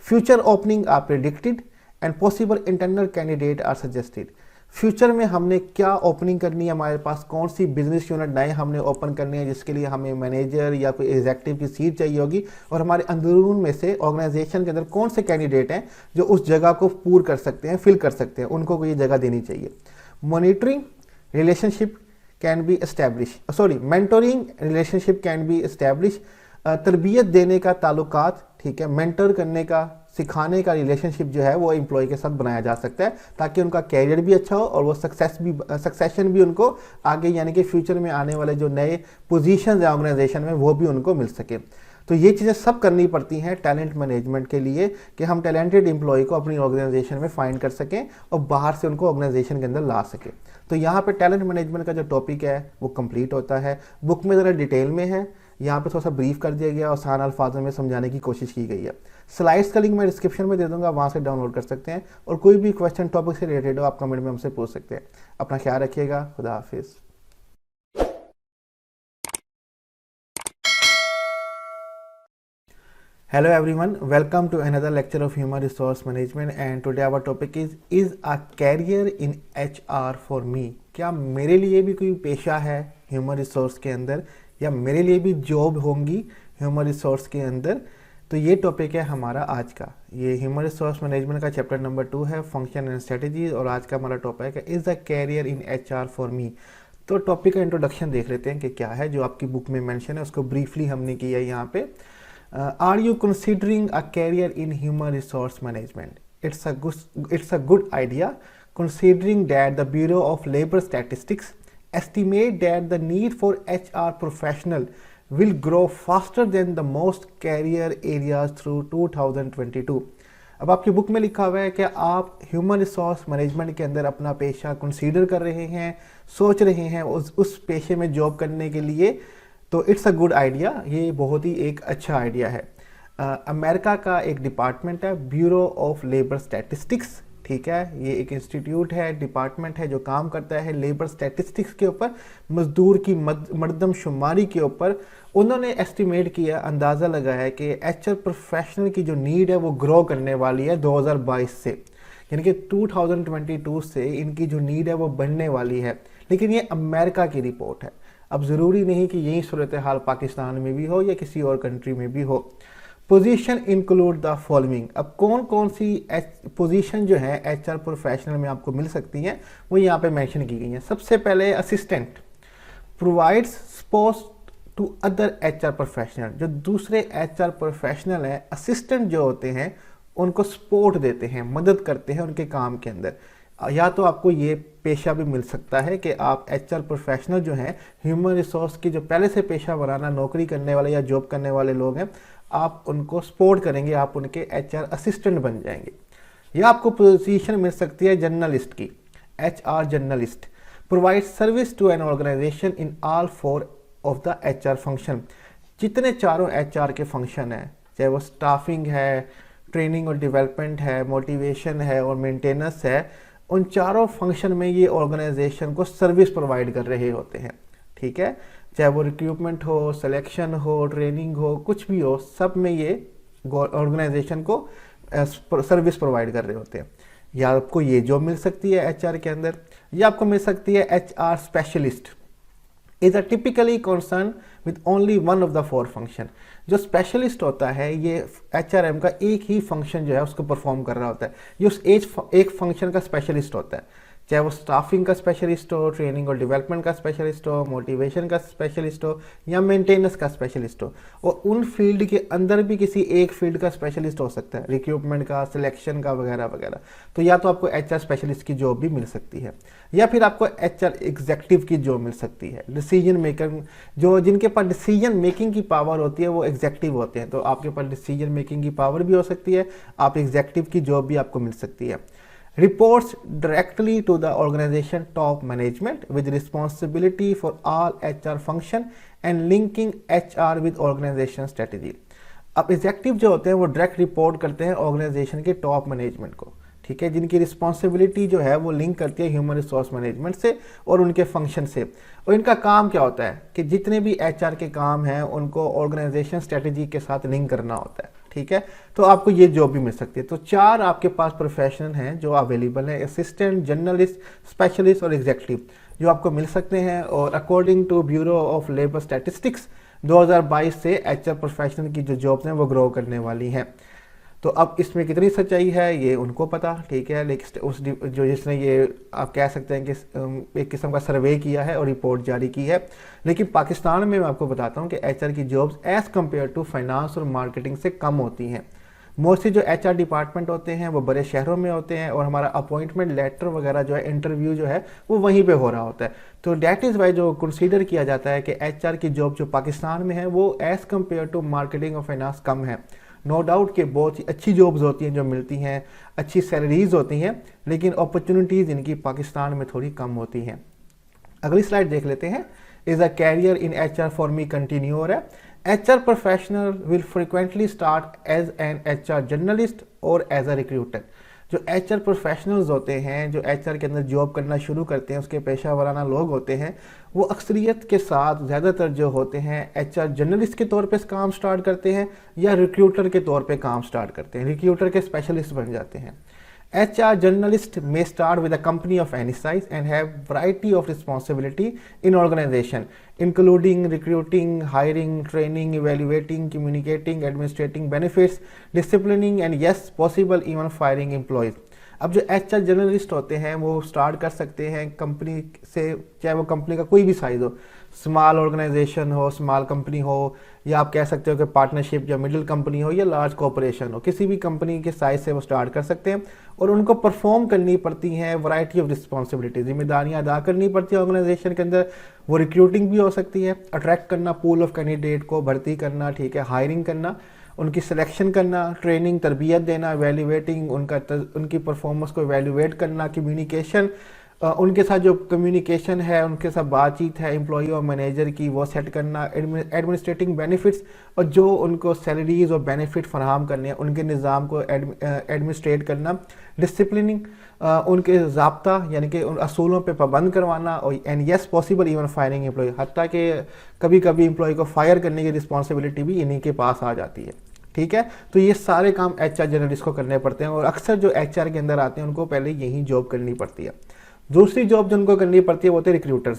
Future opening are predicted and possible internal candidate are suggested, future में हमने क्या ओपनिंग करनी है, हमारे पास कौन सी बिजनेस यूनिट नए हमने ओपन करनी है जिसके लिए हमें मैनेजर या कोई एग्जेक्टिव की सीट चाहिए होगी, और हमारे अंदरून में से ऑर्गेनाइजेशन के अंदर कौन से कैंडिडेट हैं जो उस जगह को पूर कर सकते हैं, फिल कर सकते हैं, उनको कोई जगह देनी चाहिए। Monitoring relationship can be establish, mentoring relationship can be establish, तरबियत देने का ताल्लुकात, ठीक है, मेंटर करने का, सिखाने का रिलेशनशिप जो है वो एम्प्लॉय के साथ बनाया जा सकता है ताकि उनका कैरियर भी अच्छा हो और वो सक्सेशन भी उनको आगे, यानी कि फ्यूचर में आने वाले जो नए पोजीशंस है ऑर्गेनाइजेशन में वो भी उनको मिल सके। तो ये चीज़ें सब करनी पड़ती हैं टैलेंट मैनेजमेंट के लिए कि हम टैलेंटेड एम्प्लॉय को अपनी ऑर्गेनाइजेशन में फाइंड कर सकें और बाहर से उनको ऑर्गेनाइजेशन के अंदर ला सकें। तो यहाँ पे टैलेंट मैनेजमेंट का जो टॉपिक है वो कंप्लीट होता है। बुक में ज़रा डिटेल में है, यहाँ पे थोड़ा सा ब्रीफ कर दिया गया और आसान अल्फाजों में समझाने की कोशिश की गई है। स्लाइड्स का लिंक मैं डिस्क्रिप्शन में दे दूंगा, वहाँ से डाउनलोड कर सकते हैं और कोई भी क्वेश्चन टॉपिक से रिलेटेड हो आप कमेंट में हमसे पूछ सकते हैं। अपना ख्याल रखिएगा, खुदा हाफिज़। Hello everyone, welcome to another lecture of Human Resource Management and today our topic is a career in HR for me? क्या मेरे लिए भी कोई पेशा है ह्यूमन रिसोर्स के अंदर या मेरे लिए भी जॉब होंगी ह्यूमन रिसोर्स के अंदर? तो ये टॉपिक है हमारा आज का। ये ह्यूमन रिसोर्स मैनेजमेंट का चैप्टर नंबर 2 है, फंक्शन एंड स्ट्रेटजीज, और आज का हमारा टॉपिक है is a career in HR for me. तो टॉपिक का इंट्रोडक्शन देख लेते हैं कि क्या है, जो आपकी बुक में मेंशन है उसको ब्रीफली हमने किया है यहाँ पे। Are you considering a career in human resource management? It's a good idea, considering that the Bureau of Labor Statistics estimate that the need for HR professional will grow faster than the most career areas through 2022. अब आपकी book में लिखा हुआ है कि आप human resource management के अंदर अपना पेशा कंसीडर कर रहे हैं, सोच रहे हैं उस पेशे में जॉब करने के लिए, तो इट्स अ गुड आइडिया, ये बहुत ही एक अच्छा आइडिया है। अमेरिका का एक डिपार्टमेंट है ब्यूरो ऑफ लेबर स्टैटिस्टिक्स, ठीक है, ये एक इंस्टीट्यूट है, डिपार्टमेंट है जो काम करता है लेबर स्टैटिस्टिक्स के ऊपर, मजदूर की मर्दमशुमारी के ऊपर। उन्होंने एस्टिमेट किया, अंदाज़ा लगाया है कि HR प्रोफेशनल की जो नीड है वो ग्रो करने वाली है 2022 से, यानी कि 2022 से इनकी जो नीड है वो बढ़ने वाली है। लेकिन ये अमेरिका की रिपोर्ट है, अब ज़रूरी नहीं कि यही सूरत हाल पाकिस्तान में भी हो या किसी और कंट्री में भी हो। पोजीशन इंक्लूड द फॉलोइंग, अब कौन कौन सी पोजीशन जो है HR प्रोफेशनल में आपको मिल सकती हैं वो यहाँ पे मेंशन की गई हैं। सबसे पहले assistant provides support to other HR professional, जो दूसरे HR प्रोफेशनल हैं, असिस्टेंट जो होते हैं उनको सपोर्ट देते हैं, मदद करते हैं उनके काम के अंदर। या तो आपको ये पेशा भी मिल सकता है कि आप एचआर प्रोफेशनल जो हैं, ह्यूमन रिसोर्स की जो पहले से पेशा वराना नौकरी करने वाले या जॉब करने वाले लोग हैं, आप उनको सपोर्ट करेंगे, आप उनके एचआर असिस्टेंट बन जाएंगे। या आपको पोजीशन मिल सकती है जर्नलिस्ट की, HR generalist provide service to an organisation in all 4 of the HR function. जितने चारों एचआर के फंक्शन हैं, चाहे वो स्टाफिंग है, ट्रेनिंग और डेवलपमेंट है, मोटिवेशन है और मेंटेनेंस है, उन चारों फंक्शन में ये ऑर्गेनाइजेशन को सर्विस प्रोवाइड कर रहे होते हैं। ठीक है, चाहे वो रिक्रूटमेंट हो, सिलेक्शन हो, ट्रेनिंग हो, कुछ भी हो, सब में ये ऑर्गेनाइजेशन को सर्विस प्रोवाइड कर रहे होते हैं। या आपको ये जॉब मिल सकती है एचआर के अंदर, या आपको मिल सकती है HR specialist is a typically concern with only one of the 4 function. जो स्पेशलिस्ट होता है ये एचआरएम का एक ही फंक्शन जो है उसको परफॉर्म कर रहा होता है। ये उस एक फंक्शन का स्पेशलिस्ट होता है, चाहे वो स्टाफिंग का स्पेशलिस्ट हो, ट्रेनिंग और डेवलपमेंट का स्पेशलिस्ट हो, मोटिवेशन का स्पेशलिस्ट हो या मेंटेनेंस का स्पेशलिस्ट हो। और उन फील्ड के अंदर भी किसी एक फील्ड का स्पेशलिस्ट हो सकता है, रिक्रूटमेंट का, सिलेक्शन का वगैरह वगैरह। तो या तो आपको एचआर स्पेशलिस्ट की जॉब भी मिल सकती है, या फिर आपको एचआर एग्जेक्टिव की जॉब मिल सकती है। डिसीजन मेकर, जो जिनके पास डिसीजन मेकिंग की पावर होती है वो एग्जेक्टिव होते हैं। तो आपके पास डिसीजन मेकिंग की पावर भी हो सकती है, आप एग्जेक्टिव की जॉब भी आपको मिल सकती है। Reports directly to the organization top management with responsibility for all HR function and linking HR with organization strategy। अब एग्जेक्टिव जो होते हैं वो डायरेक्ट रिपोर्ट करते हैं ऑर्गेनाइजेशन के टॉप मैनेजमेंट को। ठीक है, जिनकी रिस्पॉन्सिबिलिटी जो है वो लिंक करती है ह्यूमन रिसोर्स मैनेजमेंट से और उनके फंक्शन से। और इनका काम क्या होता है कि जितने भी एचआर के काम हैं उनको ऑर्गेनाइजेशन स्ट्रेटेजी के साथ लिंक करना होता है। ठीक है, तो आपको ये जॉब भी मिल सकती है। तो 4 आपके पास प्रोफेशन हैं जो अवेलेबल है, असिस्टेंट, जर्नलिस्ट, स्पेशलिस्ट और एग्जेक्टिव, जो आपको मिल सकते हैं। और according to bureau of labour statistics 2022 से एचआर प्रोफेशनल की जो जॉब्स हैं वो ग्रो करने वाली हैं। तो अब इसमें कितनी सच्चाई है ये उनको पता। ठीक है, लेकिन उस जो जिसने ये आप कह सकते हैं कि एक किस्म का सर्वे किया है और रिपोर्ट जारी की है। लेकिन पाकिस्तान में मैं आपको बताता हूँ कि एचआर की jobs as compare to finance और मार्केटिंग से कम होती हैं। मोस्टली जो एचआर डिपार्टमेंट होते हैं वो बड़े शहरों में होते हैं और हमारा अपॉइंटमेंट लेटर वगैरह जो है, इंटरव्यू जो है वो वहीं पे हो रहा होता है। तो डैट इज़ वाई जो कंसीडर किया जाता है कि एचआर की जॉब जो पाकिस्तान में है वो एज़ कम्पेयर टू मार्केटिंग और फाइनेंस कम है। नो डाउट कि बहुत ही अच्छी जॉब्स होती हैं जो मिलती हैं, अच्छी सैलरीज होती हैं, लेकिन अपॉर्चुनिटीज़ इनकी पाकिस्तान में थोड़ी कम होती हैं। अगली स्लाइड देख लेते हैं। Is a career in HR for me कंटिन्यूअर है। HR professional will frequently start as an HR journalist और एज अ रिक्रूटर। जो एचआर प्रोफेशनल्स होते हैं, जो एचआर के अंदर जॉब करना शुरू करते हैं, उसके पेशा वराना लोग होते हैं, वो अक्सरियत के साथ ज़्यादातर जो होते हैं एचआर जर्नलिस्ट के तौर पे काम स्टार्ट करते हैं या रिक्रूटर के तौर पे काम स्टार्ट करते हैं, रिक्रूटर के स्पेशलिस्ट बन जाते हैं। HR journalist may start with a company of any size and have variety of responsibility in organization, including recruiting, hiring, training, evaluating, communicating, administrating benefits, disciplining, and yes, possible even firing employees। अब जो HR journalist होते हैं वो start कर सकते हैं company से, चाहे वो कंपनी का कोई भी साइज हो, स्मॉल ऑर्गेनाइजेशन हो, स्मॉल कंपनी हो, या आप कह सकते हो कि पार्टनरशिप या मिडिल कंपनी हो या लार्ज कॉर्पोरेशन हो, किसी भी कंपनी के साइज से वो स्टार्ट कर सकते हैं। और उनको परफॉर्म करनी पड़ती हैं वैरायटी ऑफ रिस्पॉन्सिबिलिटी, जिम्मेदारियां अदा करनी पड़ती है ऑर्गेनाइजेशन के अंदर। वो रिक्रूटिंग भी हो सकती है, अट्रैक्ट करना पूल ऑफ कैंडिडेट को, भर्ती करना, ठीक है, हायरिंग करना, उनकी सिलेक्शन करना, ट्रेनिंग, तरबियत देना, एवेल्यूएटिंग, उनकी परफॉर्मेंस को एवेल्यूएट करना, कम्युनिकेशन, उनके साथ जो कम्युनिकेशन है, उनके साथ बातचीत है एम्प्लॉई और मैनेजर की, वो सेट करना, एडमिनिस्ट्रेटिंग बेनिफिट्स, और जो उनको सैलरीज और बेनिफिट फराहम करने हैं उनके निज़ाम को एडमिनिस्ट्रेट करना, डिसिप्लिनिंग, उनके ज़ाब्ता यानी कि उन असूलों पे पाबंद करवाना, और and yes possible even firing employee, हत्ता कि कभी कभी एम्प्लॉय को फायर करने की रिस्पॉन्सिबिलिटी भी इन्हीं के पास आ जाती है। ठीक है, तो ये सारे काम एचआर जर्नलिस्ट को करने पड़ते हैं और अक्सर जो एचआर के अंदर आते हैं उनको पहले यही जॉब करनी पड़ती है। दूसरी जॉब जिनको करनी पड़ती है वो होते हैं recruiters.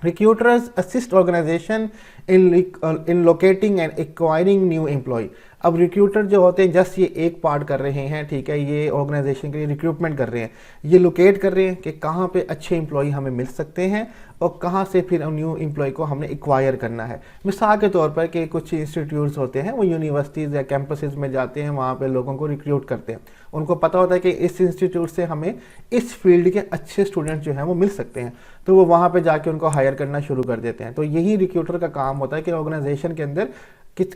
Recruiters assist organisation in locating and acquiring new employee. अब रिक्रूटर जो होते हैं जस्ट ये एक पार्ट कर रहे हैं, ठीक है, ये ऑर्गेनाइजेशन के लिए रिक्रूटमेंट कर रहे हैं, ये लोकेट कर रहे हैं कि कहाँ पे अच्छे एम्प्लॉय हमें मिल सकते हैं और कहाँ से फिर न्यू एम्प्लॉय को हमने एक्वायर करना है। मिसाल के तौर पर कि कुछ इंस्टीट्यूट्स होते हैं वो यूनिवर्सिटीज़ या कैंपसेस में जाते हैं, वहाँ पे लोगों को रिक्रूट करते हैं, उनको पता होता है कि इस इंस्टीट्यूट से हमें इस फील्ड के अच्छे स्टूडेंट जो हैं वो मिल सकते हैं, तो वो वहाँ पे जाके उनको हायर करना शुरू कर देते हैं। तो यही रिक्रूटर का काम होता है कि ऑर्गेनाइजेशन के अंदर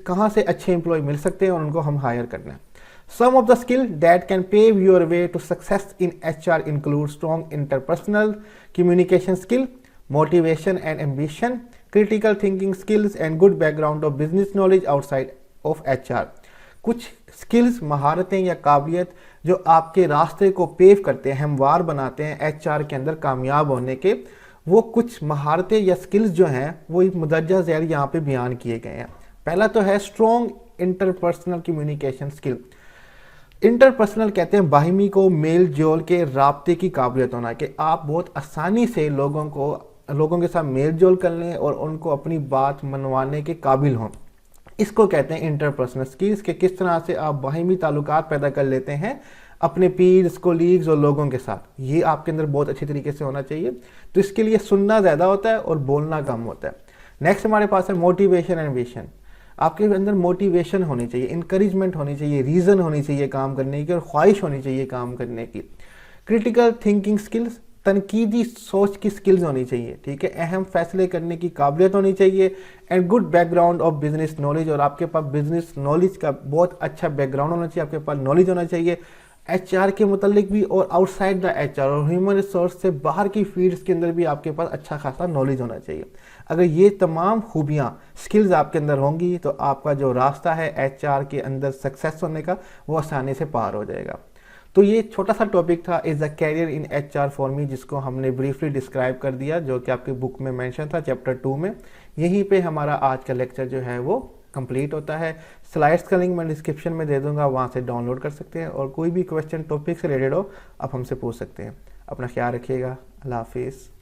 कहाँ से अच्छे एम्प्लॉय मिल सकते हैं और उनको हम हायर करना है। Some of the skills that can pave your way to success in HR include strong interpersonal communication skill, motivation and ambition, critical thinking skills, and good background of business knowledge outside of HR. कुछ skills, महारतें या काबिलियत जो आपके रास्ते को pave करते हैं, हमवार बनाते हैं HR के अंदर कामयाब होने के, वो कुछ महारतें या स्किल्स जो हैं वो मुदर्जा ज़ैल यहाँ पे बयान किए गए हैं। पहला तो है strong interpersonal communication skill. Interpersonal कहते हैं बाहिमी को मेल जोल के राब्ते की काबिलियत होना, कि आप बहुत आसानी से लोगों के साथ मेल जोल कर लें और उनको अपनी बात मनवाने के काबिल हों। इसको कहते हैं इंटरपर्सनल स्किल्स, के किस तरह से आप बाहिमी ताल्लुकात पैदा कर लेते हैं अपने पीर्स, कोलीग्स और लोगों के साथ। ये आपके अंदर बहुत अच्छी तरीके से होना चाहिए। तो इसके लिए सुनना ज़्यादा होता है और बोलना कम होता है। नेक्स्ट हमारे पास है मोटिवेशन एंड विजन। आपके अंदर मोटिवेशन होनी चाहिए, इंकरेजमेंट होनी चाहिए, रीज़न होनी चाहिए काम करने की और ख्वाहिश होनी चाहिए काम करने की। क्रिटिकल थिंकिंग स्किल्स, तनकीदी सोच की स्किल्स होनी चाहिए, ठीक है, अहम फैसले करने की काबिलियत होनी चाहिए। And good background of business knowledge, और आपके पास बिजनेस नॉलेज का बहुत अच्छा बैकग्राउंड होना चाहिए, आपके पास नॉलेज होना चाहिए HR के मुतालिक भी और आउटसाइड द HR और ह्यूमन रिसोर्स से बाहर की फील्ड्स के अंदर भी आपके पास अच्छा खासा नॉलेज होना चाहिए। अगर ये तमाम खूबियाँ, स्किल्स आपके अंदर होंगी तो आपका जो रास्ता है HR के अंदर सक्सेस होने का वो आसानी से पार हो जाएगा। तो ये छोटा सा टॉपिक था, is the career in HR for me, जिसको हमने ब्रीफली डिस्क्राइब कर दिया, जो कि आपकी बुक में मेंशन था चैप्टर 2 में। यहीं पे हमारा आज का लेक्चर जो है वो कंप्लीट होता है। स्लाइड्स का लिंक मैं डिस्क्रिप्शन में दे दूंगा, वहाँ से डाउनलोड कर सकते हैं और कोई भी क्वेश्चन टॉपिक से रिलेटेड हो आप हमसे पूछ सकते हैं। अपना ख्याल रखिएगा। अल्लाह हाफिज़।